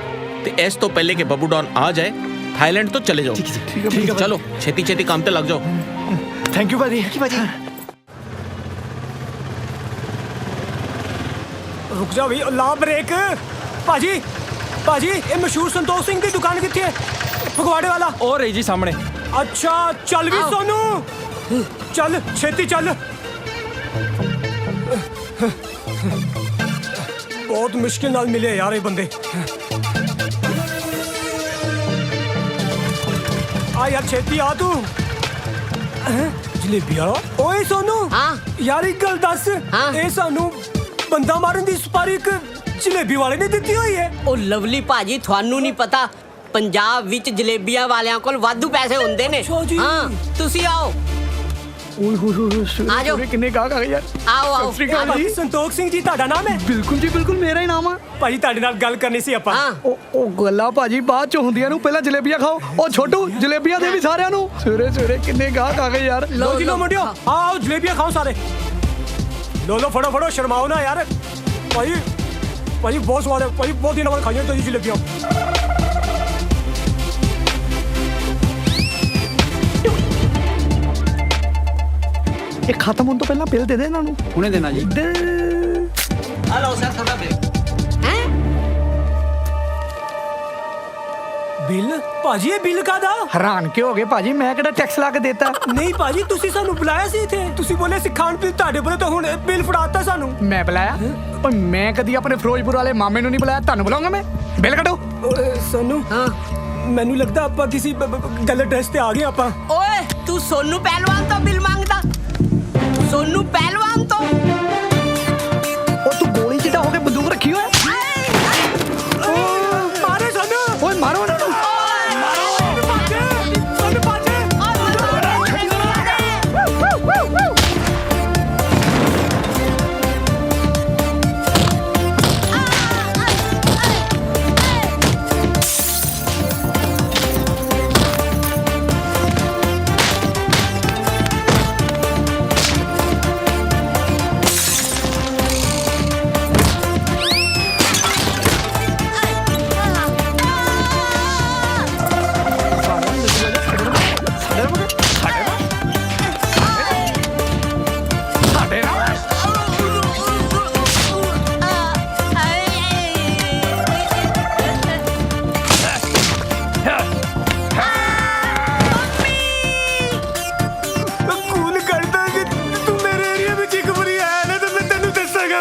ਤੇ ਇਸ ਤੋਂ ਪਹਿਲੇ ਕਿ ਬੱਬੂ ਡੌਨ ਆ ਜਾਏ थाईलैंड तो चले जाओ। ठीक है चलो छेती छेती काम पे लग जाओ। थैंक यू भाजी। भाजी रुक जाओ भाई, ला ब्रेक। भाजी भाजी ये मशहूर संतोष सिंह की दुकान कितनी है? फगवाड़े वाला। और रही जी सामने। अच्छा चल भी सोनू, चल छेती चल। बहुत मुश्किल नाल मिले यार ये बंदे। आ यार छेती आ तू। जलेबी वाला। ओए सोनू। हाँ यार एक गल दस। हाँ ये सानू बंदा मारन दी सुपारी एक जलेबी वाले ने दित्ती हुई है। ओ लवली भाजी थानू नहीं पता, पंजाब विच जलेबियां वालियां कोल वाधू पैसे हुंदे ने। हाँ तुसी आओ। आ जाओ। किन्ने गाहक आ गए यार। आओ आओ। भाजी संतोख सिंह जी ਤੁਹਾਡਾ ਨਾਮ ਹੈ? ਬਿਲਕੁਲ ਜੀ ਬਿਲकुल ਮੇਰਾ ਹੀ ਨਾਮ ਆ ਭਾਜੀ। ਤੁਹਾਡੇ ਨਾਲ ਗੱਲ ਕਰਨੀ ਸੀ ਆਪਾਂ। ਉਹ ਗੱਲਾਂ ਭਾਜੀ ਬਾਅਦ ਚ ਹੁੰਦੀਆਂ ਨੂੰ, ਪਹਿਲਾਂ ਜਲੇਬੀਆਂ ਖਾਓ। ਉਹ ਛੋਟੂ ਜਲੇਬੀਆਂ ਦੇ ਵੀ ਸਾਰਿਆਂ ਨੂੰ। ਸਵੇਰੇ ਸਵੇਰੇ ਕਿੰਨੇ ਗਾਹਕ ਆ ਗਏ ਯਾਰ। ਲੋ ਜੀ ਲੋ ਮੁੰਡਿਓ, ਆਓ ਜਲੇਬੀਆਂ ਖਾਓ ਸਾਰੇ। ਲੋ ਲੋ ਫੜੋ ਫੜੋ, ਸ਼ਰਮਾਓ ਨਾ ਯਾਰ। ਭਾਜੀ ਭਾਜੀ ਬਹੁਤ ਸਵਾਦ ਹੈ ਭਾਜੀ, ਬਹੁਤ ਦਿਨਾਂ ਬਾਅਦ ਖਾਈਆਂ ਤੁਸੀਂ ਜਲੇਬੀਆਂ। ਇਹ ਖਤਮ ਹੋਣ ਤੋਂ ਪਹਿਲਾਂ ਬਿੱਲ ਦੇ ਦੇ ਇਹਨਾਂ ਨੂੰ। ਹੁਣੇ ਦੇਣਾ ਜੀ। हेलो सर थोड़ा बिल। हैं ਬਿੱਲ? ਭਾਜੀ ਇਹ ਬਿੱਲ ਕਾਦਾ? ਹੈਰਾਨ ਕਿਉਂ ਹੋ ਗਏ ਭਾਜੀ? ਮੈਂ ਕਿਹੜਾ ਟੈਕਸ ਲਾ ਕੇ ਦੇਤਾ? ਨਹੀਂ ਭਾਜੀ ਤੁਸੀਂ ਸਾਨੂੰ ਬੁਲਾਇਆ ਸੀ ਇੱਥੇ, ਤੁਸੀਂ ਬੋਲੇ ਸੀ ਖਾਣ ਪੀਣ ਤੁਹਾਡੇ ਬੋਲੇ ਤਾਂ ਹੁਣ ਬਿੱਲ ਫੜਾਤਾ ਸਾਨੂੰ। ਮੈਂ ਬੁਲਾਇਆ? ਓਏ ਮੈਂ ਕਦੀ ਆਪਣੇ ਫਿਰੋਜ਼ਪੁਰ ਵਾਲੇ ਮਾਮੇ ਨੂੰ ਨਹੀਂ ਬੁਲਾਇਆ, ਤੁਹਾਨੂੰ ਬੁਲਾਉਂਗਾ ਮੈਂ। ਬਿੱਲ ਕੱਢੋ। ਸੋਨੂ। ਹਾਂ ਮੈਨੂੰ ਲੱਗਦਾ ਆਪਾਂ ਕਿਸੇ ਗਲਤ ਐਡਰੈਸ ਤੇ ਆ ਗਏ ਆਪਾਂ। ओए तू सोनू पहलवान तो बिल मांगता? सोनू पहलवान तो ਉਹ ਤੂੰ ਗੋਲੀ ਚਿੱਟਾ ਹੋ ਕੇ ਬੰਦੂਕ ਰੱਖੀ ਹੋਇਆ। ਮਾਰੇ ਸਾਨੂੰ। ਓਏ ਮਾਰੋ ਇਹਨਾਂ ਨੂੰ। ਮਾਰੋ। ਸੋਨੂ ਪਾਜੇ।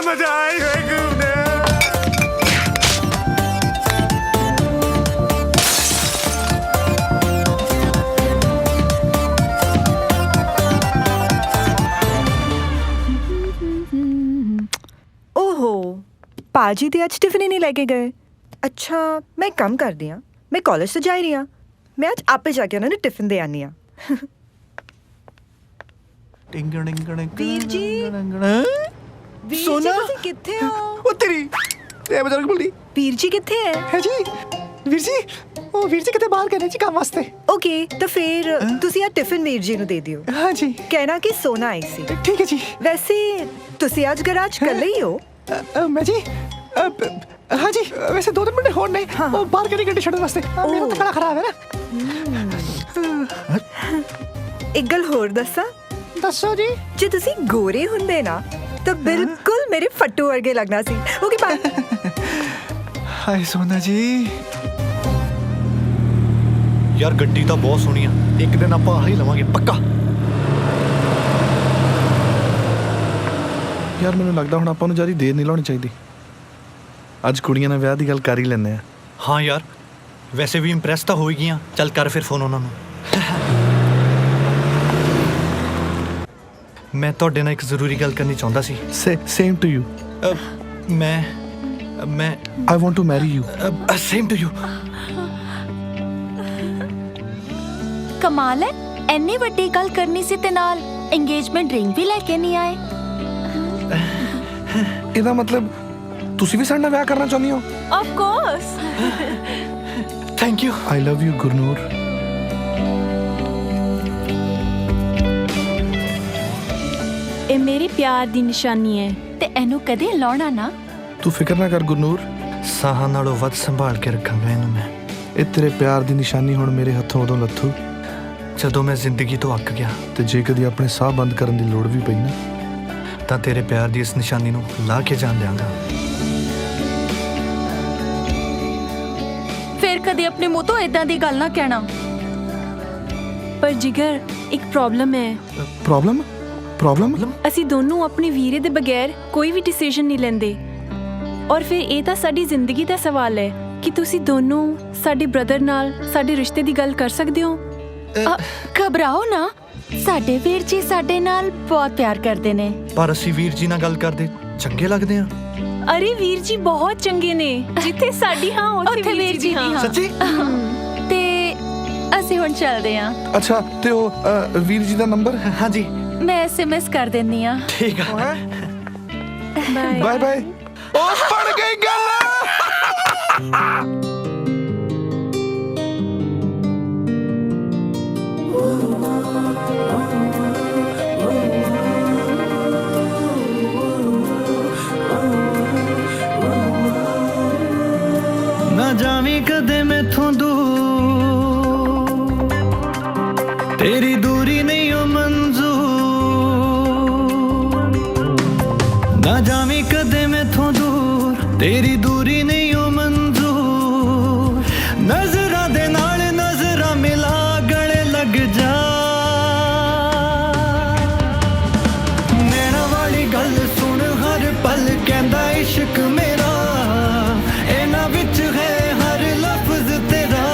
मजा आई है घूमने। ਓਹੋ ਪਾਜੀ ਤੇ ਅੱਜ ਟਿਫਨ ਹੀ ਨਹੀਂ ਲੈ ਕੇ ਗਏ। ਅੱਛਾ ਮੈਂ ਕੰਮ ਕਰਦੀ ਹਾਂ, ਮੈਂ ਕਾਲਜ ਤੋਂ ਜਾ ਰਹੀ ਹਾਂ, ਮੈਂ ਅੱਜ ਆਪੇ ਜਾ ਕੇ ਉਹਨਾਂ ਨੂੰ ਟਿਫਨ ਦੇ ਆਨੀ ਆ। ਵੀਰ ਜੀ सोना। ਤੁਸੀਂ ਕਿੱਥੇ ਹੋ? ਉਹ ਤੇਰੀ ਇਹ ਬਜ਼ੁਰਗ ਬੁੱਢੀ ਵੀਰ ਜੀ ਕਿੱਥੇ ਹੈ ਜੀ? ਵੀਰ ਜੀ ਉਹ ਵੀਰ ਜੀ ਕਿਤੇ ਬਾਹਰ ਗਏ ਨੇ ਜੀ ਕੰਮ ਵਾਸਤੇ। ਓਕੇ ਤਾਂ ਫਿਰ ਤੁਸੀਂ ਆ ਟਿਫਨ ਵੀਰ ਜੀ ਨੂੰ ਦੇ ਦਿਓ। ਹਾਂ ਜੀ। ਕਹਿਣਾ ਕਿ ਸੋਨਾ ਆਈ ਸੀ। ਠੀਕ ਹੈ ਜੀ। ਵੈਸੇ ਤੁਸੀਂ ਅੱਜ ਗਰਾਜ ਕੱਲੇ ਹੀ ਹੋ? ਮੈਂ ਜੀ हाँ जी वैसे 2 मुंडे होर ने वो बाहर करी गड्डी छड्डन वास्ते मेरा तो गला खराब है ना। एक गल होर दस्सां? दस्सो जी। जे तुसी गोरे हुंदे ना तो बिल्कुल मेरे फट्टू वर्गे लगना सी। Okay bye. हाय सोना जी। यार गड्डी तो बहुत सोहनी आ, एक दिन आपां आही लवांगे पक्का। यार मैनूं लगदा हुण आपां नूं ज़्यादा देर नहीं लाउणी चाहीदी। ਅੱਜ ਕੁੜੀਆਂ ਨਾਲ ਵਿਆਹ ਦੀ ਗੱਲ ਕਰ ਹੀ ਲੈਂਦੇ ਆ। ਹਾਂ ਯਾਰ ਵੈਸੇ ਵੀ ਇੰਪ੍ਰੈਸ ਤਾਂ ਹੋ ਹੀ ਗਈਆਂ। ਚੱਲ ਕਰ ਫਿਰ ਫੋਨ ਉਹਨਾਂ ਨੂੰ। ਮੈਂ ਤੁਹਾਡੇ ਨਾਲ ਇੱਕ ਜ਼ਰੂਰੀ ਗੱਲ ਕਰਨੀ ਚਾਹੁੰਦਾ ਸੀ। Same to you. ਮੈਂ I want to marry you. Same to you. ਕਮਾਲ ਹੈ, ਇੰਨੀ ਵੱਡੀ ਗੱਲ ਕਰਨੀ ਸੀ ਤੇ ਨਾਲ ਇੰਗੇਜਮੈਂਟ ਰਿੰਗ ਵੀ ਲੈ ਕੇ ਨਹੀਂ ਆਏ। ਇਹਦਾ ਮਤਲਬ ਤੁਸੀਂ ਵੀ ਸਾਡੇ ਨਾਲ ਵਿਆਹ ਕਰਨਾ ਚਾਹੁੰਦੀ ਹੋ? Of course. Thank you. I love you Gurnoor. ਇਹ ਮੇਰੇ ਪਿਆਰ ਦੀ ਨਿਸ਼ਾਨੀ ਹੈ ਤੇ ਇਹਨੂੰ ਕਦੇ ਲਾਉਣਾ ਨਾ। ਤੂੰ ਫਿਕਰ ਨਾ ਕਰ ਗੁਰਨੂਰ, ਸਾਹਾਂ ਨਾਲੋਂ ਵੱਧ ਸੰਭਾਲ ਕੇ ਰੱਖਾਂਗਾ ਇਹਨੂੰ ਮੈਂ। ਇਹ ਤੇਰੇ ਪਿਆਰ ਦੀ ਨਿਸ਼ਾਨੀ ਹੁਣ ਮੇਰੇ ਹੱਥੋਂ ਉਦੋਂ ਲੱਥੂ ਜਦੋਂ ਮੈਂ ਜ਼ਿੰਦਗੀ ਤੋਂ ਅੱਕ ਗਿਆ। ਤੇ ਜੇ ਕਦੀ ਆਪਣੇ ਸਾਹ ਬੰਦ ਕਰਨ ਦੀ ਲੋੜ ਵੀ ਪਈ ਨਾ ਤਾਂ ਤੇਰੇ ਪਿਆਰ ਦੀ ਇਸ ਨਿਸ਼ਾਨੀ ਨੂੰ ਲਾ ਕੇ ਜਾਣ ਦਿਆਂਗਾ। ਫਿਰ ਕਦੇ ਆਪਣੇ ਮੂੰਹ ਤੋਂ ਇਦਾਂ ਦੀ ਗੱਲ ਨਾ ਕਹਿਣਾ। ਪਰ ਜਿਗਰ ਇੱਕ ਪ੍ਰੋਬਲਮ ਹੈ। ਪ੍ਰੋਬਲਮ? ਅਸੀਂ ਦੋਨੋਂ ਆਪਣੇ ਵੀਰੇ ਦੇ ਬਗੈਰ ਕੋਈ ਵੀ ਡਿਸੀਜਨ ਨਹੀਂ ਲੈਂਦੇ। ਔਰ ਫਿਰ ਇਹ ਤਾਂ ਸਾਡੀ ਜ਼ਿੰਦਗੀ ਦਾ ਸਵਾਲ ਹੈ ਕਿ ਤੁਸੀਂ ਦੋਨੋਂ ਸਾਡੇ ਬ੍ਰਦਰ ਨਾਲ ਸਾਡੇ ਰਿਸ਼ਤੇ ਦੀ ਗੱਲ ਕਰ ਸਕਦੇ ਹੋ। ਘਬਰਾਓ ਨਾ, ਸਾਡੇ ਵੀਰ ਜੀ ਸਾਡੇ ਨਾਲ ਬਹੁਤ ਪਿਆਰ ਕਰਦੇ ਨੇ। ਪਰ ਅਸੀਂ ਵੀਰ ਜੀ ਨਾਲ ਗੱਲ ਕਰਦੇ ਚੰਗੇ ਲੱਗਦੇ ਆ। ਅਰੇ ਵੀਰ ਜੀ ਬਹੁਤ ਚੰਗੇ ਨੇ, ਜਿੱਥੇ ਸਾਡੀ ਹਾਂ ਉੱਥੇ ਵੀਰ ਜੀ ਦੀ ਹਾਂ। ਸੱਚੀ? ਤੇ ਅਸੀਂ ਹੁਣ ਚੱਲਦੇ ਹਾਂ। ਅੱਛਾ ਤੇ ਉਹ ਵੀਰ ਜੀ ਦਾ ਨੰਬਰ? ਹਾਂ ਜੀ ਮੈਂ SMS ਕਰ ਦਿੰਦੀ ਆ। ਠੀਕ ਆ। Bye bye. ਉਹ ਬਣ ਗਈ ਗੱਲ। ਨਾ ਜਾਵੀਂ ਕਦੇ ਮੈਥੋਂ ਦੂਰ, ਤੇਰੀ ਦੂਰੀ ਨਹੀਂ ਓ ਮਨਜ਼ੂਰ। ਨਾ ਜਾਵੀਂ ਕਦੇ ਮੈਥੋਂ ਦੂਰ, ਤੇਰੀ ਦੂਰੀ ਨਹੀਂ ਓ ਮਨਜ਼ੂਰ। ਨਜ਼ਰਾਂ ਦੇ ਨਾਲ ਨਜ਼ਰਾਂ ਮਿਲਾ ਗਲੇ ਲੱਗ ਜਾ। ਨੈਣਾ ਵਾਲੀ ਗੱਲ ਸੁਣ ਹਰ ਪਲ ਕਹਿੰਦਾ ਇਸ਼ਕ ਮੇਰਾ, ਇਹਨਾਂ ਵਿੱਚ ਹੈ ਹਰ ਲਫ਼ਜ਼ ਤੇਰਾ।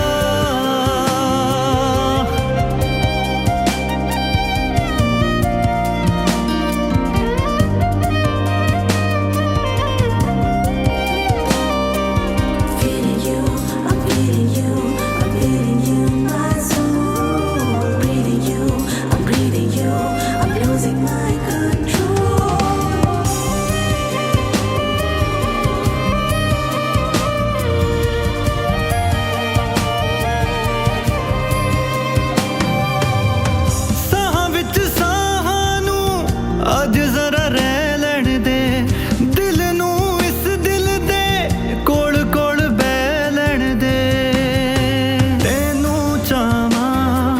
ਸਾਹਾਂ ਵਿੱਚ ਸਾਹਾਂ ਨੂੰ ਅੱਜ ਜ਼ਰਾ ਰਹਿ ਲੈਣ ਦੇ, ਦਿਲ ਨੂੰ ਇਸ ਦਿਲ ਦੇ ਕੋਲ ਕੋਲ ਬਹਿ ਲੈਣ ਦੇ। ਤੈਨੂੰ ਚਾਹਾਂ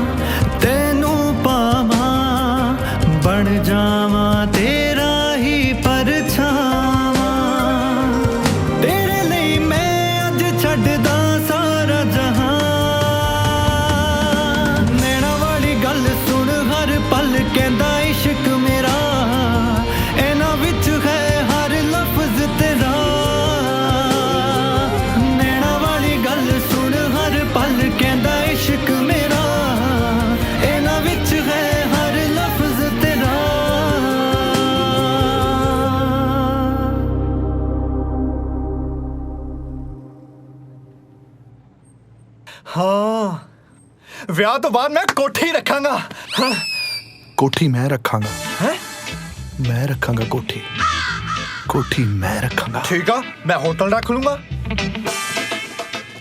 ਤੈਨੂੰ ਪਾਵਾਂ, ਬਣ ਜਾਵਾਂ ਤੇਰਾ ਹੀ ਪਰਛਾਵਾਂ। ਤੇਰੇ ਲਈ ਮੈਂ ਅੱਜ ਛੱਡਦਾ ਸਾਰਾ ਜਹਾਂ। ਨੈਣਾ ਵਾਲੀ ਗੱਲ ਸੁਣ ਹਰ ਪਲ ਕਹਿੰਦਾ ਇਸ਼ਕ ਮੇਰਾ, ਵਿਆਹ ਤੋਂ ਬਾਅਦ ਮੈਂ ਕੋਠੀ ਰੱਖਾਂਗਾ। ਕੋਠੀ ਮੈਂ ਰੱਖਾਂਗਾ। ਮੈਂ ਰੱਖਾਂਗਾ ਕੋਠੀ। ਕੋਠੀ ਮੈਂ ਰੱਖਾਂਗਾ। ਠੀਕ ਆ, ਮੈਂ ਹੋਟਲ ਰੱਖ ਲੂੰਗਾ।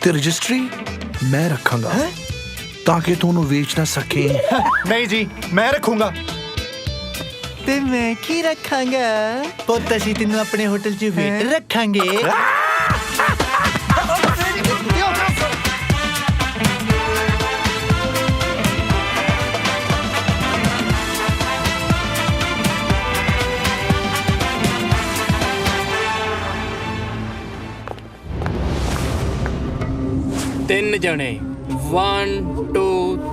ਤੇ ਰਜਿਸਟਰੀ ਮੈਂ ਰੱਖਾਂਗਾ ਤਾਂ ਕਿ ਤੂੰ ਉਹਨੂੰ ਵੇਚ ਨਾ ਸਕੇ। ਨਹੀਂ ਜੀ, ਮੈਂ ਰੱਖੂੰਗਾ। ਤੇ ਮੈਂ ਕੀ ਰੱਖਾਂਗਾ? ਪੁੱਤ ਅਸੀਂ ਤੈਨੂੰ ਆਪਣੇ ਹੋਟਲ 'ਚ ਵੇਟਰ ਰੱਖਾਂਗੇ। ਤਿੰਨ ਜਣੇ 1 2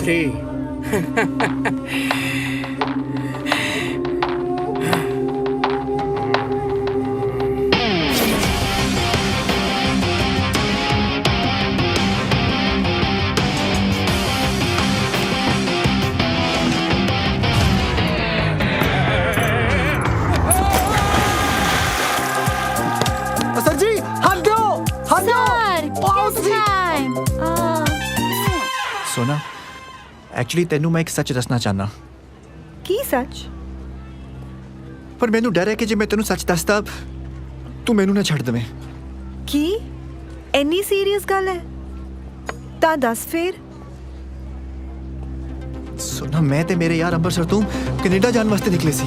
3 सर जी हट दो, हट दो। सोना, एक्चुअली तेनू मैं एक सच दसना चाहना। ਕੀ ਸੱਚ? पर मैनू डर है कि जे मैं तेनू सच दसदा तू मैनू ना छड़ देवें। ਕੀ ਇੰਨੀ ਸੀਰੀਅਸ ਗੱਲ ਹੈ? ਤਾਂ ਦੱਸ ਫੇਰ। सोना, मैं ते मेरे यार अंबरसर तो कनेडा जाने वास्ते निकले सी।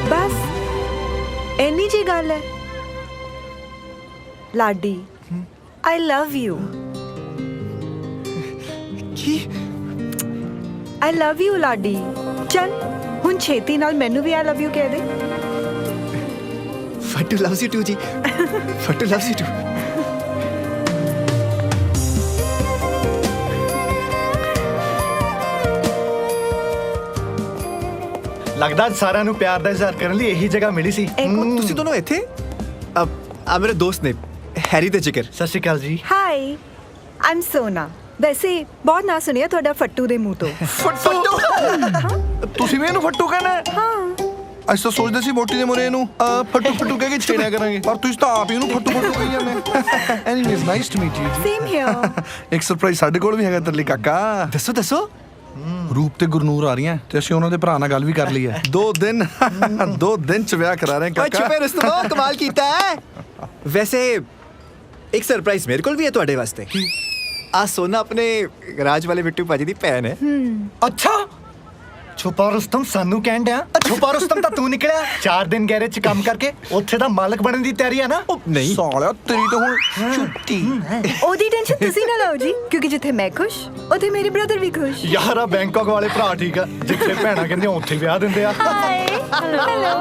ਬਸ ਇੰਨੀ ਜੀ ਗੱਲ ਹੈ। Laddi, I love you. ਕੀ? I love you Laddi. ਚੱਲ ਹੁਣ ਛੇਤੀ ਨਾਲ ਮੈਨੂੰ ਵੀ ਆਈ ਲਵ ਯੂ ਕਹਿ ਦੇ। फट्टू लव्स यू टू जी। फट्टू लव्स यू टू। ਲੱਗਦਾ ਸਾਰਿਆਂ ਨੂੰ ਪਿਆਰ ਦਾ ਇਜ਼ਹਾਰ ਕਰਨ ਲਈ ਇਹੀ ਜਗ੍ਹਾ ਮਿਲੀ ਸੀ। ਤੁਸੀਂ ਦੋਨੋਂ ਇੱਥੇ? ਆ ਮੇਰੇ ਦੋਸਤ ਨੇ, ਹੈਰੀ ਤੇ ਜਿਗਰ। ਸਤਿ ਸ਼੍ਰੀ ਅਕਾਲ ਜੀ। ਹਾਈ, ਆਮ ਸੋਨਾ। ਵੈਸੇ ਬਹੁਤ ਨਾ ਸੁਣਿਆ ਤੁਹਾਡਾ ਫੱਟੂ ਦੇ ਮੂੰਹ ਤੋਂ। ਫੱਟੂ? ਤੁਸੀਂ ਵੀ ਇਹਨੂੰ ਫੱਟੂ ਕਹਿੰਦੇ? ਹਾਂ। ਅਸੀਂ ਤਾਂ ਸੋਚਦੇ ਸੀ ਮੋਟੀ ਦੇ ਮੁਰੇ ਇਹਨੂੰ ਫੱਟੂ ਫੱਟੂ ਕਹਿ ਕੇ ਛੇੜਿਆ ਕਰਾਂਗੇ, ਪਰ ਤੁਸੀਂ ਤਾਂ ਆਪ ਹੀ ਇਹਨੂੰ ਫੱਟੂ ਫੱਟੂ ਕਹੀ ਜਾਂਦੇ। Anyways nice to meet you ਜੀ। Same here. ਇੱਕ ਸਰਪ੍ਰਾਈਜ਼ ਸਾਡੇ ਕੋਲ ਵੀ ਹੈਗਾ ਤੇਰੇ ਲਈ ਕਾਕਾ। ਦੱਸੋ ਦੱਸੋ। ਰੂਪ ਤੇ ਗੁਰਨੂਰ ਆ ਰਹੀਆਂ ਤੇ ਅਸੀਂ ਉਹਨਾਂ ਦੇ ਭਰਾ ਨਾਲ ਗੱਲ ਵੀ ਕਰ ਲਈ ਹੈ। 2 ਦਿਨ ਚ ਵਿਆਹ ਕਰਾ ਰਹੇ ਕਾਕਾ। ਛੁਪੇ ਰਿਸ਼ਤੋਂ ਕਮਾਲ ਕੀਤਾ ਹੈ। ਵੈਸੇ ਇੱਕ ਸਰਪ੍ਰਾਈਜ਼ ਮੇਰੇ ਕੋਲ ਵੀ ਹੈ ਤੁਹਾਡੇ ਵਾਸਤੇ। ਆ ਸੋਨਾ ਆਪਣੇ ਰਾਜ ਵਾਲੇ ਬਿੱਟੂ ਭਾਜੀ ਦੀ ਭੈਣ ਹੈ। ਅੱਛਾ, ਛੁਪਾ ਰੁਸਤਮ ਸਾਨੂੰ ਕਹਿਣ ਡਿਆ? ਛੁਪਾ ਰੁਸਤਮ ਤਾਂ ਤੂੰ ਨਿਕਲਿਆ। 4 ਦਿਨ ਗੈਰੇਜ 'ਚ ਕੰਮ ਕਰਕੇ ਉੱਥੇ ਦਾ ਮਾਲਕ ਬਣਨ ਦੀ ਤਿਆਰੀ ਹੈ ਨਾ? ਨਹੀਂ ਸਾਲਿਆ, ਤੇਰੀ ਤਾਂ ਹੁਣ ਛੁੱਟੀ। ਉਹਦੀ ਟੈਨਸ਼ਨ ਤੁਸੀਂ ਨਾ ਲਓ ਜੀ, ਕਿਉਂਕਿ ਜਿੱਥੇ ਮੈਂ ਖੁਸ਼ ਉੱਥੇ ਮੇਰੇ ਬ੍ਰਦਰ ਵੀ ਖੁਸ਼। ਯਾਰ ਆ ਬੈਂਕਾਕ ਵਾਲੇ ਭਰਾ ਠੀਕ ਆ, ਜਿੱਥੇ ਭੈਣਾਂ ਕਹਿੰਦੇ ਉੱਥੇ ਵਿਆਹ ਦਿੰਦੇ ਆ। ਹਾਏ, ਹੈਲੋ।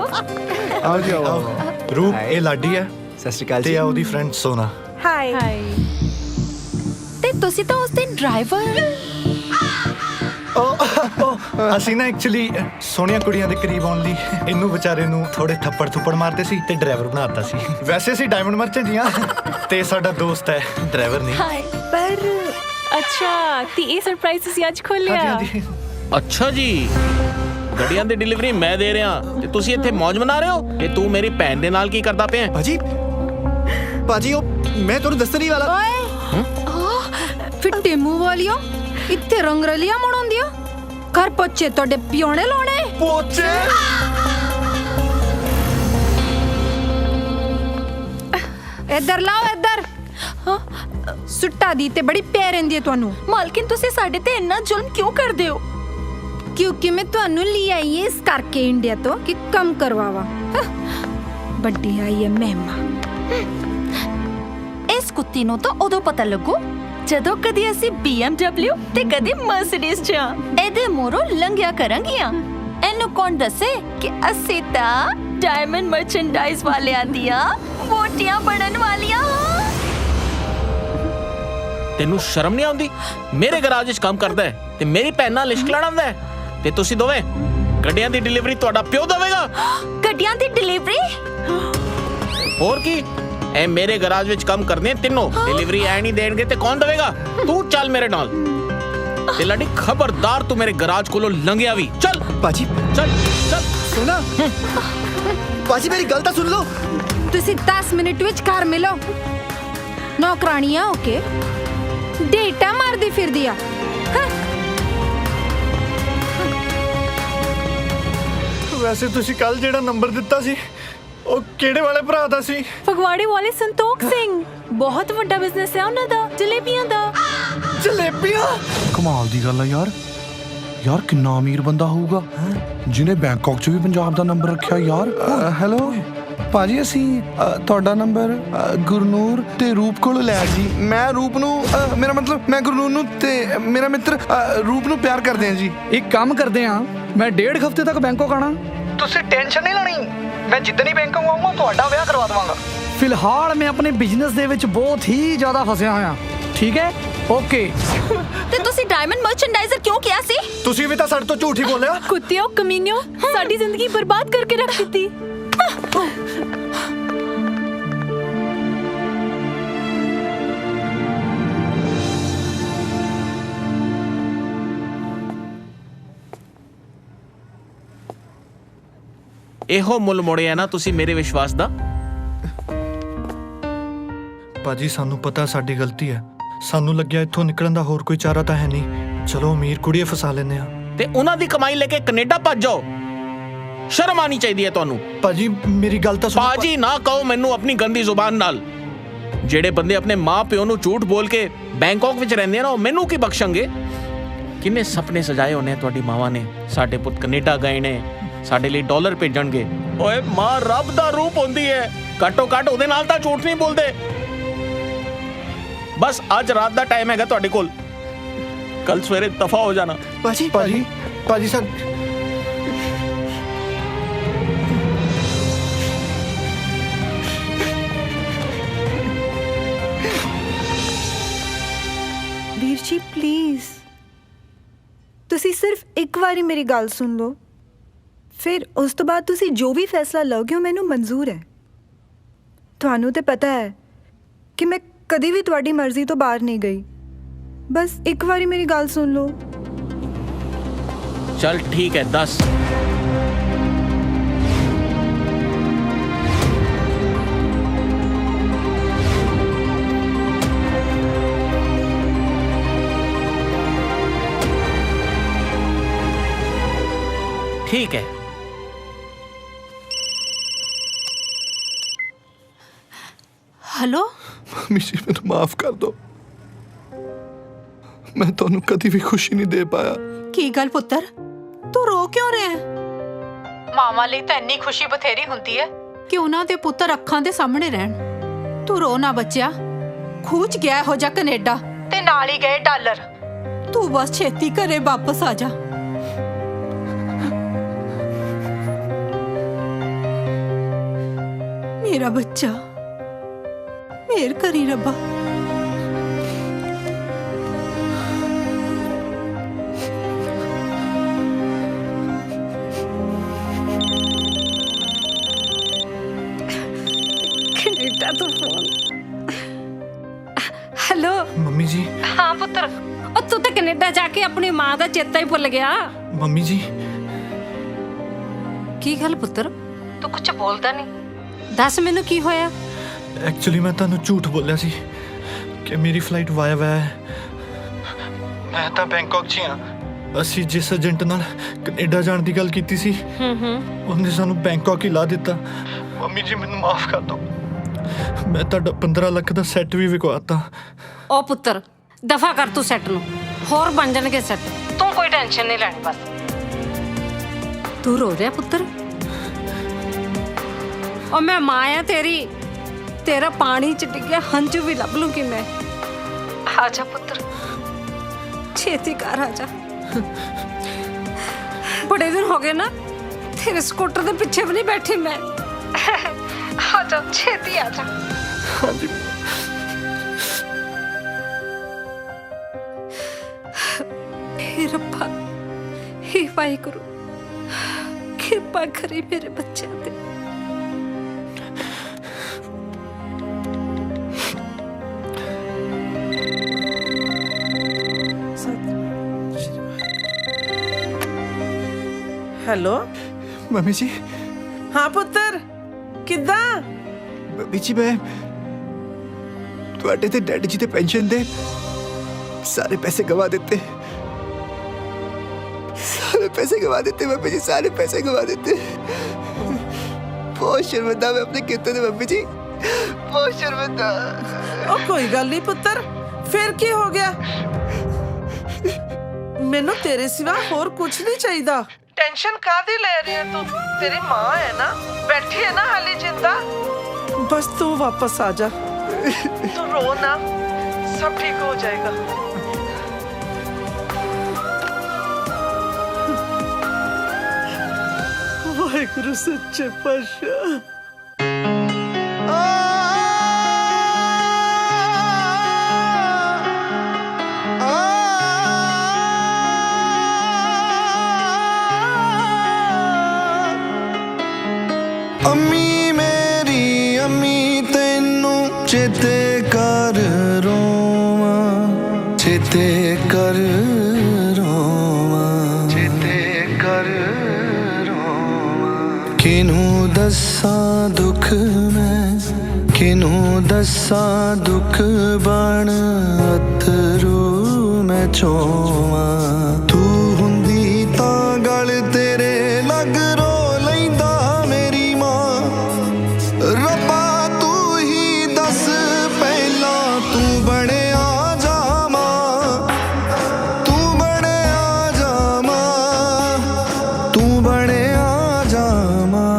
ਆ ਜਾਓ। ਰੂਪ, ਇਹ ਲਾਡੀ ਹੈ। ਸਤਿ ਸ਼੍ਰੀ ਅਕਾਲ ਜੀ। ਤੇ ਆ ਉਹਦੀ ਫਰੈਂਡ ਸੋਨਾ। ਹਾਈ। ਤੇ ਤੁਸੀਂ ਤਾਂ ਉਸ ਦਿਨ ਡਰਾਈਵਰ। ਅਸੀਂ ਨਾ ਐਕਚੁਅਲੀ ਸੋਹਣੀਆਂ ਕੁੜੀਆਂ ਦੇ ਕਰੀਬ ਆਉਣ ਲਈ ਇਹਨੂੰ ਵਿਚਾਰੇ ਨੂੰ ਥੋੜੇ ਥੱਪੜ ਮਾਰਦੇ ਸੀ ਤੇ ਡਰਾਈਵਰ ਬਣਾਤਾ ਸੀ। ਵੈਸੇ ਅਸੀਂ ਡਾਇਮੰਡ ਮਰਚੈਂਟ ਜੀ ਹਾਂ ਤੇ ਸਾਡਾ ਦੋਸਤ ਹੈ, ਡਰਾਈਵਰ ਨਹੀਂ। ਪਰ ਅੱਛਾ, ਤੇ ਇਹ ਸਰਪ੍ਰਾਈਜ਼ ਤੁਸੀਂ ਅੱਜ ਖੋਲਿਆ? ਅੱਛਾ ਜੀ, ਗੱਡੀਆਂ ਦੀ ਡਿਲੀਵਰੀ ਮੈਂ ਦੇ ਰਿਹਾ ਤੇ ਤੁਸੀਂ ਇੱਥੇ ਮौज ਮਨਾ ਰਹੇ ਹੋ ਕਿ ਤੂੰ ਮੇਰੀ ਭੈਣ ਦੇ ਨਾਲ ਕੀ ਕਰਦਾ ਪਿਆ? ਭਾਜੀ ਉਹ ਮੈਂ ਤੁਹਾਨੂੰ ਦੱਸਣ ਹੀ ਵਾਲਾ। ਫਿੱਟੇ ਮੂੰਹ ਵਾਲਿਓ, ਇੱਥੇ ਰੰਗ ਰਲੀਆਂ ਮੜਾਉਂਦੀਆਂ। ਘਰ ਪੋਚੇ ਤੁਹਾਡੇ ਪਿਓਣੇ ਲਾਉਣੇ। ਪੋਚੇ? ਇੱਧਰ ਲਾਓ, ਇੱਧਰ। ਸੁੱਟਾ ਦੀ ਤੇ ਬੜੀ ਪਿਆਰ ਰਹਿੰਦੀ ਹੈ ਤੁਹਾਨੂੰ। ਮਾਲਕਿਨ, ਤੁਸੀਂ ਸਾਡੇ ਤੇ ਇੰਨਾ ਜ਼ੁਲਮ ਕਿਉਂ ਕਰਦੇ ਹੋ? ਕਿਉਂਕਿ ਮੈਂ ਤੁਹਾਨੂੰ ਲਈ ਆਈ ਇਸ ਕਰਕੇ ਇੰਡੀਆ ਤੋਂ ਕਿ ਕੰਮ ਕਰਵਾਵਾ। ਵੱਡੀ ਆਈ ਹੈ ਮਹਿਮਾ। ਇਸ ਕੁੱਤੀ ਨੂੰ ਤਾਂ ਉਦੋਂ ਪਤਾ ਲੱਗੂ ਜਦੋਂ ਕਦੀ ਅਸੀਂ BMW ਤੇ ਕਦੀ ਮਰਸੀਡੀਜ਼ 'ਚ ਇਹਦੇ ਮੂਹਰੋਂ ਲੰਘਿਆ ਕਰਾਂਗੀਆਂ। ਇਹਨੂੰ ਕੌਣ ਦੱਸੇ ਕਿ ਅਸੀਂ ਤਾਂ ਡਾਇਮੰਡ ਮਰਚੈਂਡਾਈਜ਼ ਵਾਲਿਆਂ ਦੀਆਂ ਵੋਟੀਆਂ ਬਣਨ ਵਾਲੀਆਂ। ਤੈਨੂੰ ਸ਼ਰਮ ਨਹੀਂ ਆਉਂਦੀ? ਮੇਰੇ ਗਰਾਜ 'ਚ ਕੰਮ ਕਰਦਾ ਹੈ ਤੇ ਮੇਰੀ ਭੈਣ ਨਾਲ ਲਿਸ਼ਕ ਲੜਾਉਂਦਾ ਹੈ ਤੇ ਤੁਸੀਂ ਦੋਵੇਂ ਗੱਡੀਆਂ ਦੀ ਡਿਲੀਵਰੀ ਤੁਹਾਡਾ ਪਿਓ ਦੇਵੇਗਾ। ਗੱਡੀਆਂ ਦੀ ਡਿਲੀਵਰੀ? ਹੋਰ ਕੀ, ਇਹ ਮੇਰੇ ਗਰਾਜ ਵਿੱਚ ਕੰਮ ਕਰਨੇ ਤਿੰਨੋਂ। ਡਿਲੀਵਰੀ ਐ ਨਹੀਂ ਦੇਣਗੇ ਤੇ ਕੌਣ ਦੇਵੇਗਾ? ਤੂੰ ਚੱਲ ਮੇਰੇ ਨਾਲ। ਤੇ ਲਾਡੀ ਖਬਰਦਾਰ ਤੂੰ ਮੇਰੇ ਗਰਾਜ ਕੋਲੋਂ ਲੰਘਿਆ ਵੀ। ਚੱਲ ਬਾਜੀ ਚੱਲ ਚੱਲ ਸੁਣਾ ਬਾਜੀ ਮੇਰੀ ਗੱਲ ਤਾਂ ਸੁਣ ਲਓ। ਤੁਸੀਂ 10 ਮਿੰਟ ਵਿੱਚ ਘਰ ਮਿਲੋ। ਨੌਕਰਾਣੀਆਂ ਓਕੇ ਡੇਟਾ ਮਾਰਦੀ ਫਿਰਦੀ ਆ। ਵੈਸੇ ਤੁਸੀਂ ਕੱਲ ਜਿਹੜਾ ਨੰਬਰ ਦਿੱਤਾ ਸੀ ਉਹ ਕਿਹੜੇ ਵਾਲੇ ਭਰਾ ਦਾ ਸੀ? ਫਗਵਾੜੇ ਵਾਲੇ ਸੰਤੋਖ ਸਿੰਘ। ਬਹੁਤ ਵੱਡਾ ਬਿਜ਼ਨਸ ਹੈ ਉਹਨਾਂ ਦਾ, ਜਲੇਬੀਆਂ ਦਾ। ਜਲੇਬੀਆਂ? ਕਮਾਲ ਦੀ ਗੱਲ ਆ ਯਾਰ। ਯਾਰ ਕਿੰਨਾ ਅਮੀਰ ਬੰਦਾ ਹੋਊਗਾ ਜਿਹਨੇ ਬੈਂਕਾਕ 'ਚ ਵੀ ਪੰਜਾਬ ਦਾ ਨੰਬਰ ਰੱਖਿਆ ਯਾਰ। ਹੈਲੋ ਭਾਜੀ, ਅਸੀਂ ਤੁਹਾਡਾ ਨੰਬਰ ਗੁਰਨੂਰ ਤੇ ਰੂਪ ਕੋਲੋਂ ਲਿਆ ਜੀ। ਮੈਂ ਰੂਪ ਨੂੰ ਮੇਰਾ ਮਤਲਬ ਮੈਂ ਗੁਰਨੂਰ ਨੂੰ ਤੇ ਮੇਰਾ ਮਿੱਤਰ ਰੂਪ ਨੂੰ ਪਿਆਰ ਕਰਦੇ ਹਾਂ ਜੀ। ਇੱਕ ਕੰਮ ਕਰਦੇ ਹਾਂ, ਮੈਂ 1.5 ਹਫ਼ਤੇ ਤੱਕ ਬੈਂਕਾਕ ਆਣਾ। ਤੁਸੀਂ ਟੈਨਸ਼ਨ ਨਹੀਂ ਲੈਣੀ, ਮੈਂ ਜਿੱਦਣ ਹੀ ਬੈਂਕਾਕ ਆਉਂਗਾ ਤੁਹਾਡਾ ਵਿਆਹ ਕਰਵਾ ਦਵਾਂਗਾ। ਫਿਲਹਾਲ ਮੈਂ ਆਪਣੇ ਬਿਜ਼ਨਸ ਦੇ ਵਿੱਚ ਬਹੁਤ ਹੀ ਜ਼ਿਆਦਾ ਫਸਿਆ ਹੋਇਆ। ਠੀਕ ਹੈ, ਓਕੇ। ਤੇ ਤੁਸੀਂ ਡਾਇਮੰਡ ਮਰਚੈਂਡਾਈਜ਼ਰ ਕਿਉਂ ਕਿਹਾ ਸੀ? ਤੁਸੀਂ ਵੀ ਤਾਂ ਸਾਡੇ ਤੋਂ ਝੂਠ ਹੀ ਬੋਲਿਆ। ਕੁੱਤਿਓ ਕਮੀਨਿਓ, ਸਾਡੀ ਜ਼ਿੰਦਗੀ ਬਰਬਾਦ ਕਰਕੇ ਰੱਖ ਦਿੱਤੀ। ਇਹੋ ਮੁੱਲ ਮੋੜਿਆ ਨਾ ਤੁਸੀਂ ਮੇਰੇ ਵਿਸ਼ਵਾਸ ਦਾ। ਭਾਜੀ ਸਾਨੂੰ ਪਤਾ ਸਾਡੀ ਗਲਤੀ ਹੈ। ਸਾਨੂੰ ਲੱਗਿਆ ਇੱਥੋਂ ਨਿਕਲਣ ਦਾ ਹੋਰ ਕੋਈ ਚਾਰਾ ਤਾਂ ਹੈ ਨਹੀਂ। ਚਲੋ ਅਮੀਰ ਕੁੜੀਏ ਫਸਾ ਲੈਨੇ ਆ। ਤੇ ਉਹਨਾਂ ਦੀ ਕਮਾਈ ਲੈ ਕੇ ਕੈਨੇਡਾ ਭੱਜ ਜਾਓ। ਸ਼ਰਮ ਆਣੀ ਚਾਹੀਦੀ ਹੈ ਤੁਹਾਨੂੰ। ਭਾਜੀ ਮੇਰੀ ਗੱਲ ਤਾਂ ਸੁਣੋ। ਭਾਜੀ ਨਾ ਕਹੋ ਮੈਨੂੰ ਆਪਣੀ ਗੰਦੀ ਜ਼ੁਬਾਨ ਨਾਲ। ਜਿਹੜੇ ਬੰਦੇ ਆਪਣੇ ਮਾਂ ਪਿਓ ਨੂੰ ਝੂਠ ਬੋਲ ਕੇ ਬੈਂਕਾਕ ਵਿੱਚ ਰਹਿੰਦੇ ਆ ਨਾ, ਉਹ ਮੈਨੂੰ ਕੀ ਬਖਸ਼ਣਗੇ? ਕਿੰਨੇ ਸੁਪਨੇ ਸਜਾਏ ਹੋਣੇ ਤੁਹਾਡੀ ਮਾਵਾਂ ਨੇ। ਸਾਡੇ ਪੁੱਤ ਕੈਨੇਡਾ ਗਏ ਨੇ, ਸਾਡੇ ਲਈ ਡਾਲਰ ਭੇਜਣਗੇ। ਓਏ ਮਾਂ ਰੱਬ ਦਾ ਰੂਪ ਹੁੰਦੀ ਹੈ, ਘੱਟੋ ਘੱਟ ਉਹਦੇ ਨਾਲ ਤਾਂ ਝੂਠ ਨਹੀਂ ਬੋਲਦੇ। ਬਸ ਅੱਜ ਰਾਤ ਦਾ ਟਾਈਮ ਹੈਗਾ ਤੁਹਾਡੇ ਕੋਲ, ਕੱਲ ਸਵੇਰੇ ਦਫਾ ਹੋ ਜਾਣਾ। ਭਾਜੀ ਭਾਜੀ ਭਾਜੀ ਸਾਹਿਬ, ਵੀਰ ਜੀ ਪਲੀਜ਼ ਤੁਸੀਂ ਸਿਰਫ ਇੱਕ ਵਾਰੀ ਮੇਰੀ ਗੱਲ ਸੁਣ ਲਓ, ਫਿਰ ਉਸ ਤੋਂ ਬਾਅਦ ਤੁਸੀਂ ਜੋ ਵੀ ਫੈਸਲਾ ਲਓਗੇ ਉਹ ਮੈਨੂੰ ਮਨਜ਼ੂਰ ਹੈ। ਤੁਹਾਨੂੰ ਤੇ ਪਤਾ ਹੈ ਕਿ ਮੈਂ ਕਦੀ ਵੀ ਤੁਹਾਡੀ ਮਰਜ਼ੀ ਤੋਂ ਬਾਹਰ ਨਹੀਂ ਗਈ। ਬਸ ਇੱਕ ਵਾਰੀ ਮੇਰੀ ਗੱਲ ਸੁਣ ਲਓ। ਚੱਲ ਠੀਕ ਹੈ, ਦੱਸ। ਠੀਕ ਹੈ। हेलो ਮੰਮੀ ਜੀ ਮੈਨੂੰ ਮਾਫ ਕਰ ਦਿਓ। ਮੈਂ ਤੁਹਾਨੂੰ ਕਦੀ ਵੀ ਖੁਸ਼ੀ ਨਹੀਂ ਦੇ ਪਾਇਆ। ਕੀ ਗੱਲ ਪੁੱਤਰ, ਤੂੰ ਰੋ ਕਿਉਂ ਰਿਹਾ ਹੈ? ਮਾਵਾਂ ਲਈ ਤਾਂ ਇੰਨੀ ਖੁਸ਼ੀ ਬਥੇਰੀ ਹੁੰਦੀ ਹੈ ਕਿ ਉਹਨਾਂ ਦੇ ਪੁੱਤਰ ਅੱਖਾਂ ਦੇ ਸਾਹਮਣੇ ਰਹਿਣ। ਤੂੰ ਰੋ ਨਾ ਬੱਚਿਆ। ਖੂਚ ਗਿਆ ਹੋ ਜਾ ਕੈਨੇਡਾ ਤੇ ਨਾਲ ਹੀ ਗਏ ਡਾਲਰ। ਤੂੰ ਬਸ ਛੇਤੀ ਘਰੇ ਵਾਪਸ ਆ ਜਾ। ਮੇਰਾ ਬੱਚਾ, ਮੇਰ ਕਰੀ ਰੱਬਾ। ਕੈਨੇਡਾ ਤੋਂ ਫੋਨ। ਹੈਲੋ ਮੰਮੀ ਜੀ। ਹਾਂ ਪੁੱਤਰ, ਉਹ ਤੂੰ ਤਾਂ ਕੈਨੇਡਾ ਜਾ ਕੇ ਆਪਣੀ ਮਾਂ ਦਾ ਚੇਤਾ ਹੀ ਭੁੱਲ ਗਿਆ। ਮੰਮੀ ਜੀ। ਕੀ ਗੱਲ ਪੁੱਤਰ, ਤੂੰ ਕੁਝ ਬੋਲਦਾ ਨਹੀਂ? ਦੱਸ ਮੈਨੂੰ ਕੀ ਹੋਇਆ? ਐਕਚੁਅਲੀ ਮੈਂ ਤੁਹਾਨੂੰ ਝੂਠ ਬੋਲਿਆ ਸੀ ਕਿ ਮੇਰੀ ਫਲਾਈਟ ਵਾਇਆ ਹੈ। ਮੈਂ ਤਾਂ ਬੈਂਕਾਕ 'ਚ ਹਾਂ। ਅਸੀਂ ਜਿਸ ਏਜੰਟ ਨਾਲ ਕੈਨੇਡਾ ਜਾਣ ਦੀ ਗੱਲ ਕੀਤੀ ਸੀ ਉਹਨੇ ਸਾਨੂੰ ਬੈਂਕਾਕ ਹੀ ਲਾ ਦਿੱਤਾ। ਮੰਮੀ ਜੀ ਮੈਨੂੰ ਮਾਫ ਕਰ ਦਿਓ। ਮੈਂ ਤੁਹਾਡਾ 15 ਲੱਖ ਦਾ ਸੈੱਟ ਵੀ ਵਿਕਵਾਤਾ। ਉਹ ਪੁੱਤਰ ਦਫਾ ਕਰ ਤੂੰ ਸੈੱਟ ਨੂੰ, ਹੋਰ ਬਣ ਜਾਣਗੇ ਸੈੱਟ। ਤੂੰ ਕੋਈ ਟੈਨਸ਼ਨ ਨਹੀਂ ਲੈਣੀ ਬਸ। ਤੂੰ ਰੋ ਰਿਹਾ ਪੁੱਤਰ? ਉਹ ਮੈਂ ਮਾਂ ਆ ਤੇਰੀ, ਤੇਰਾ ਪਾਣੀ ਚ ਡਿੱਗਿਆ ਹੰਝੂ ਵੀ ਲੱਭ ਲੂੰਗੀ ਮੈਂ। ਆ ਜਾ ਪੁੱਤਰ, ਛੇਤੀ ਘਰ ਆ ਜਾ। ਬੜੇ ਦਿਨ ਹੋ ਗਏ ਨਾ ਤੇਰੇ ਸਕੂਟਰ ਦੇ ਪਿੱਛੇ ਵੀ ਨਹੀਂ ਬੈਠੀ ਮੈਂ। ਆ ਜਾ ਛੇਤੀ ਆ ਜਾ। ਹਾਂਜੀ। हे ਰੱਬਾ, हे ਵਾਹਿਗੁਰੂ, ਕਿਰਪਾ ਕਰੀ ਮੇਰੇ ਬੱਚਿਆਂ ਤੇ। ਹੈਲੋ ਮੰਮੀ ਜੀ। ਹਾਂ ਪੁੱਤਰ, ਕਿੱਦਾਂ? ਮੰਮੀ ਜੀ ਮੈਂ ਤੁਹਾਡੇ ਤੇ ਡੈਡੀ ਜੀ ਦੇ ਪੈਨਸ਼ਨ ਦੇ ਸਾਰੇ ਪੈਸੇ ਗਵਾ ਦਿੱਤੇ। सारे पैसे गवा देते मम्मी जी, सारे पैसे गवा देते। बहुत शर्मिंदा मैं अपने कितने थे मम्मी जी, बहुत शर्मिंदा। ओ कोई गल नहीं पुत्र, फिर की हो गया? मैनू तेरे सिवा होर कुछ नहीं चाहिए। टेंशन कादी ले रही है तू? तेरी माँ है ना, बैठी है ना हाली जिंदा। बस तू वापस आ जा, तू रो ना, सब ठीक हो जाएगा। वाहिगुरु सच्चे पातशाह। अम्मी मेरी अम्मी तेनू चेते कर रोवा, चेते कर रोवा, चेते कर किनू दसा दुख मैं, किनू दसा दुख बन अथरू मैं चोवा। तू हुंदी तां गल तेरे लग रो लैंदा मेरी मां। रब्बा तू ही दस पहला तू बने आ जा मां, तू बने आ जा मां, तू बने आ जा मां।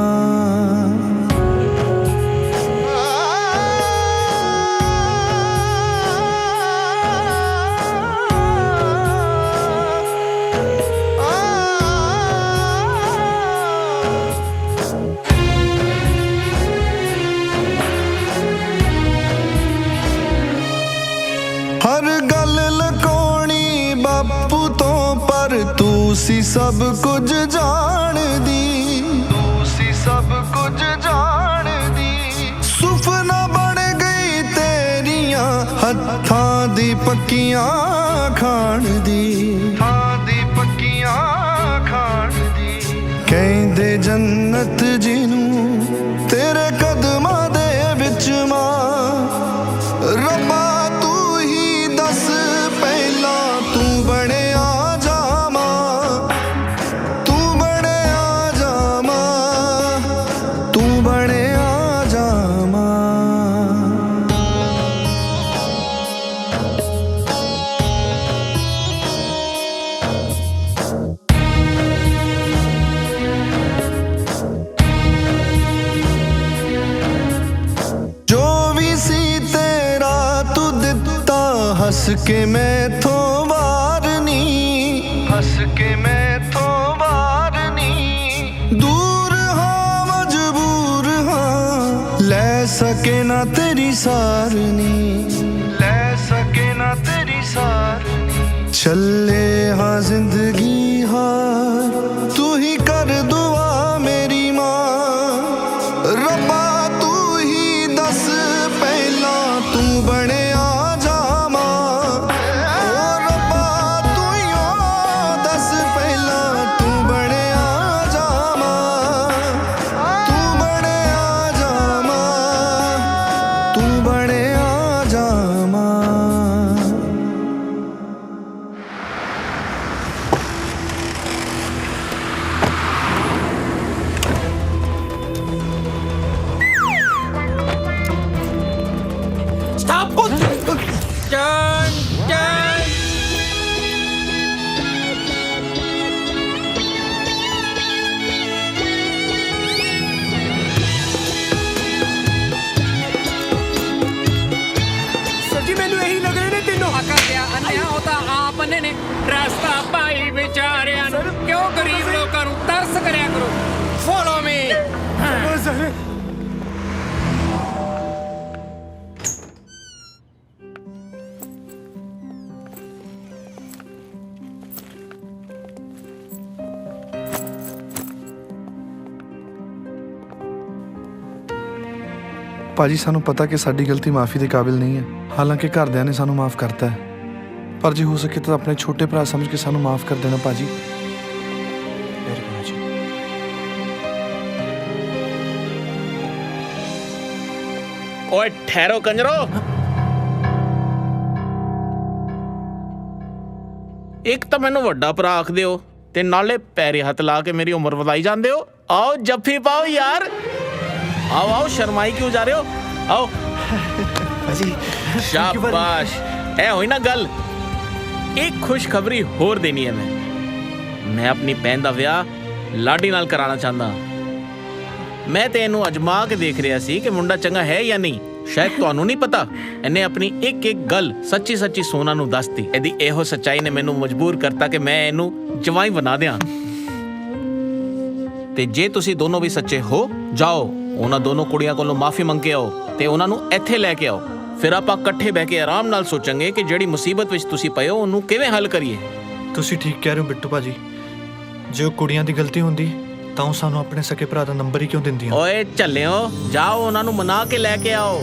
हर गल लकोनी बापू तो पर तू सी सब कुछ जान दी, तू सी सब कुछ जान दी। सुफना बन गई तेरियां हत्थां दी पक्कियां खान दी, हत्थां दी पक्कियां खान दी। कहंदे जन्नत जिनू तेरे कदमां दे विच मां। रब्बा तू ही दस पहला तू बने आ जा मां, तू बने आ जा मां, तू बने आ जा मां। जो भी सी तेरा तू दिता हंस के मैथों वारनी, हंस के मैथों वारनी। दूर हाँ मजबूर हाँ ले सके ना तेरी सारनी, ले सके ना तेरी सारनी। चले हाँ जिंदगी हार तू ही कर दुआ मेरी माँ। रब्बा तू ही दस पहला तू बने आ जा मां। ओ रब्बा तू ही दस पहला तू बने आ जा मां, तू बने आ जा मां, तू बने आ जा मां। Stop! Turn! Turn! सर जी मैनू यही लग रहे ने तीनों। अन्या ਉਹ ਤਾਂ ਆਪ ਨੇ ਰਸਤਾ ਭਾਈ ਵਿਚਾਰਿਆਂ ਨੂੰ ਕਿਉਂ ਗਰੀਬ ਲੋਕਾਂ ਨੂੰ ਤਰਸ ਕਰਿਆ ਕਰੋ। Follow me. सर ਭਾਜੀ ਸਾਨੂੰ ਪਤਾ ਕਿ ਸਾਡੀ ਗਲਤੀ ਮਾਫੀ ਦੇ ਕਾਬਿਲ ਨਹੀਂ ਹੈ, ਹਾਲਾਂਕਿ ਘਰਦਿਆਂ ਨੇ ਸਾਨੂੰ ਮਾਫ ਕਰਤਾ ਹੈ। ਪਰ ਜੇ ਹੋ ਸਕੇ ਤਾਂ ਆਪਣੇ ਛੋਟੇ ਭਰਾ ਸਮਝ ਕੇ ਸਾਨੂੰ ਮਾਫ ਕਰ ਦੇਣਾ ਭਾਜੀ। मेहरबानी जी। ਓਏ ਠਹਿਰੋ ਕੰਜਰੋ। ਇੱਕ ਤਾਂ ਮੈਨੂੰ ਵੱਡਾ ਭਰਾ ਆਖਦੇ ਹੋ ਤੇ ਨਾਲੇ ਪੈਰੇ ਹੱਥ ਲਾ ਕੇ ਮੇਰੀ ਉਮਰ ਵਧਾਈ ਜਾਂਦੇ ਹੋ। ਆਓ ਜੱਫੀ ਪਾਓ ਯਾਰ। ਆਓ ਆਓ, ਸ਼ਰਮਾਈ ਕਿਉਂ ਜਾ ਰਹੇ ਹੋ? ਆਓ ਸ਼ਾਬਾਸ਼। ਇਹ ਹੋਈ ਨਾ ਗੱਲ। ਇੱਕ ਖੁਸ਼ਖਬਰੀ ਹੋਰ ਦੇਣੀ ਹੈ ਮੈਂ ਆਪਣੀ ਭੈਣ ਦਾ ਵਿਆਹ ਲਾਡੀ ਨਾਲ ਕਰਾਉਣਾ ਚਾਹੁੰਦਾ। ਮੈਂ ਤੇ ਇਹਨੂੰ ਅਜਮਾ ਕੇ ਦੇਖ ਰਿਹਾ ਸੀ ਕਿ ਮੁੰਡਾ ਚੰਗਾ ਹੈ ਜਾਂ ਨਹੀਂ। ਸ਼ਾਇਦ ਤੁਹਾਨੂੰ ਨਹੀਂ ਪਤਾ, ਇਹਨੇ ਆਪਣੀ ਇੱਕ ਗੱਲ ਸੱਚੀ ਸੱਚੀ ਸੋਨਾ ਨੂੰ ਦੱਸਤੀ। ਇਹਦੀ ਇਹੋ ਸੱਚਾਈ ਨੇ ਮੈਨੂੰ ਮਜਬੂਰ ਕਰਤਾ ਕਿ ਮੈਂ ਇਹਨੂੰ ਜਵਾਈ ਬਣਾ ਦਿਆਂ। ਤੇ ਜੇ ਤੁਸੀਂ ਦੋਨੋਂ ਵੀ ਸੱਚੇ ਹੋ, ਜਾਓ ਉਹਨਾਂ ਦੋਨੋਂ ਕੁੜੀਆਂ ਕੋਲੋਂ ਮਾਫੀ ਮੰਗ ਕੇ ਆਓ ਤੇ ਉਹਨਾਂ ਨੂੰ ਇੱਥੇ ਲੈ ਕੇ ਆਓ। ਫਿਰ ਆਪਾਂ ਇਕੱਠੇ ਬਹਿ ਕੇ ਆਰਾਮ ਨਾਲ ਸੋਚਾਂਗੇ ਕਿ ਜਿਹੜੀ ਮੁਸੀਬਤ ਵਿੱਚ ਤੁਸੀਂ ਪਏ ਹੋ ਉਹਨੂੰ ਕਿਵੇਂ ਹੱਲ ਕਰੀਏ। ਤੁਸੀਂ ਠੀਕ ਕਹਿ ਰਹੇ ਹੋ ਬਿੱਟੂ ਭਾਜੀ। ਜੇ ਉਹ ਕੁੜੀਆਂ ਦੀ ਗਲਤੀ ਹੁੰਦੀ ਤਾਂ ਉਹ ਸਾਨੂੰ ਆਪਣੇ ਸਕੇ ਭਰਾ ਦਾ ਨੰਬਰ ਹੀ ਕਿਉਂ ਦਿੰਦੀਆਂ? ਓਏ ਝੱਲਿਓ, ਜਾਓ ਉਹਨਾਂ ਨੂੰ ਮਨਾ ਕੇ ਲੈ ਕੇ ਆਓ।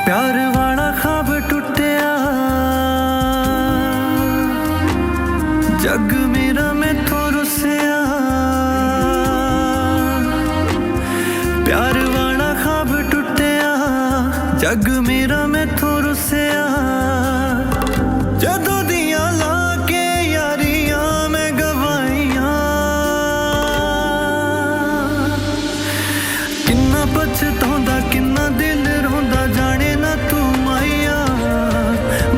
प्यार वाला ख्वाब टूटिया, जग मेरा मैथों रुसिया। प्यार वाला ख्वाब टूटिया, जग मेरा मैथों रुसिया। जदों दियां ला के यारियां मैं गवाइयां, किन्ना पछताउंदा किन्ना दिल रोंदा जाने ना तू माइया।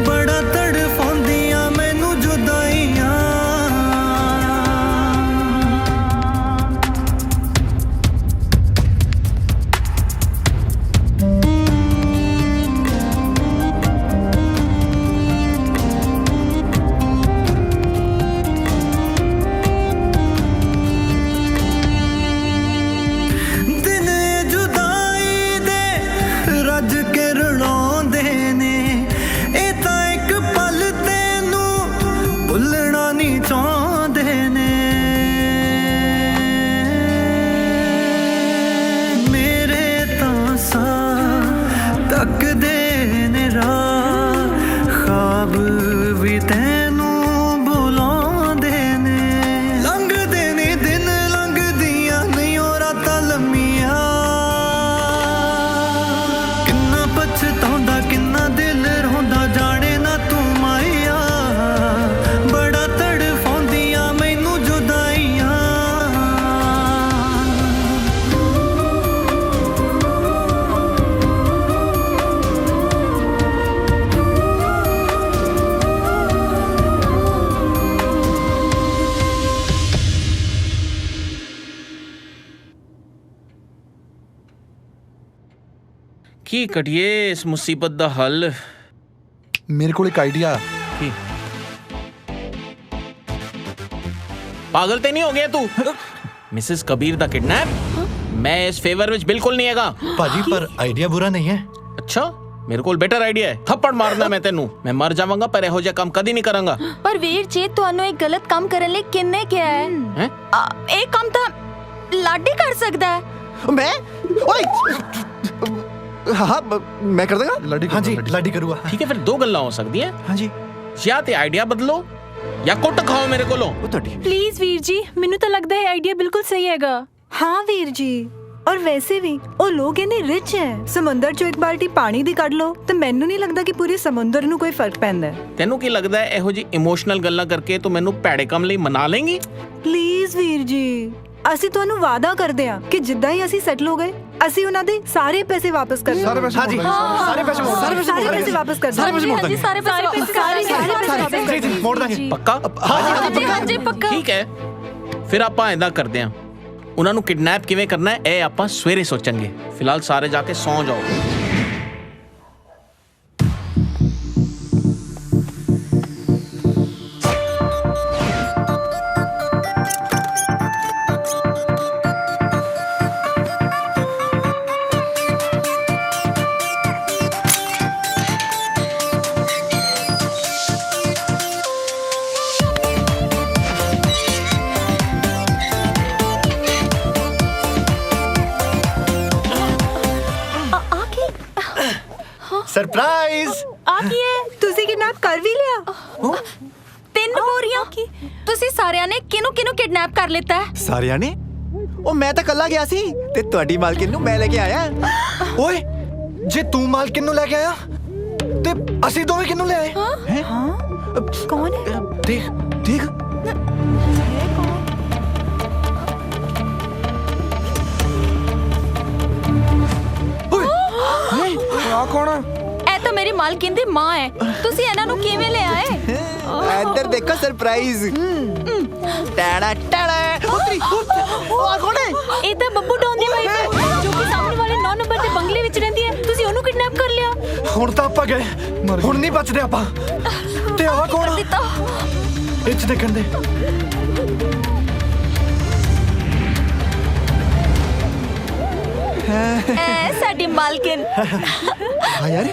बड़ा तड़फाउंदियां मैनू जुदाइयां। दिन जुदाई दे रज के रुलाउंदे ने, ए तां इक पल तैनू भुलना नहीं चाहुंदे ने। मेरे तां साह तकदे ने राह, ख्वाब भी तैनू बुलाउंदे ने। लंघदे ने दिन लंघदियां नहीं ओ रातां लम्मियां। किन्ना पछताउंदा किन्ना दिल रोंदा जाने ना तू माइया। बड़ा तड़फाउंदियां मैनू जुदाइयां। ਕੀ ਕਰੀਏ ਇਸ ਮੁਸੀਬਤ ਦਾ ਹੱਲ? ਮੇਰੇ ਕੋਲ ਇੱਕ ਆਈਡੀਆ। ਕੀ? ਪਾਗਲ ਤੇ ਨਹੀਂ ਹੋ ਗਿਆ ਤੂੰ? ਮਿਸਿਸ ਕਬੀਰ ਦਾ ਕਿਡਨੈਪ? ਮੈਂ ਇਸ ਫੇਵਰ ਵਿੱਚ ਬਿਲਕੁਲ ਨਹੀਂ ਹੈਗਾ ਭਾਜੀ, ਪਰ ਆਈਡੀਆ ਬੁਰਾ ਨਹੀਂ ਹੈ। ਅੱਛਾ, ਮੇਰੇ ਕੋਲ ਬੈਟਰ ਆਈਡੀਆ ਹੈ। ਥੱਪੜ ਮਾਰਨਾ ਮੈਂ ਤੈਨੂੰ। ਮੈਂ ਮਰ ਜਾਵਾਂਗਾ ਪਰ ਇਹੋ ਜਿਹਾ ਕੰਮ ਕਦੀ ਨਹੀਂ ਕਰਾਂਗਾ। ਪਰ ਵੀਰ ਜੀ, ਤੁਹਾਨੂੰ ਇਹ ਗਲਤ ਕੰਮ ਕਰਨ ਲਈ ਕਿੰਨੇ ਕਿਹਾ ਹੈ? ਹੈਂ? ਇਹ ਕੰਮ ਤਾਂ ਲਾਡੀ ਕਰ ਸਕਦਾ ਹੈ। मैं ओए हाँ मैं कर दूंगा। ਲਾਡੀ ਹਾਂਜੀ ਲਾਡੀ ਕਰੂਗਾ। ਠੀਕ ਹੈ, ਫਿਰ ਦੋ ਗੱਲਾਂ ਹੋ ਸਕਦੀਆਂ। ਹਾਂਜੀ, ਜਾਂ ਤੇ ਆਈਡੀਆ ਬਦਲੋ ਜਾਂ ਕੁੱਟ ਖਾਓ ਮੇਰੇ ਕੋਲੋਂ। ਪਲੀਜ਼ ਵੀਰ ਜੀ, ਮੈਨੂੰ ਤਾਂ ਲੱਗਦਾ ਹੈ ਆਈਡੀਆ ਬਿਲਕੁਲ ਸਹੀ ਹੈਗਾ। हाँ वीर जी, और वैसे भी ਉਹ ਲੋਕ ਇੰਨੇ ਰਿਚ ਹੈ। ਸਮੁੰਦਰ ਚੋਂ ਇੱਕ ਬਾਲਟੀ ਪਾਣੀ ਦੀ ਕੱਢ ਲਓ ਤੇ ਮੈਨੂੰ ਨਹੀਂ ਲੱਗਦਾ ਕਿ ਪੂਰੇ ਸਮੁੰਦਰ ਨੂੰ ਕੋਈ ਫਰਕ ਪੈਂਦਾ ਹੈ। ਤੈਨੂੰ ਕੀ ਲੱਗਦਾ ਹੈ ਇਹੋ ਜੀ ਇਮੋਸ਼ਨਲ ਗੱਲਾਂ ਕਰਕੇ ਤੂੰ ਮੈਨੂੰ ਭੈੜੇ ਕੰਮ ਲਈ ਮਨਾ ਲੇਂਗੀ? ਪਲੀਜ਼ ਵੀਰ ਜੀ, ਅਸੀਂ ਤੁਹਾਨੂੰ ਵਾਅਦਾ ਕਰਦੇ ਹਾਂ ਕਿ ਜਿੱਦਾਂ ਹੀ ਅਸੀਂ ਸੈਟਲ ਹੋ ਗਏ ਅਸੀਂ ਉਹਨਾਂ ਦੇ ਸਾਰੇ ਪੈਸੇ ਵਾਪਸ ਕਰ ਦਾਂਗੇ। ਸਾਰੇ ਪੈਸੇ हाँ जी, सारे पैसे मोड़ ਸਾਰੇ ਪੈਸੇ ਵਾਪਸ ਕਰ सारे पैसे मोड़ ਦਾਂਗੇ। देंगे। ਸਾਰੇ ਪੈਸੇ ਵਾਪਸ ਮੋੜ ਦਾਂਗੇ। ਪੱਕਾ? ਹਾਂਜੀ ਪੱਕਾ। ਠੀਕ ਹੈ, ਫਿਰ ਆਪਾਂ ਏਦਾਂ ਕਰਦੇ ਹਾਂ, ਉਹਨਾਂ ਨੂੰ ਕਿਡਨੈਪ ਕਿਵੇਂ ਕਰਨਾ ਹੈ ਇਹ ਆਪਾਂ ਸਵੇਰੇ ਸੋਚਾਂਗੇ। ਫਿਲਹਾਲ ਸਾਰੇ ਜਾ ਕੇ ਸੌਂ ਜਾਓ। ਸਰਪ੍ਰਾਈਜ਼। ਆ ਕੀ ਹੈ? ਤੁਸੀਂ ਕਿਡਨੈਪ ਕਰ ਵੀ ਲਿਆ? 3 ਬੋਰੀਆਂ ਕੀ? ਤੁਸੀਂ ਸਾਰਿਆਂ ਨੇ ਕਿਹਨੂੰ ਕਿਡਨੈਪ ਕਰ ਲਿੱਤਾ ਹੈ? ਸਾਰਿਆਂ ਨੇ? ਉਹ ਮੈਂ ਤਾਂ ਕੱਲਾ ਗਿਆ ਸੀ ਤੇ ਤੁਹਾਡੀ ਮਾਲਕਿਨ ਨੂੰ ਮੈਂ ਲੈ ਕੇ ਆਇਆ। ਓਏ ਜੇ ਤੂੰ ਮਾਲਕਿਨ ਨੂੰ ਲੈ ਕੇ ਆਇਆ ਤੇ ਅਸੀਂ ਦੋਵੇਂ ਕਿਹਨੂੰ ਲੈ ਆਏ? ਕੌਣ ਹੈ? ਦੇਖ ਦੇਖ ਆ ਕੌਣ ਆ? ਇਹ ਤਾਂ ਮੇਰੀ ਮਾਲਕਿਨ ਦੀ ਮਾਂ ਹੈ। ਤੁਸੀਂ ਇਹਨਾਂ ਨੂੰ ਕਿਵੇਂ ਲੈ ਆਏ? ਇੱਧਰ ਦੇਖੋ ਸਰਪ੍ਰਾਈਜ਼। ਟਾੜਾ ਟਾੜਾ। ਉਹ ਆ ਕੌਣ ਹੈ? ਇਹ ਤਾਂ ਬੱਬੂ ਡੌਨ ਦੀ ਵਾਈਫ ਹੈ ਜੋ ਕਿ ਸਾਹਮਣੇ ਵਾਲੇ 9 ਨੰਬਰ ਦੇ ਬੰਗਲੇ ਵਿੱਚ ਰਹਿੰਦੀ ਹੈ। ਤੁਸੀਂ ਉਹਨੂੰ ਕਿਡਨੈਪ ਕਰ ਲਿਆ। ਹੁਣ ਤਾਂ ਆਪਾਂ ਗਏ, ਹੁਣ ਨਹੀਂ ਬਚਦੇ ਆਪਾਂ। ਤੇ ਆਹ ਕੌਣ ਆ? ਇਹ ਚ ਦੇਖਣ ਦੇ। ਐ ਸਾਡੀ ਮਾਲਕਿਨ। ਹਾਂ ਯਾਰ।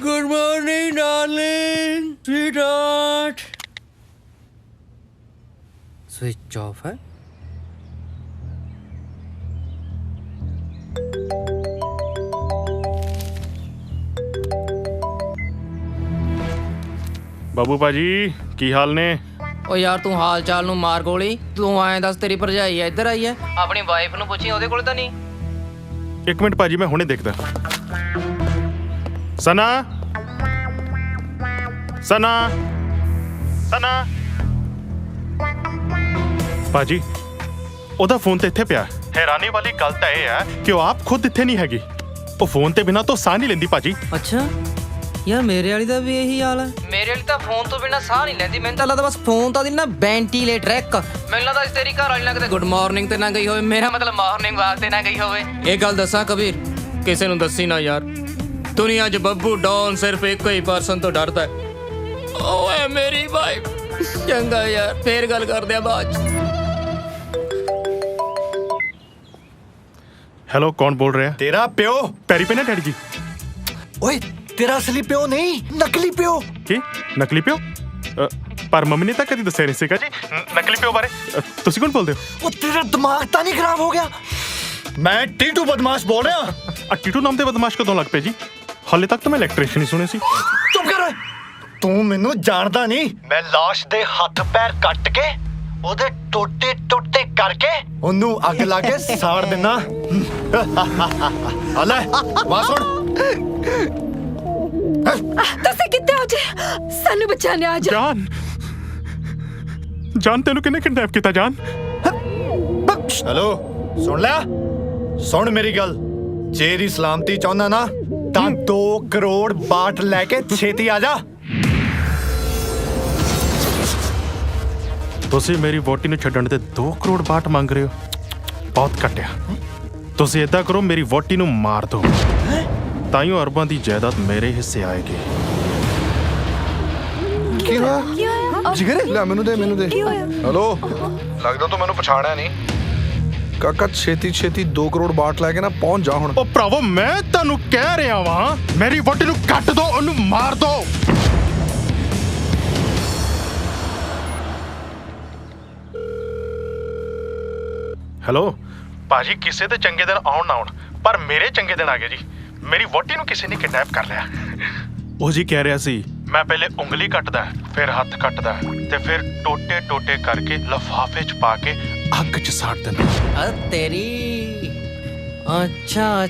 Good morning, darling, sweetheart. Switch off है। ਬਾਬੂ ਭਾਜੀ ਕੀ ਹਾਲ ਨੇ? ਓ ਯਾਰ ਤੂੰ ਹਾਲ ਚਾਲ ਨੂੰ ਮਾਰ ਗੋਲੀ। ਤੂੰ ਐਂ ਦੱਸ ਤੇਰੀ ਭਰਜਾਈ ਇੱਧਰ ਆਈ ਐ? ਆਪਣੀ ਵਾਈਫ ਨੂੰ ਪੁੱਛੀ, ਉਹਦੇ ਕੋਲ ਤਾਂ ਨਹੀਂ। ਇੱਕ ਮਿੰਟ ਭਾਜੀ ਮੈਂ ਹੁਣੇ ਦੇਖਦਾ। ਸਨਾ ਸਨਾ ਸਨਾ ਭਾਜੀ ਉਹਦਾ ਫੋਨ ਤੇ ਇੱਥੇ ਪਿਆ। ਹੈਰਾਨੀ ਵਾਲੀ ਗੱਲ ਤਾਂ ਇਹ ਹੈ ਕਿ ਉਹ ਆਪ ਖੁਦ ਇੱਥੇ ਨਹੀਂ ਹੈਗੀ। ਉਹ ਫੋਨ ਤੇ ਬਿਨਾਂ ਤੋਂ ਸਾਹ ਨਹੀਂ ਲੈਂਦੀ ਭਾਜੀ। ਅੱਛਾ ਯਾਰ ਮੇਰੇ ਵਾਲੀ ਦਾ ਵੀ ਇਹੀ ਹਾਲ ਹੈ। ਮੇਰੇ ਵਾਲੀ ਤਾਂ ਫੋਨ ਤੋਂ ਬਿਨਾਂ ਸਾਹ ਨਹੀਂ ਲੈਂਦੀ। ਮੈਨੂੰ ਤਾਂ ਲੱਗਦਾ ਬਸ ਫੋਨ ਤਾਂ ਦੀ ਨਾ ਵੈਂਟੀਲੇਟਰ ਇੱਕ। ਮੈਨੂੰ ਲੱਗਦਾ ਇਸ ਤੇਰੀ ਘਰ ਵਾਲੀ ਨਾਲ ਕਿਤੇ ਗੁੱਡ ਮਾਰਨਿੰਗ ਤੇ ਨਾ ਗਈ ਹੋਵੇ। ਮੇਰਾ ਮਤਲਬ ਮਾਰਨਿੰਗ ਵਾਕ ਤੇ ਨਾ ਗਈ ਹੋਵੇ। ਇਹ ਗੱਲ ਦੱਸਾਂ ਕਬੀਰ, ਕਿਸੇ ਨੂੰ ਦੱਸੀ ਨਾ ਯਾਰ। ਦੁਨੀਆ 'ਚ ਬੱਬੂ ਡੌਨ ਸਿਰਫ ਇੱਕੋ ਹੀ ਪਰਸਨ ਤੋਂ ਡਰਦਾ ਹੈ, ਉਹ ਹੈ ਮੇਰੀ ਵਾਈਫ। ਚੰਗਾ ਯਾਰ ਫੇਰ ਗੱਲ ਕਰਦੇ ਆ ਬਾਅਦ 'ਚ। ਹੈਲੋ ਕੌਣ ਬੋਲ ਰਿਹਾ? ਤੇਰਾ ਪਿਓ। ਪੈਰੀ ਪੈ ਨਾ ਡੈਡੀ ਜੀ। ਓਏ ਤੇਰਾ ਅਸਲੀ ਪਿਓ ਨਹੀਂ, ਨਕਲੀ ਪਿਓ। ਕੀ ਨਕਲੀ ਪਿਓ? ਪਰ ਮੰਮੀ ਨੇ ਤਾਂ ਕਦੀ ਦੱਸਿਆ ਨਹੀਂ ਸੀਗਾ ਜੀ ਨਕਲੀ ਪਿਓ ਬਾਰੇ। ਤੁਸੀਂ ਕੌਣ ਬੋਲਦੇ ਹੋ? ਉਹ ਤੇਰਾ ਦਿਮਾਗ ਤਾਂ ਨਹੀਂ ਖਰਾਬ ਹੋ ਗਿਆ? ਮੈਂ ਟੀਟੂ ਬਦਮਾਸ਼ ਬੋਲ ਰਿਹਾ। ਆ ਟੀਟੂ ਨਾਮ ਦੇ ਬਦਮਾਸ਼ ਕਦੋਂ ਲੱਗ ਪਏ ਜੀ? ਹਾਲੇ ਤੱਕ ਤਾਂ ਮੈਂ ਇਲੈਕਟ੍ਰੀਸ਼ੀਅਨ ਹੀ ਸੁਣੇ ਸੀ। ਚੁੱਪ ਕਰ ਓਏ। ਤੂੰ ਮੈਨੂੰ ਜਾਣਦਾ ਨਹੀਂ। ਮੈਂ ਲਾਸ਼ ਦੇ ਹੱਥ ਪੈਰ ਕੱਟ ਕੇ ਉਹਦੇ ਟੋਟੇ ਟੋਟੇ ਕਰਕੇ ਉਹਨੂੰ ਅੱਗ ਲਾ ਕੇ ਸਾੜ ਦੇਣਾ। ਆ ਲੈ ਵਾ ਸੁਣ। ਤੁਸੀਂ ਕਿੱਥੇ ਹੋ ਜੀ? ਸਾਨੂੰ ਬਚਾਣੇ ਆ ਜਾ। ਜਾਨ ਜਾਨ ਤੈਨੂੰ ਕਿਹਨੇ ਕਿਡਨੈਪ ਕੀਤਾ ਜਾਨ? ਹੈਲੋ ਸੁਣ ਲਿਆ? ਸੁਣ ਮੇਰੀ ਗੱਲ। ਜੇ ਦੀ ਸਲਾਮਤੀ ਚਾਹੁੰਦਾ ਨਾ ਤਾਂ 2 ਕਰੋੜ ਬਾਟ ਲੈ ਕੇ ਛੇਤੀ ਆ ਜਾ। ਤੁਸੀਂ ਮੇਰੀ ਵੋਟੀ ਨੂੰ ਛੱਡਣ ਦੇ 2 ਕਰੋੜ ਬਾਟ ਮੰਗ ਰਹੇ ਹੋ? ਬਹੁਤ ਘਟਿਆ। ਤੁਸੀਂ ਏਦਾਂ ਕਰੋ ਮੇਰੀ ਵੋਟੀ ਨੂੰ ਮਾਰ ਦਿਓ, ਤਾਈਓ ਅਰਬਾਂ ਦੀ ਜਾਇਦਾਦ ਮੇਰੇ ਹਿੱਸੇ ਆਏਗੀ। ਕੀ ਹੋਇਆ? ਜਿਗਰ ਲੈ ਮੈਨੂੰ ਦੇ ਹੈਲੋ ਲੱਗਦਾ ਤੂੰ ਮੈਨੂੰ ਪਛਾਣਿਆ ਨਹੀਂ। ਕਾਕਾ ਛੇਤੀ 2 ਕਰੋੜ ਬਾਟ ਲੈ ਕੇ ਨਾ ਪਹੁੰਚ ਜਾ ਹੁਣ। ਉਹ ਭਰਾਵੋ ਮੈਂ ਤੁਹਾਨੂੰ ਕਹਿ ਰਿਹਾ ਵਾਂ ਮੇਰੀ ਵੋਟੀ ਨੂੰ ਕੱਟ ਦੋ, ਉਹਨੂੰ ਮਾਰ ਦੋ। ਹੈਲੋ ਭਾਜੀ ਕਿਸੇ ਦੇ ਚੰਗੇ ਦਿਨ ਆਉਣ ਨਾ ਆਉਣ, ਪਰ ਮੇਰੇ ਚੰਗੇ ਦਿਨ ਆ ਗਏ ਜੀ। ਮੇਰੀ ਵੋਟੀ ਨੂੰ ਕਿਸੇ ਨੇ ਕਿਡਨੈਪ ਕਰ ਲਿਆ। ਉਹ ਜੀ ਕਹਿ ਰਿਹਾ ਸੀ ਮੈਂ ਪਹਿਲੇ ਉਂਗਲੀ ਕੱਟਦਾ, ਫਿਰ ਹੱਥ ਕੱਟਦਾ ਤੇ ਫਿਰ ਟੋਟੇ ਟੋਟੇ ਕਰਕੇ ਲਿਫਾਫੇ 'ਚ ਪਾ ਕੇ ਅੱਗ 'ਚ ਸਾੜ ਦਿੰਦਾ। ਤੇਰੀ ਅੱਛਾ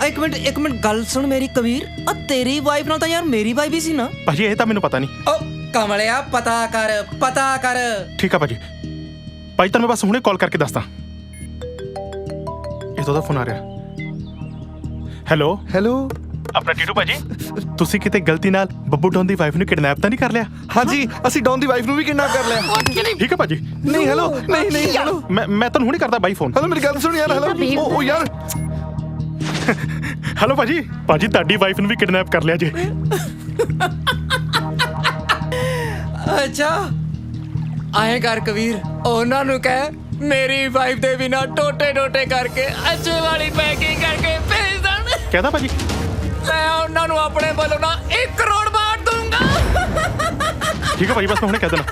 ਇੱਕ ਮਿੰਟ ਗੱਲ ਸੁਣ ਮੇਰੀ ਕਬੀਰ। ਆ ਤੇਰੀ ਵਾਈਫ ਨਾਲ ਤਾਂ ਯਾਰ ਮੇਰੀ ਵਾਈਫ ਹੀ ਸੀ ਨਾ? ਭਾਜੀ ਇਹ ਤਾਂ ਮੈਨੂੰ ਪਤਾ ਨਹੀਂ। ਓ ਕਮਲਿਆ ਪਤਾ ਕਰ। ਠੀਕ ਆ ਭਾਜੀ। ਭਾਈ ਤੁਹਾਨੂੰ ਮੈਂ ਬਸ ਹੁਣੇ ਕਾਲ ਕਰਕੇ ਦੱਸਦਾ। ਇਹ ਤਾਂ ਫੋਨ ਆ ਰਿਹਾ। ਹੈਲੋ ਆਪਣਾ ਟੀਟੂ ਭਾਜੀ, ਤੁਸੀਂ ਕਿਤੇ ਗਲਤੀ ਨਾਲ ਬੱਬੂ ਡੌਨ ਦੀ ਵਾਈਫ ਨੂੰ ਕਿਡਨੈਪ ਤਾਂ ਨਹੀਂ ਕਰ ਲਿਆ? ਹਾਂਜੀ ਅਸੀਂ ਡੌਨ ਦੀ ਵਾਈਫ ਨੂੰ ਵੀ ਕਿਡਨੈਪ ਕਰ ਲਿਆ। ਠੀਕ ਹੈ ਭਾਜੀ। ਨਹੀਂ ਹੈਲੋ ਨਹੀਂ ਹੈਲੋ ਮੈਂ ਤੁਹਾਨੂੰ ਹੁਣੇ ਕਰਦਾ ਬਾਈ ਫੋਨ। ਹੈਲੋ ਮੇਰੀ ਗੱਲ ਸੁਣ ਯਾਰ। ਹੈਲੋ ਉਹ ਯਾਰ ਹੈਲੋ ਭਾਜੀ ਤੁਹਾਡੀ ਵਾਈਫ ਨੂੰ ਵੀ ਕਿਡਨੈਪ ਕਰ ਲਿਆ ਜੀ। ਅੱਛਾ ਆਏ ਕਰ ਕਬੀਰ, ਉਹਨਾਂ ਨੂੰ ਕਹਿ ਮੇਰੀ ਵਾਈਫ ਦੇ ਬਿਨਾ ਟੋਟੇ ਟੋਟੇ ਕਰਕੇ ਅੱਛੇ ਵਾਲੀ ਪੈਕਿੰਗ ਕਰਕੇ ਭੇਜ ਦੇਣ। ਕਹਿਦਾ ਭਾਜੀ ਮੈਂ ਉਹਨਾਂ ਨੂੰ ਆਪਣੇ ਵੱਲੋਂ ਨਾ 1 ਕਰੋੜ ਬਾਟ ਦੂੰਗਾ। ਠੀਕ ਹੈ ਭਾਜੀ ਬਸ ਮੈਂ ਹੁਣੇ ਕਹਿ ਦੇਣਾ।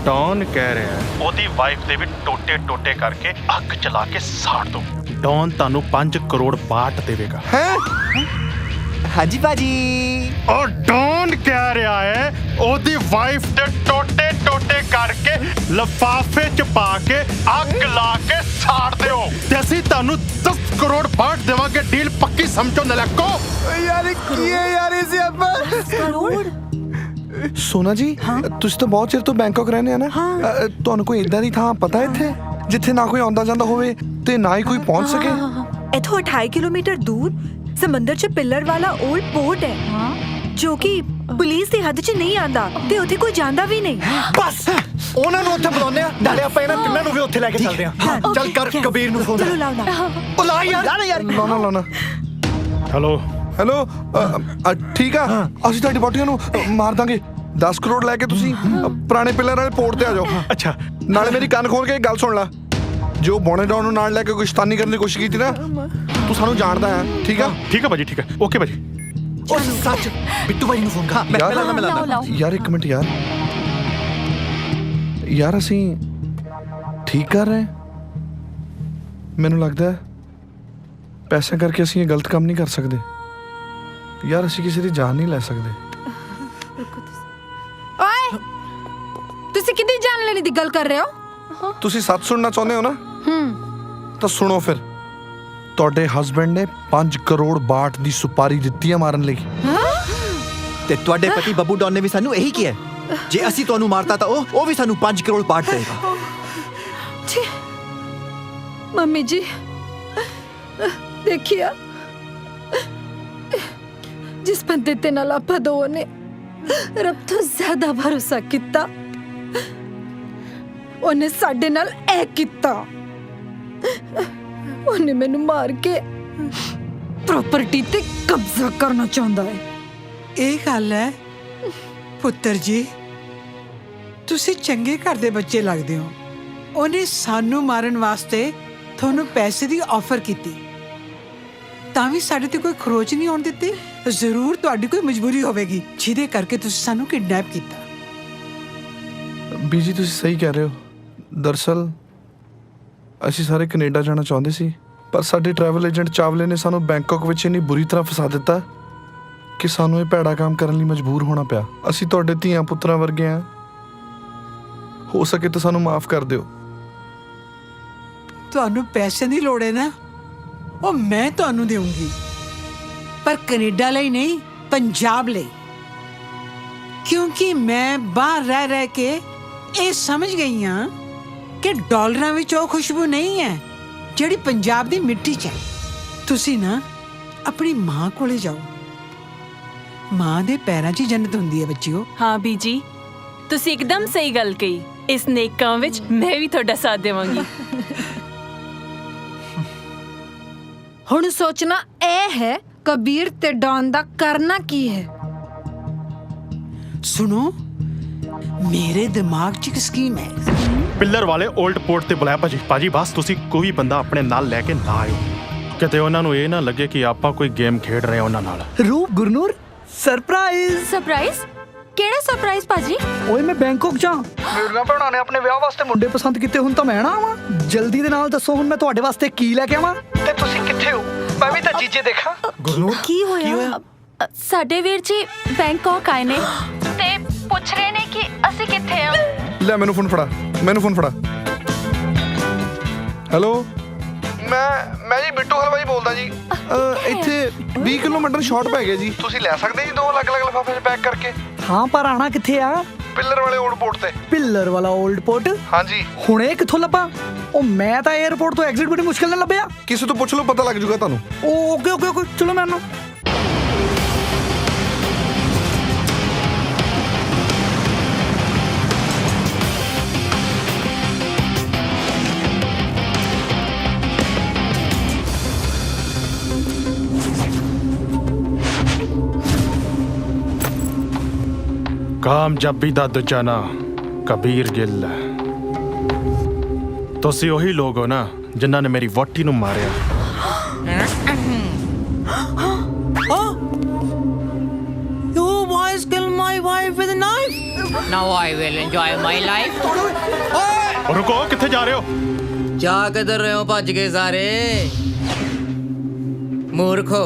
ਡੌਨ ਕਹਿ ਰਿਹਾ ਉਹਦੀ ਵਾਈਫ ਦੇ ਵੀ ਟੋਟੇ ਟੋਟੇ ਕਰਕੇ ਅੱਗ ਚਲਾ ਕੇ ਸਾੜ ਦੋ। ਡੌਨ ਤੁਹਾਨੂੰ 5 ਕਰੋੜ ਬਾਟ ਦੇਵੇਗਾ। ਹਾਂਜੀ ਭਾਜੀ। ਉਹ ਡੌਨ ਕਹਿ ਰਿਹਾ ਹੈ ਉਹਦੀ ਵਾਈਫ ਦੇ ਟੋਟੇ ਟੋਟੇ ਕਰਕੇ ਲਿਫਾਫੇ ਚ ਪਾ ਕੇ ਅੱਗ ਲਾ ਕੇ ਸਾੜ ਦਿਓ ਤੇ ਅਸੀਂ ਤੁਹਾਨੂੰ 10 ਕਰੋੜ ਬਾਟ ਦੇਵਾਂਗੇ। ਡੀਲ ਪੱਕੀ ਸਮਝੋ ਨਲਕੋ। ਯਾਰ ਕੀ ਹੈ ਯਾਰ ਇਹ ਸਿਆਪਾ? ਸੋਨਾ ਜੀ ਤੁਸੀਂ ਤਾਂ ਬਹੁਤ ਚਿਰ ਤੋਂ ਬੈਂਕਾਕ ਰਹਿੰਦੇ ਆ ਨਾ, ਤੁਹਾਨੂੰ ਕੋਈ ਇਦਾਂ ਦੀ ਥਾਂ ਪਤਾ ਇੱਥੇ ਜਿੱਥੇ ਨਾ ਕੋਈ ਆਉਂਦਾ ਜਾਂਦਾ ਹੋਵੇ ਤੇ ਨਾ ਹੀ ਕੋਈ ਪਹੁੰਚ ਸਕੇ? इथों 28 किलोमीटर दूर समंदर च पिलर वाला ओल्ड पोर्ट है जो कि पुलिस ਦੀ ਹੱਦ 'ਚ ਨਹੀਂ ਆਂਦਾ ਤੇ ਉੱਥੇ ਕੋਈ ਜਾਂਦਾ ਵੀ ਨਹੀਂ। ਬਸ ਉਹਨਾਂ ਨੂੰ ਉੱਥੇ ਬੁਲਾਉਂਦੇ ਆ, ਨਾਲੇ ਆਪਾਂ ਇਹਨਾਂ ਤਿੰਨਾਂ ਨੂੰ ਵੀ ਉੱਥੇ ਲੈ ਕੇ ਚੱਲਦੇ ਆ। ਚੱਲ ਕਰ ਕਬੀਰ ਨੂੰ ਫੋਨ। ਚਲੋ ਲਾਓ ਨਾ। ਉਹ ਲਾ ਯਾਰ। ਲਾਉਣਾ। ਹੈਲੋ ਠੀਕ ਆ, ਅਸੀਂ ਤੁਹਾਡੀ ਬੋਟੀਆਂ ਨੂੰ ਮਾਰ ਦਾਂਗੇ। 10 ਕਰੋੜ ਲੈ ਕੇ ਤੁਸੀਂ ਪੁਰਾਣੇ ਪਿਲਰ ਵਾਲੇ ਪੋਰਟ ਤੇ ਆ ਜਾਓ। ਅੱਛਾ, ਨਾਲੇ ਮੇਰੀ ਕੰਨ ਖੋਲ ਕੇ ਗੱਲ ਸੁਣ ਲੈ। ਜੋ ਬੋਨੇ ਡਾਊਨ ਨੂੰ ਨਾਲ ਲੈ ਕੇ ਕੋਈ ਸ਼ੈਤਾਨੀ ਕਰਨ ਦੀ ਕੋਸ਼ਿਸ਼ ਕੀਤੀ ਨਾ, ਤੂੰ ਸਾਨੂੰ ਜਾਣਦਾ ਹੈ। ਠੀਕ ਆ? ਠੀਕ ਆ ਭਾਜੀ, ਠੀਕ ਆ, ਓਕੇ ਭਾਜੀ। ਉਹ ਸੱਚ ਬਿੱਟੂ ਭਾਈ ਨੂੰ ਫੋਨ ਕਰ। ਯਾਰ ਇੱਕ ਮਿੰਟ ਯਾਰ ਅਸੀਂ ਠੀਕ ਕਰ ਰਹੇ? ਮੈਨੂੰ ਲੱਗਦਾ ਪੈਸੇ ਕਰਕੇ ਅਸੀਂ ਇਹ ਗਲਤ ਕੰਮ ਨਹੀਂ ਕਰ ਸਕਦੇ ਯਾਰ। ਅਸੀਂ ਕਿਸੇ ਦੀ ਜਾਨ ਨਹੀਂ ਲੈ ਸਕਦੇ। ਓਏ ਤੁਸੀਂ ਕਿੱਦੀ ਜਾਨ ਲੈਣ ਦੀ ਗੱਲ ਕਰ ਰਹੇ ਹੋ? ਤੁਸੀਂ ਸੱਚ ਸੁਣਨਾ ਚਾਹੁੰਦੇ ਹੋ ਨਾ? ਤਾਂ ਸੁਣੋ ਫਿਰ। ਤੁਹਾਡੇ ਹਸਬੈਂਡ ਨੇ 5 ਕਰੋੜ ਬਾਟ ਦੀ ਸੁਪਾਰੀ ਦਿੱਤੀ ਹੈ ਮਾਰਨ ਲਈ। ਤੇ ਤੁਹਾਡੇ ਪਤੀ ਬੱਬੂ ਡੌਨ ਨੇ ਵੀ ਸਾਨੂੰ ਇਹੀ ਕਿਹਾ, ਜੇ ਅਸੀਂ ਤੁਹਾਨੂੰ ਮਾਰਤਾ ਤਾਂ ਉਹ ਵੀ ਸਾਨੂੰ 5 ਕਰੋੜ ਬਾਟ ਦੇਗਾ। ਮੰਮੀ ਜੀ ਦੇਖਿਆ, ਜਿਸ ਬੰਦੇ ਤੇ ਨਾਲ ਆਪਾਂ ਦੋ ਨੇ ਰੱਬ ਤੋਂ ਜ਼ਿਆਦਾ ਭਰੋਸਾ ਕੀਤਾ, ਉਹਨੇ ਸਾਡੇ ਨਾਲ ਇਹ ਕੀਤਾ। ਉਹਨੇ ਮੈਨੂੰ ਮਾਰ ਕੇ ਪ੍ਰਾਪਰਟੀ ਤੇ ਕਬਜ਼ਾ ਕਰਨਾ ਚਾਹੁੰਦਾ ਹੈ। ਇਹ ਗੱਲ ਹੈ ਪੁੱਤਰ ਜੀ, ਤੁਸੀਂ ਚੰਗੇ ਘਰ ਦੇ ਬੱਚੇ ਲੱਗਦੇ ਹੋ। ਉਹਨੇ ਸਾਨੂੰ ਮਾਰਨ ਵਾਸਤੇ ਤੁਹਾਨੂੰ ਪੈਸੇ ਦੀ ਆਫਰ ਕੀਤੀ, ਤਾਂ ਵੀ ਸਾਡੇ ਤੇ ਕੋਈ ਖਰੋਚ ਨਹੀਂ ਹੋਣ ਦਿੱਤੀ। ਜ਼ਰੂਰ ਤੁਹਾਡੀ ਕੋਈ ਮਜਬੂਰੀ ਹੋਵੇਗੀ ਜਿਹਦੇ ਕਰਕੇ ਤੁਸੀਂ ਸਾਨੂੰ ਕਿਡਨੈਪ ਕੀਤਾ। ਬੀਜੀ ਤੁਸੀਂ ਸਹੀ ਕਹਿ ਰਹੇ ਹੋ। ਦਰਅਸਲ ਅਸੀਂ ਸਾਰੇ ਕੈਨੇਡਾ ਜਾਣਾ ਚਾਹੁੰਦੇ ਸੀ, ਪਰ ਸਾਡੇ ਟਰੈਵਲ ਏਜੰਟ ਚਾਵਲੇ ਨੇ ਸਾਨੂੰ ਬੈਂਕਾਕ ਵਿੱਚ ਇੰਨੀ ਬੁਰੀ ਤਰ੍ਹਾਂ ਫਸਾ ਦਿੱਤਾ ਕਿ ਸਾਨੂੰ ਇਹ ਭੈੜਾ ਕੰਮ ਕਰਨ ਲਈ ਮਜਬੂਰ ਹੋਣਾ ਪਿਆ। ਅਸੀਂ ਤੁਹਾਡੇ ਧੀਆਂ ਪੁੱਤਰਾਂ ਵਰਗੇ ਹਾਂ, ਹੋ ਸਕੇ ਤਾਂ ਸਾਨੂੰ ਮਾਫ ਕਰ ਦਿਓ। ਤੁਹਾਨੂੰ ਪੈਸੇ ਦੀ ਲੋੜ ਹੈ ਨਾ, ਉਹ ਮੈਂ ਤੁਹਾਨੂੰ ਦੇਵਾਂਗੀ, ਪਰ ਕੈਨੇਡਾ ਲਈ ਨਹੀਂ, ਪੰਜਾਬ ਲਈ। ਕਿਉਂਕਿ ਮੈਂ ਬਾਹਰ ਰਹਿ ਕੇ ਇਹ ਸਮਝ ਗਈ ਹਾਂ ਕਿ ਡਾਲਰਾਂ ਵਿੱਚ ਉਹ ਖੁਸ਼ਬੂ ਨਹੀਂ ਹੈ ਜਿਹੜੀ ਪੰਜਾਬ ਦੀ ਮਿੱਟੀ 'ਚ ਹੈ। ਤੁਸੀਂ ਨਾ ਆਪਣੀ ਮਾਂ ਕੋਲੇ ਜਾਓ, ਮਾਂ ਦੇ ਪੈਰਾਂ 'ਚ ਜੰਨਤ ਹੁੰਦੀ ਹੈ ਬੱਚਿਓ। ਹਾਂ ਬੀਜੀ, ਤੁਸੀਂ ਇੱਕਦਮ ਸਹੀ ਗੱਲ ਕਹੀ। ਇਸ ਨੇਕ ਕੰਮ ਵਿੱਚ ਮੈਂ ਵੀ ਤੁਹਾਡਾ ਸਾਥ ਦੇਵਾਂਗੀ। ਹੁਣ ਸੋਚਣਾ ਇਹ ਹੈ ਕਬੀਰ ਤੇ ਡੌਨ ਦਾ ਕਰਨਾ ਕੀ ਹੈ। ਸੁਣੋ, ਮੇਰੇ ਦਿਮਾਗ 'ਚ ਇੱਕ ਸਕੀਮ ਹੈ। ਪਿੱਲਰ ਵਾਲੇ 올ਡ ਪੋਰਟ ਤੇ ਬੁਲਾਇਆ ਭਾਜੀ। ਬਸ ਤੁਸੀਂ ਕੋਈ ਬੰਦਾ ਆਪਣੇ ਨਾਲ ਲੈ ਕੇ ਨਾ ਆਇਓ, ਕਿਤੇ ਉਹਨਾਂ ਨੂੰ ਇਹ ਨਾ ਲੱਗੇ ਕਿ ਆਪਾਂ ਕੋਈ ਗੇਮ ਖੇਡ ਰਹੇ ਉਹਨਾਂ ਨਾਲ। ਰੂਪ ਗੁਰਨੂਰ ਸਰਪ੍ਰਾਈਜ਼? ਕਿਹੜਾ ਸਰਪ੍ਰਾਈਜ਼ ਭਾਜੀ? ਓਏ ਮੈਂ ਬੈਂਕਾਕ ਜਾ। ਮੇਰੀਆਂ ਭੈਣਾਂ ਨੇ ਆਪਣੇ ਵਿਆਹ ਵਾਸਤੇ ਮੁੰਡੇ ਪਸੰਦ ਕੀਤੇ, ਹੁਣ ਤਾਂ ਮੈਂ ਨਾ ਆਵਾਂ। ਜਲਦੀ ਦੇ ਨਾਲ ਦੱਸੋ ਹੁਣ ਮੈਂ ਤੁਹਾਡੇ ਵਾਸਤੇ ਕੀ ਲੈ ਕੇ ਆਵਾਂ ਤੇ ਤੁਸੀਂ ਕਿੱਥੇ ਹੋ? ਮੈਂ ਵੀ ਤਾਂ ਜੀਜੇ ਦੇਖਾਂ। ਗੁਰਨੂਰ ਕੀ ਹੋਇਆ? ਸਾਡੇ ਵੀਰ ਜੀ ਬੈਂਕਾਕ ਆਏ ਨੇ ਤੇ ਪੁੱਛ ਰਹੇ ਨੇ ਕਿ ਅਸੀਂ ਕਿੱਥੇ ਆ। ਲੈ ਮੈਨੂੰ ਫੋਨ ਫੜਾ। ਹੈਲੋ, ਮੈਂ ਜੀ ਬਿੱਟੂ ਹਲਵਾਈ ਬੋਲਦਾ ਜੀ। ਇੱਥੇ 20 ਕਿਲੋ ਮਟਨ ਸ਼ਾਰਟ ਪੈ ਗਿਆ ਜੀ। ਤੁਸੀਂ ਲੈ ਸਕਦੇ ਜੀ 2 ਅਲੱਗ-ਅਲੱਗ ਲਿਫਾਫੇ 'ਚ ਪੈਕ ਕਰਕੇ? ਹਾਂ, ਪਰ ਆਣਾ ਕਿੱਥੇ ਆ? ਪਿੱਲਰ ਵਾਲੇ 올ਡ ਪੋਰਟ ਤੇ। ਪਿੱਲਰ ਵਾਲਾ 올ਡ ਪੋਰਟ? ਹਾਂਜੀ। ਹੁਣ ਇਹ ਕਿੱਥੋਂ ਲੱਭਾਂ? ਉਹ ਮੈਂ ਤਾਂ 에ਅਰਪੋਰਟ ਤੋਂ ਐਗਜ਼ਿਟ ਬੜੀ ਮੁਸ਼ਕਿਲ ਨਾਲ ਲੱਭਿਆ। ਕਿਸੇ ਤੋਂ ਪੁੱਛ ਲਓ, ਪਤਾ ਲੱਗ ਜਾਊਗਾ ਤੁਹਾਨੂੰ। ਓਕੇ ਚਲੋ ਮੈਂ ਆਨਾ। ਕਾਮਯਾਬੀ ਦਾ ਦੂਜਾ ਨਾਂ ਕਬੀਰ ਗਿੱਲ ਹੈ। ਤੁਸੀਂ ਉਹੀ ਲੋਕ ਹੋ ਨਾ ਜਿਨ੍ਹਾਂ ਨੇ ਮੇਰੀ ਵਹੁਟੀ ਨੂੰ ਮਾਰਿਆ। You boys killed my wife with a knife? Now I will enjoy my life. ਰੁਕੋ, ਕਿੱਥੇ ਜਾ ਰਹੇ ਹੋ? ਜਾ ਕਿੱਧਰ ਰਹੇ ਹੋ ਭੱਜ ਕੇ ਸਾਰੇ? ਮੂਰਖੋ,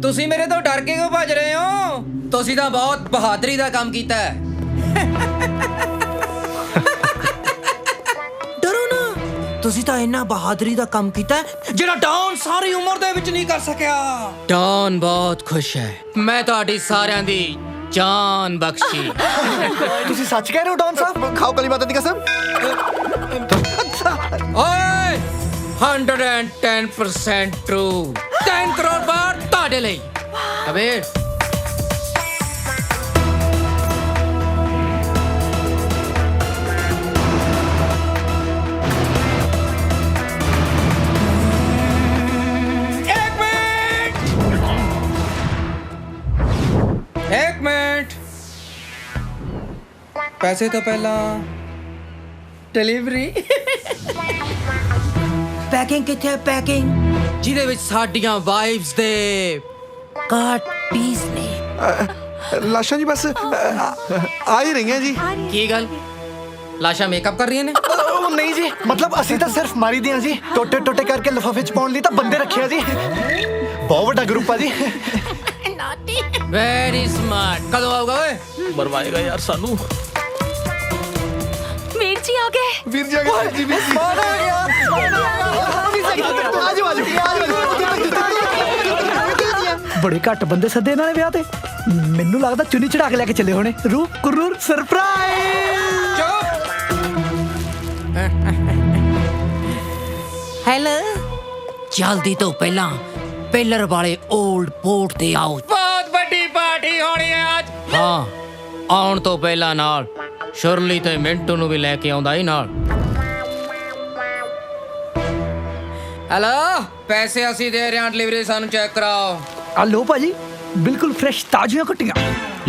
ਤੁਸੀਂ ਮੇਰੇ ਤੋਂ ਡਰ ਕੇ ਕਿਉਂ ਭੱਜ ਰਹੇ ਹੋ? ਤੁਸੀਂ ਤਾਂ ਬਹੁਤ ਬਹਾਦਰੀ ਦਾ ਕੰਮ ਕੀਤਾ ਹੈ। ਡਰੋ ਨਾ, ਤੁਸੀਂ ਤਾਂ ਇੰਨਾ ਬਹਾਦਰੀ ਦਾ ਕੰਮ ਕੀਤਾ ਜਿਹੜਾ ਡੌਨ ਸਾਰੀ ਉਮਰ ਦੇ ਵਿੱਚ ਨਹੀਂ ਕਰ ਸਕਿਆ। ਡੌਨ ਬਹੁਤ ਖੁਸ਼ ਹੈ, ਮੈਂ ਤੁਹਾਡੀ ਸਾਰਿਆਂ ਦੀ ਜਾਨ ਬਖਸ਼ੀ। ਤੁਸੀਂ ਸੱਚ ਕਹਿ ਰਹੇ ਹੋ ਡੌਨ ਸਾਹਿਬ? ਖਾਓ ਕਲੀ ਮਾਤਾ ਦੀ ਕਸਮ। ਓਏ 110% ਟਰੂ। 10 ਕਰੋੜ ਬਾਰ ਤੁਹਾਡੇ ਲਈ। ਕਬੀਰ एक मिनट, पैसे तो पहला डिलीवरी। ਪੈਕਿੰਗ ਕਿੱਥੇ? ਪੈਕਿੰਗ ਜਿਹਦੇ ਵਿੱਚ ਸਾਡੀਆਂ ਵਾਈਫਸ ਦੇ ਕਾਟ ਪੀਸ ਨੇ। ਲਾਸ਼ਾਂ ਜੀ ਬਸ ਆ ਹੀ ਰਹੀਆਂ ਜੀ। ਕੀ ਗੱਲ, ਲਾਸ਼ਾਂ ਮੇਕਅਪ ਕਰ ਰਹੀਆਂ ਨੇ? ਉਹ ਨਹੀਂ ਜੀ, ਮਤਲਬ ਅਸੀਂ ਤਾਂ ਸਿਰਫ ਮਾਰੀ ਦੀਆਂ ਜੀ। ਟੋਟੇ ਟੋਟੇ ਕਰਕੇ ਲਿਫਾਫੇ ਚ ਪਾਉਣ ਲਈ ਤਾਂ ਬੰਦੇ ਰੱਖਿਆ ਜੀ। ਬਹੁਤ ਵੱਡਾ ਗਰੁੱਪ ਆ ਜੀ। Very smart. ਕਦੋਂ ਆਊਗਾ ਓਏ? ਮਰਵਾਏਗਾ ਯਾਰ ਸਾਨੂੰ। ਵੀਰ ਜੀ ਆ ਗਏ। ਵੀਰ ਜੀ ਆ ਗਏ ਜੀ। ਵੀਰ ਜੀ ਆ ਗਿਆ। ਆਜੋ ਆਜੋ। ਬੜੇ ਘੱਟ ਬੰਦੇ ਸੱਦੇ ਇਹਨਾਂ ਨੇ ਵਿਆਹ ਤੇ। ਮੈਨੂੰ ਲੱਗਦਾ ਚੁੰਨੀ ਚੜਾ ਕੇ ਲੈ ਕੇ ਚੱਲੇ ਹੋਣੇ। ਰੂਪ ਕੁਰੂਰ ਸਰਪ੍ਰਾਈਜ਼। ਹੈਲੋ, ਜਲਦੀ ਤੋਂ ਪਹਿਲਾਂ ਪਿਲਰ ਵਾਲੇ 올ਡ ਪੋਰਟ ਤੇ ਆਓ। ਬਹੁਤ ਵੱਡੀ ਪਾਰਟੀ ਹੋਣੀ ਹੈ ਅੱਜ। ਹਾਂ, ਆਉਣ ਤੋਂ ਪਹਿਲਾਂ ਨਾਲ ਸ਼ੁਰਲੀ ਤੇ ਮਿੰਟੂ ਨੂੰ ਵੀ ਲੈ ਕੇ ਆਉਂਦਾ ਹੀ ਨਾਲ। ਹੈਲੋ, ਪੈਸੇ ਅਸੀਂ ਦੇ ਰਹੇ ਹਾਂ, ਡਿਲੀਵਰੀ ਸਾਨੂੰ ਚੈੱਕ ਕਰਾਓ। ਆ ਲੋ ਭਾਜੀ, ਬਿਲਕੁਲ ਫਰੈਸ਼ ਤਾਜ਼ੀਆਂ ਕੱਟੀਆਂ।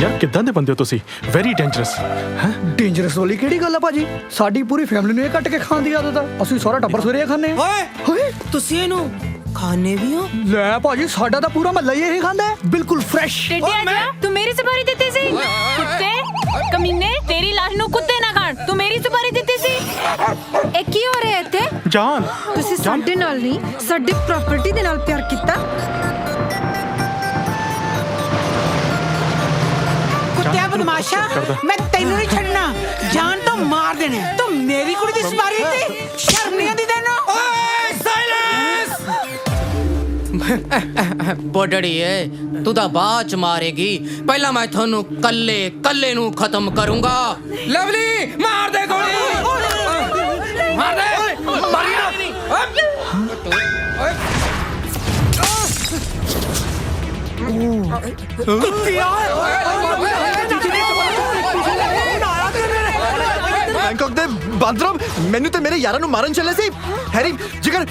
ਯਾਰ ਕਿੱਦਾਂ ਦੇ ਬੰਦੇ ਹੋ ਤੁਸੀਂ? Very dangerous. ਹੈ ਡੇਂਜਰਸ ਵਾਲੀ ਕਿਹੜੀ ਗੱਲ ਆ ਭਾਜੀ? ਸਾਡੀ ਪੂਰੀ ਫੈਮਿਲੀ ਨੂੰ ਇਹ ਕੱਟ ਕੇ ਖਾਣ ਦੀ ਆਦਤ ਆ। ਅਸੀਂ ਸਾਰਾ ਟੱਬਰ ਸਵੇਰੇ ਖਾਂਦੇ ਆ। ਓਏ ਤੁਸੀਂ ਇਹਨੂੰ ਖਾਣੇ ਵੀ ਹੋ? ਲੈ ਭਾਜੀ, ਸਾਡਾ ਤਾਂ ਪੂਰਾ ਮਹੱਲਾ ਹੀ ਇਹ ਖਾਂਦਾ ਹੈ। ਬਿਲਕੁਲ ਫਰੈਸ਼। ਤੂੰ ਮੇਰੀ ਸੁਪਾਰੀ ਦਿੱਤੀ ਸੀ? ਕੁੱਤੇ ਕਮੀਨੇ, ਤੇਰੀ ਲਾਸ਼ ਨੂੰ ਕੁੱਤੇ ਨਾ ਖਾਣ। ਤੂੰ ਮੇਰੀ ਸੁਪਾਰੀ ਦਿੱਤੀ ਸੀ। ਇਹ ਕੀ ਹੋ ਰਿਹਾ ਇੱਥੇ? ਜਾਨ, ਤੁਸੀਂ ਸਾਡੇ ਨਾਲ ਨਹੀਂ, ਸਾਡੀ ਪ੍ਰਾਪਰਟੀ ਦੇ ਨਾਲ ਪਿਆਰ ਕੀਤਾ। ਕੁੱਤਿਆ ਬਦਮਾਸ਼ਾ, ਮੈਂ ਤੈਨੂੰ ਨਹੀਂ ਛੱਡਣਾ। ਜਾਨ ਤੋਂ ਮਾਰ ਦੇਣਾ। ਤੂੰ ਮੇਰੀ ਕੁੜੀ ਦੀ ਸਵਾਰੀ ਤੇ ਸ਼ਰਮ ਨਹੀਂ ਆਉਂਦੀ ਤੈਨੂੰ? ਓਏ ਸਾਇਲੈਂਸ। ਬੋਡੜੀਏ, ਤੂੰ ਤਾਂ ਬਾਅਦ ਚ ਮਾਰੇਗੀ। ਪਹਿਲਾਂ ਮੈਂ ਤੁਹਾਨੂੰ ਕੱਲੇ ਨੂੰ ਖਤਮ ਕਰੂੰਗਾ। ਲਵਲੀ, ਮਾਰ ਦੇ ਗੋਲੀ। ਮਾਰ ਦੇ। ਮਾਰੀਆ ਨਹੀਂ। ਬੈਂਕਾਕ ਦੇ ਬਾਂਦਰੋ, ਮੈਨੂੰ ਤੇ ਮੇਰੇ ਯਾਰਾਂ ਨੂੰ ਮਾਰਨ ਚੱਲੇ ਸੀ। ਹੈਰੀ ਜਿਗਰ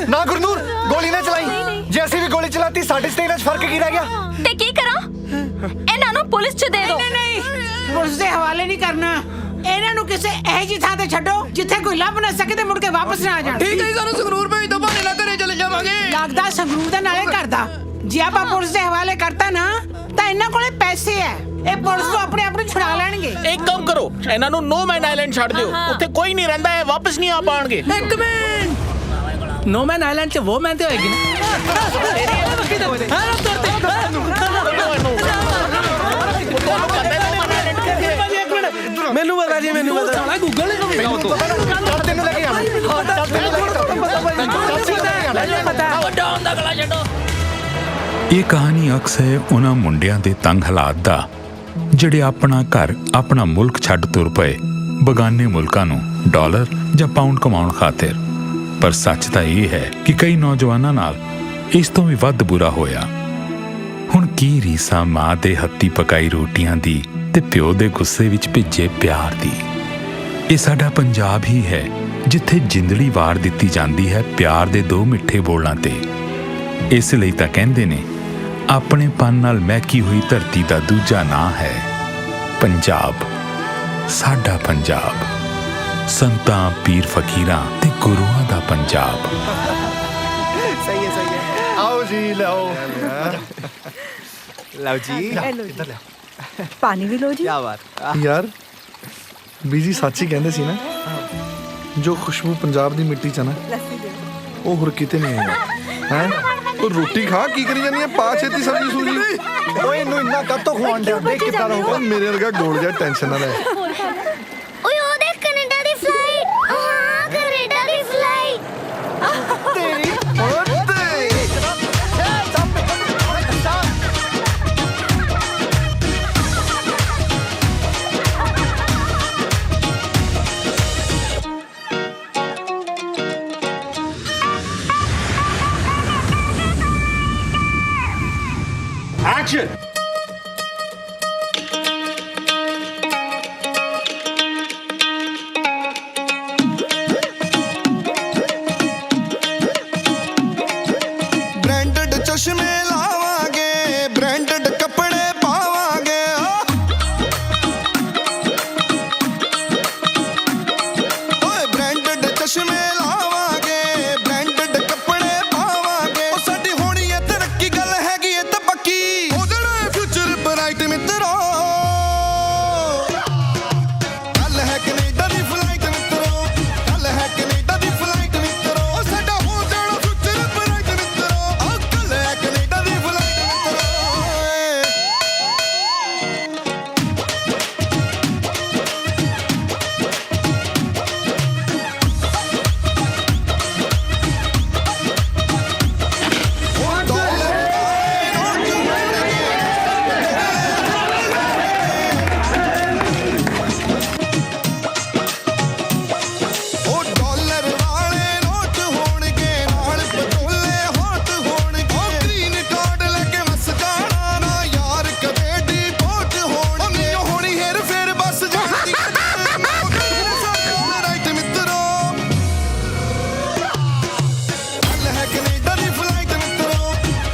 ਨਾ ਗੁਰਨੂਰ, ਗੋਲੀ ਨਾ ਚਲਾਈ। ਜੇ ਅਸੀਂ ਵੀ ਗੋਲੀ ਚਲਾਤੀ, ਸਾਡੇ ਸਟੇਜ 'ਚ ਫਰਕ ਕੀ ਰਹਿ ਗਿਆ? ਤੇ ਕੀ ਕਰਾਂ? ਇਹਨਾਂ ਨੂੰ ਪੁਲਿਸ 'ਚ ਦੇ ਦਿਓ। ਨਹੀਂ, ਪੁਲਿਸ ਦੇ ਹਵਾਲੇ ਨਹੀਂ ਕਰਨਾ। ਇਹਨਾਂ ਨੂੰ ਕਿਸੇ ਇਹੋ ਜਿਹੀ ਥਾਂ ਤੇ ਛੱਡੋ ਜਿੱਥੇ ਕੋਈ ਲੱਭ ਨਾ ਸਕੇ ਤੇ ਮੁੜ ਕੇ ਵਾਪਸ ਨਾ ਆ ਜਾਣ। ਠੀਕ ਹੈ, ਸਾਨੂੰ ਸੰਗਰੂਰ ਭੇਜ ਦੋ, ਬਹਾਨੇ ਨਾਲ ਘਰੇ ਚਲੇ ਜਾਵਾਂਗੇ। ਲੱਗਦਾ ਸੰਗਰੂਰ ਦਾ ਨਾਲੇ ਕਰਦਾ। ਜੇ ਆਪਾਂ ਪੁਲਿਸ ਦੇ ਹਵਾਲੇ ਕਰਤਾ ਨਾ ਤਾਂ ਇਹਨਾਂ ਕੋਲੇ ਪੈਸੇ ਹੈ। ਇਹ ਪੁਲਿਸ ਤੋਂ ਆਪਣੇ ਆਪ ਨੂੰ ਛੁਡਾ ਲੈਣਗੇ। ਇੱਕ ਕੰਮ ਕਰੋ, ਇਹਨਾਂ ਨੂੰ ਨੋ ਮੈਨ ਆਈਲੈਂਡ ਛੱਡ ਦਿਓ। ਉੱਥੇ ਕੋਈ ਨਹੀਂ ਰਹਿੰਦਾ ਹੈ, ਵਾਪਸ ਨਹੀਂ ਆ ਪਾਣਗੇ। ਇੱਕ ਮਿੰਟ, ਨੋ ਮੈਨ ਆਈਲੈਂਡ 'ਚ ਉਹ ਮੈਨ ਤੇ ਹੋਏਗੀ ਨਾ। ਮੈਨੂੰ ਪਤਾ ਜੀ, ਮੈਨੂੰ ਪਤਾ। ਗੂਗਲ ਨੇ ਤੈਨੂੰ ਲੈ ਕੇ ਆਵਾਂ। ਇਹ ਕਹਾਣੀ ਅਕਸ ਹੈ ਉਹਨਾਂ ਮੁੰਡਿਆਂ ਦੇ ਤੰਗ ਹਾਲਾਤ ਦਾ ਜਿਹੜੇ ਆਪਣਾ ਘਰ ਆਪਣਾ ਮੁਲਕ ਛੱਡ ਤੁਰ ਪਏ ਬਗਾਨੇ ਮੁਲਕਾਂ ਨੂੰ ਡਾਲਰ ਜਾਂ ਪਾਉਂਡ ਕਮਾਉਣ ਖਾਤਰ। ਪਰ ਸੱਚ ਤਾਂ ਇਹ ਹੈ ਕਿ ਕਈ ਨੌਜਵਾਨਾਂ ਨਾਲ ਇਸ ਤੋਂ ਵੀ ਵੱਧ ਬੁਰਾ ਹੋਇਆ। ਹੁਣ ਕੀ ਰੀਸਾਂ ਮਾਂ ਦੇ ਹੱਥੀਂ ਪਕਾਈ ਰੋਟੀਆਂ ਦੀ ਤੇ ਪਿਓ ਦੇ ਗੁੱਸੇ ਵਿੱਚ ਭਿੱਜੇ ਪਿਆਰ ਦੀ। ਇਹ ਸਾਡਾ ਪੰਜਾਬ ਹੀ ਹੈ ਜਿੱਥੇ ਜਿੰਦੜੀ ਵਾਰ ਦਿੱਤੀ ਜਾਂਦੀ ਹੈ ਪਿਆਰ ਦੇ ਦੋ ਮਿੱਠੇ ਬੋਲਾਂ ਤੇ। ਇਸ ਲਈ ਤਾਂ ਕਹਿੰਦੇ ਨੇ ਆਪਣੇ ਪਨ ਨਾਲ ਮਹਿਕੀ ਹੋਈ ਧਰਤੀ ਦਾ ਦੂਜਾ ਨਾਂ ਹੈ ਪੰਜਾਬ। ਸਾਡਾ ਪੰਜਾਬ ਸੰਤਾਂ ਪੀਰ ਫਕੀਰਾਂ ਤੇ ਗੁਰੂਆਂ ਦਾ ਪੰਜਾਬ। सही है आओ जी लाओ लाओ जी इधर ले पानी भी लो जी। क्या बात ਯਾਰ ਬੀਜੀ ਸੱਚ ਹੀ ਕਹਿੰਦੇ ਸੀ ਨਾ, ਜੋ ਖੁਸ਼ਬੂ ਪੰਜਾਬ ਦੀ ਮਿੱਟੀ 'ਚ ਆ ਨਾ ਉਹ ਹੋਰ ਕਿਤੇ ਨਹੀਂ ਹੈ। ਹੈ ਉਹ ਰੋਟੀ ਖਾ ਕੀ ਕਰੀ ਜਾਂਦੀ ਹੈ? ਪਾ ਛੇਤੀ ਸਬਜ਼ੀ ਸੂਜੀ। ਓਏ ਇਹਨੂੰ ਇੰਨਾ ਕੱਤੋਂ ਖਵਾਉਣ ਡਿਆ ਦੇਖ ਕਿੱਦਾਂ ਦਾ ਹੋਊਗਾ। ਮੇਰੇ ਵਰਗਾ ਗੋਲ ਜਿਹਾ ਟੈਨਸ਼ਨ ਨਾ ਲੈ। ਓਏ ਉਹ ਦੇਖ ਕੈਨੇਡਾ ਦੀ ਫਲਾਈਟ। ਹਾਂ ਕੈਨੇਡਾ ਦੀ ਫਲਾਈਟ ਤੇਰੀ Action! ब्रांडेड चश्मे लावांगे ब्रांडेड कपड़े पावांगे ओए ब्रांडेड चश्मे लावांगे ब्रांडेड कपड़े पावांगे ओ साडी होनी है तरक्की गल हैगी है ते पक्की ओ जेड़ा फ्यूचर ब्राइट मित्रो गल है कनेडा दी फ्लाइट मित्रो गल है कनेडा दी फ्लाइट मित्रो साडा हो जाना फ्यूचर ब्राइट मित्रो ओ गल है कनेडा दी फ्लाइट मित्रो ਉਹ ਡਾਲਰ ਵਾਲੇ ਨੋਟ ਹੋਣਗੇ ਨਾਲ ਪਟੋਲੇ ਹੌਟ ਹੋਣਗੇ ਉਹ ਗ੍ਰੀਨ ਕਾਰਡ ਲੈ ਕੇ ਮਸ ਜਾਣਾ ਨਾ ਯਾਰ ਕਬੇਡੀ ਪੋਟ ਹੋਣਗੇ ਉਹ ਹੋਣੀ ਹੇਰ ਫੇਰ ਬਸ ਜਾਂਦੀ ਰਾਈਟ ਮਿੱਤਰੋ ਗੱਲ ਹੈ ਕੈਨੇਡਾ ਦੀ ਫਲਾਈਟ ਮਿੱਤਰੋ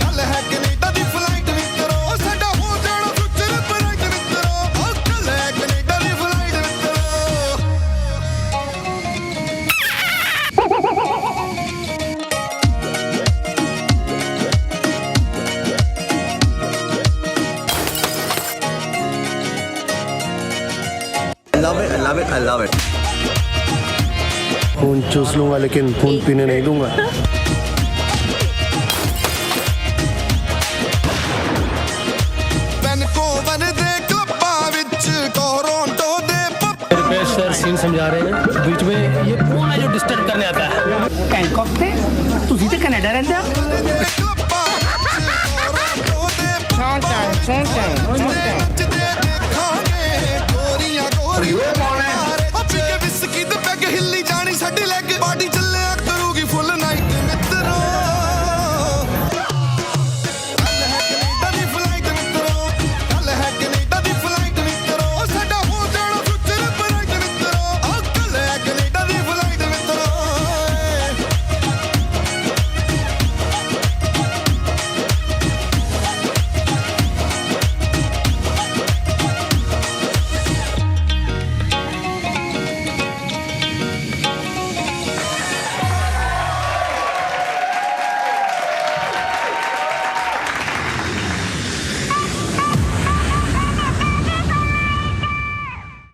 ਗੱਲ ਹੈ ਕੈਨੇਡਾ ਦੀ ਫਲਾਈਟ ਮਿੱਤਰੋ ਸਾਡਾ ਹੋ ਜਾਣਾ ਫਿਊਚਰ ਬ੍ਰਾਈਟ ਮਿੱਤਰੋ ਉਹ ਗੱਲ ਹੈ ਕੈਨੇਡਾ ਦੀ ਫਲਾਈਟ ਮਿੱਤਰੋ I love it I love it खून चूस लूंगा लेकिन खून पीने नहीं दूंगा। ਵੈਨਕੂਵਰ ਦੇ ਕਲੱਬਾਂ ਵਿੱਚ ਟੋਰਾਂਟੋ ਦੇ सर सीन समझा रहे हैं बीच में ये कौन है जो डिस्टर्ब करने आता है? बैंकॉक ਤੇ ਤੁਸੀਂ ਤੇ ਕੈਨੇਡਾ ਰਹਿੰਦੇ ਆ।